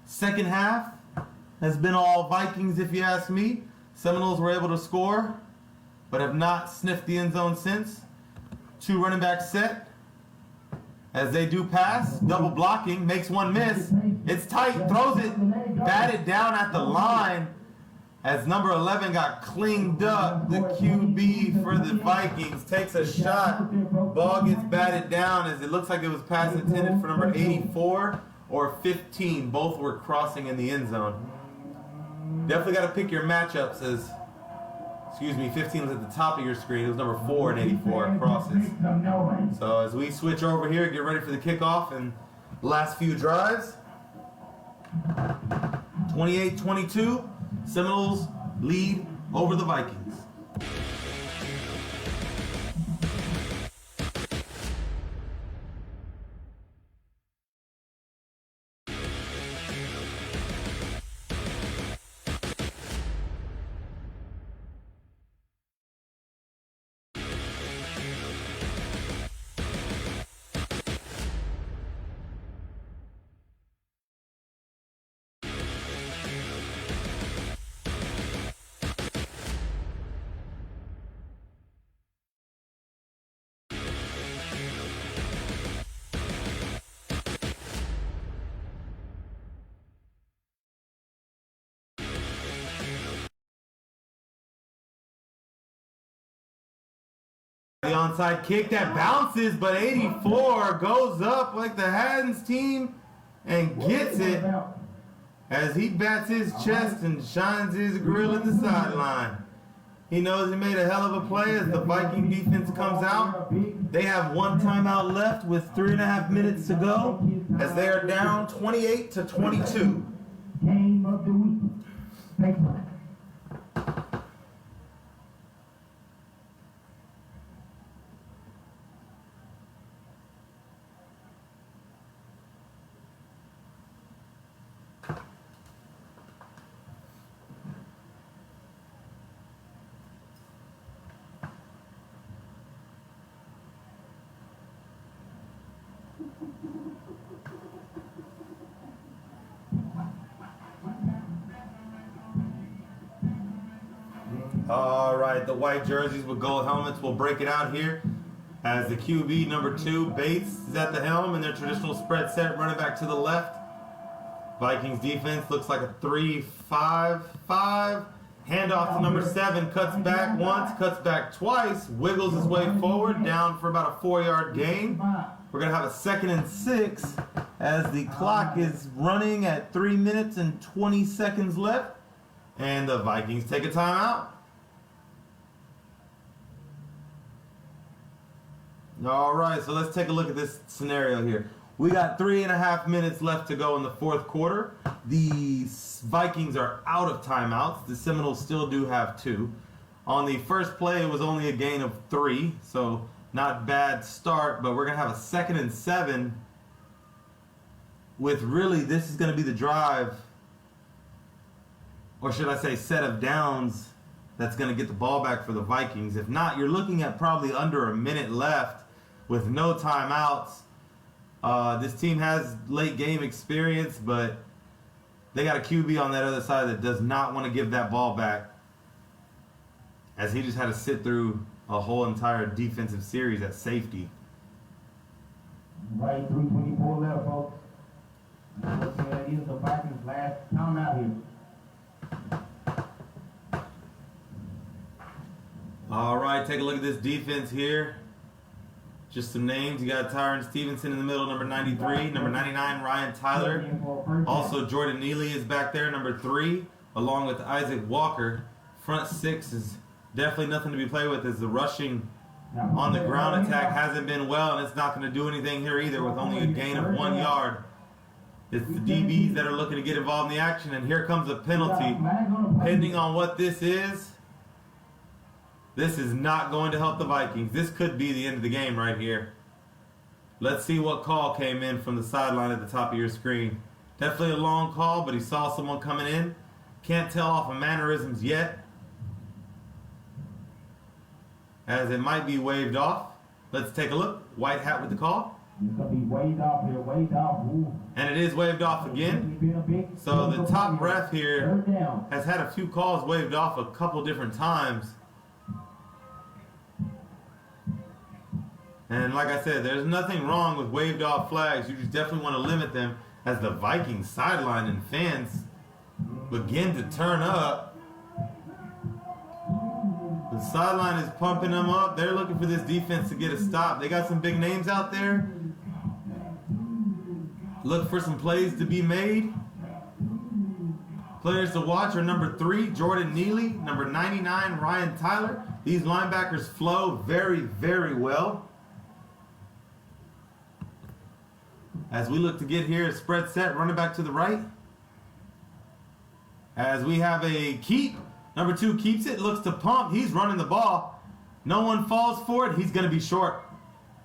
B: Second half has been all Vikings, if you ask me. Seminoles were able to score, but have not sniffed the end zone since. Two running back set. As they do pass, double blocking, makes one miss. It's tight, throws it, batted down at the line. As number 11 got cleaned up, the QB for the Vikings takes a shot. Ball gets batted down as it looks like it was pass intended for number 84 or 15. Both were crossing in the end zone. Definitely got to pick your matchups as, 15 was at the top of your screen. It was number 4 and 84 crosses. So as we switch over here, get ready for the kickoff and last few drives. 28-22. Seminoles lead over the Vikings. The onside kick that bounces, but 84 goes up like the Haddon's team and gets it as he bats his chest and shines his grill at the sideline. He knows he made a hell of a play as the Viking defense comes out. They have one timeout left with 3.5 minutes to go as they are down 28-22.
A: Game of the week. Thank you.
B: All right, the white jerseys with gold helmets will break it out here as the QB number 2, Bates, is at the helm in their traditional spread set, running back to the left. Vikings defense looks like a 3-5-5. Handoff to number 7, cuts back once, cuts back twice, wiggles his way forward, down for about a 4-yard gain. We're going to have a 2nd and 6 as the clock is running at 3 minutes and 20 seconds left. And the Vikings take a timeout. All right, so let's take a look at this scenario here. We got 3.5 minutes left to go in the fourth quarter. The Vikings are out of timeouts. The Seminoles still do have 2. On the first play, it was only a gain of 3, so not bad start, but we're going to have a 2nd and 7 with really, this is going to be the drive, or should I say set of downs, that's going to get the ball back for the Vikings. If not, you're looking at probably under a minute left with no timeouts. This team has late game experience, but they got a QB on that other side that does not want to give that ball back, as he just had to sit through a whole entire defensive series at safety.
A: Right, 3:24 left, folks. That is the Vikings' last timeout here.
B: All right, take a look at this defense here. Just some names. You got Tyron Stevenson in the middle, number 93. Number 99, Ryan Tyler. Also, Jordan Neely is back there, number 3, along with Isaac Walker. Front 6 is definitely nothing to be played with, as the rushing on the ground attack hasn't been well, and it's not going to do anything here either with only a gain of 1 yard. It's the DBs that are looking to get involved in the action, and here comes a penalty. Depending on what this is not going to help the Vikings. This could be the end of the game right here. Let's see what call came in from the sideline at the top of your screen. Definitely a long call, but he saw someone coming in. Can't tell off of mannerisms yet, as it might be waved off. Let's take a look. White hat with the call.
A: It's going to be waved off here, waved off. Ooh.
B: And it is waved off again. So the top ref here has had a few calls waved off a couple different times. And like I said, there's nothing wrong with waved off flags. You just definitely want to limit them as the Vikings sideline and fans begin to turn up. The sideline is pumping them up. They're looking for this defense to get a stop. They got some big names out there. Look for some plays to be made. Players to watch are number 3, Jordan Neely, number 99, Ryan Tyler. These linebackers flow very, very well. As we look to get here, spread set, running back to the right. As we have a keep. Number 2 keeps it, looks to pump. He's running the ball. No one falls for it. He's going to be short.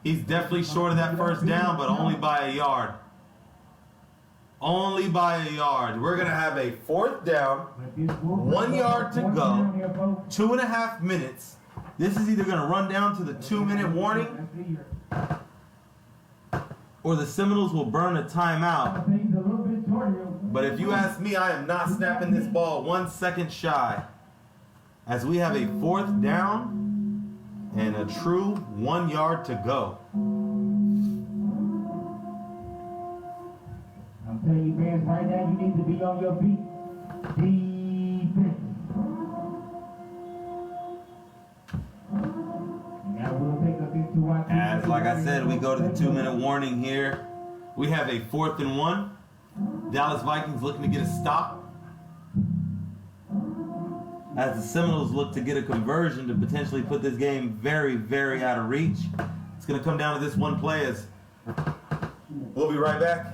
B: He's definitely short of that first down, but only by a yard. Only by a yard. We're going to have a 4th down, 1 yard to go, 2.5 minutes. This is either going to run down to the 2-minute warning, or the Seminoles will burn a timeout. But if you ask me, I am not snapping this ball 1 second shy, as we have a 4th down and a true 1 yard to go.
A: I'm telling you, fans, right now, you need to be on your feet. Defense. Now we'll take us into our...
B: As like I said, we go to the 2-minute warning here. We have a 4th and 1. Dallas Vikings looking to get a stop, as the Seminoles look to get a conversion to potentially put this game very, very out of reach. It's going to come down to this one play. As we'll be right back.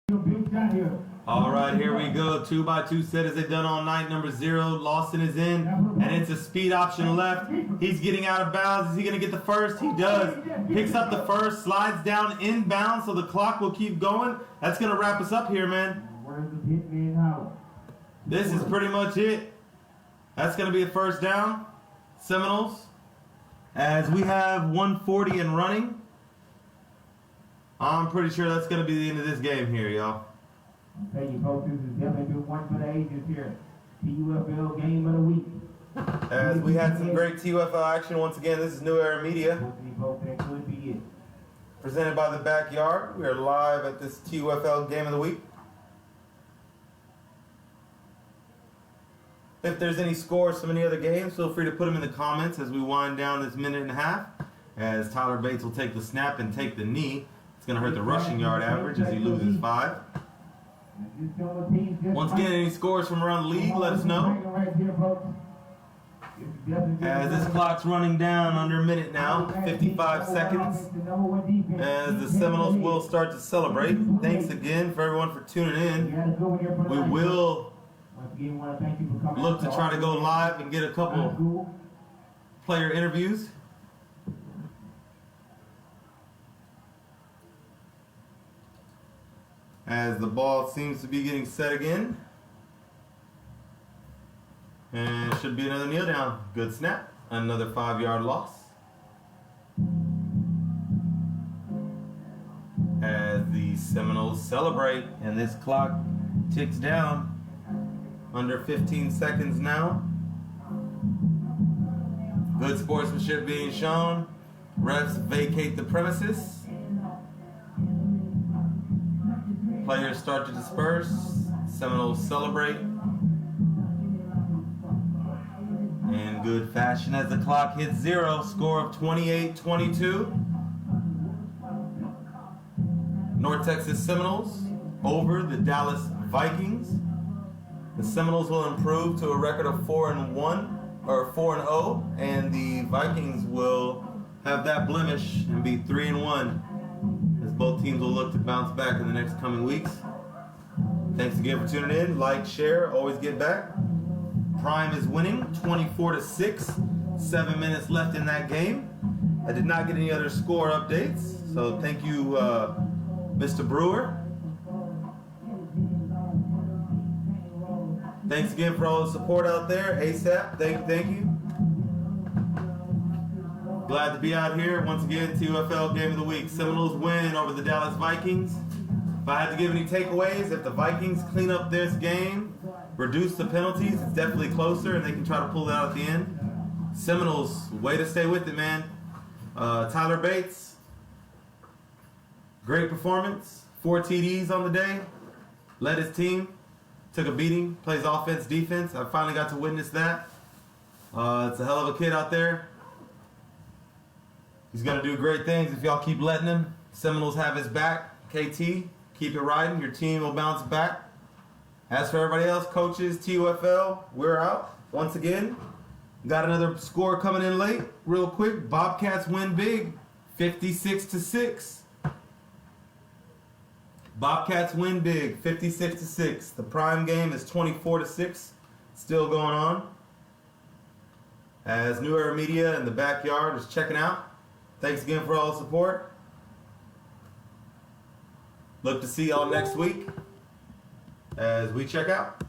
A: Big shot here.
B: All right, here we go. 2x2 set as they've done all night. Number 0, Lawson is in, and it's a speed option left. He's getting out of bounds. Is he going to get the first? He does. Picks up the first, slides down inbound, so the clock will keep going. That's going to wrap us up here, man.
A: Where's the hitman Howard?
B: This is pretty much it. That's going to be a first down. Seminoles, as we have 140 and running. I'm pretty sure that's going to be the end of this game here, y'all.
A: I'm telling you, folks, this has definitely been one for the ages here. TUFL game of the week.
B: As we had some great TUFL action once again. This is New Era Media,
A: Folks, that could be it.
B: presented by The Backyard. We are live at this TUFL game of the week. If there's any scores from any other games, feel free to put them in the comments as we wind down this minute and a half. As Tyler Bates will take the snap and take the knee. It's going to hurt the rushing yard average as he loses 5. Once again, any scores from around the league, let us know. As this clock's running down under a minute now, 55 seconds. As the Seminoles will start to celebrate. Thanks again for everyone for tuning in. We will look to try to go live and get a couple player interviews. As the ball seems to be getting set again. And it should be another kneel down. Good snap. Another 5-yard loss. As the Seminoles celebrate and this clock ticks down. Under 15 seconds now. Good sportsmanship being shown. Refs vacate the premises. Players start to disperse. Seminoles celebrate. In good fashion as the clock hits 0. Score of 28-22. North Texas Seminoles over the Dallas Vikings. The Seminoles will improve to a record of 4-1 or 4-0, and the Vikings will have that blemish and be 3-1. As both teams will look to bounce back in the next coming weeks. Thanks again for tuning in. Like, share, always get back. Prime is winning 24-6. 7 minutes left in that game. I did not get any other score updates, so thank you, Mr. Brewer. Thanks again for all the support out there. ASAP, thank you. Glad to be out here once again. TUFL Game of the Week. Seminoles win over the Dallas Vikings. If I had to give any takeaways, if the Vikings clean up this game, reduce the penalties, it's definitely closer and they can try to pull it out at the end. Seminoles, way to stay with it, man. Tyler Bates, great performance. 4 TDs on the day. Led his team. Took a beating. Plays offense, defense. I finally got to witness that. It's a hell of a kid out there. He's going to do great things if y'all keep letting him. Seminoles have his back. KT, keep it riding. Your team will bounce back. As for everybody else, coaches, TUFL, we're out. Once again, got another score coming in late. Real quick, Bobcats win big, 56-6. Bobcats win big, 56-6. The prime game is 24-6. Still going on. As New Era Media in the backyard is checking out. Thanks again for all the support. Look to see y'all next week as we check out.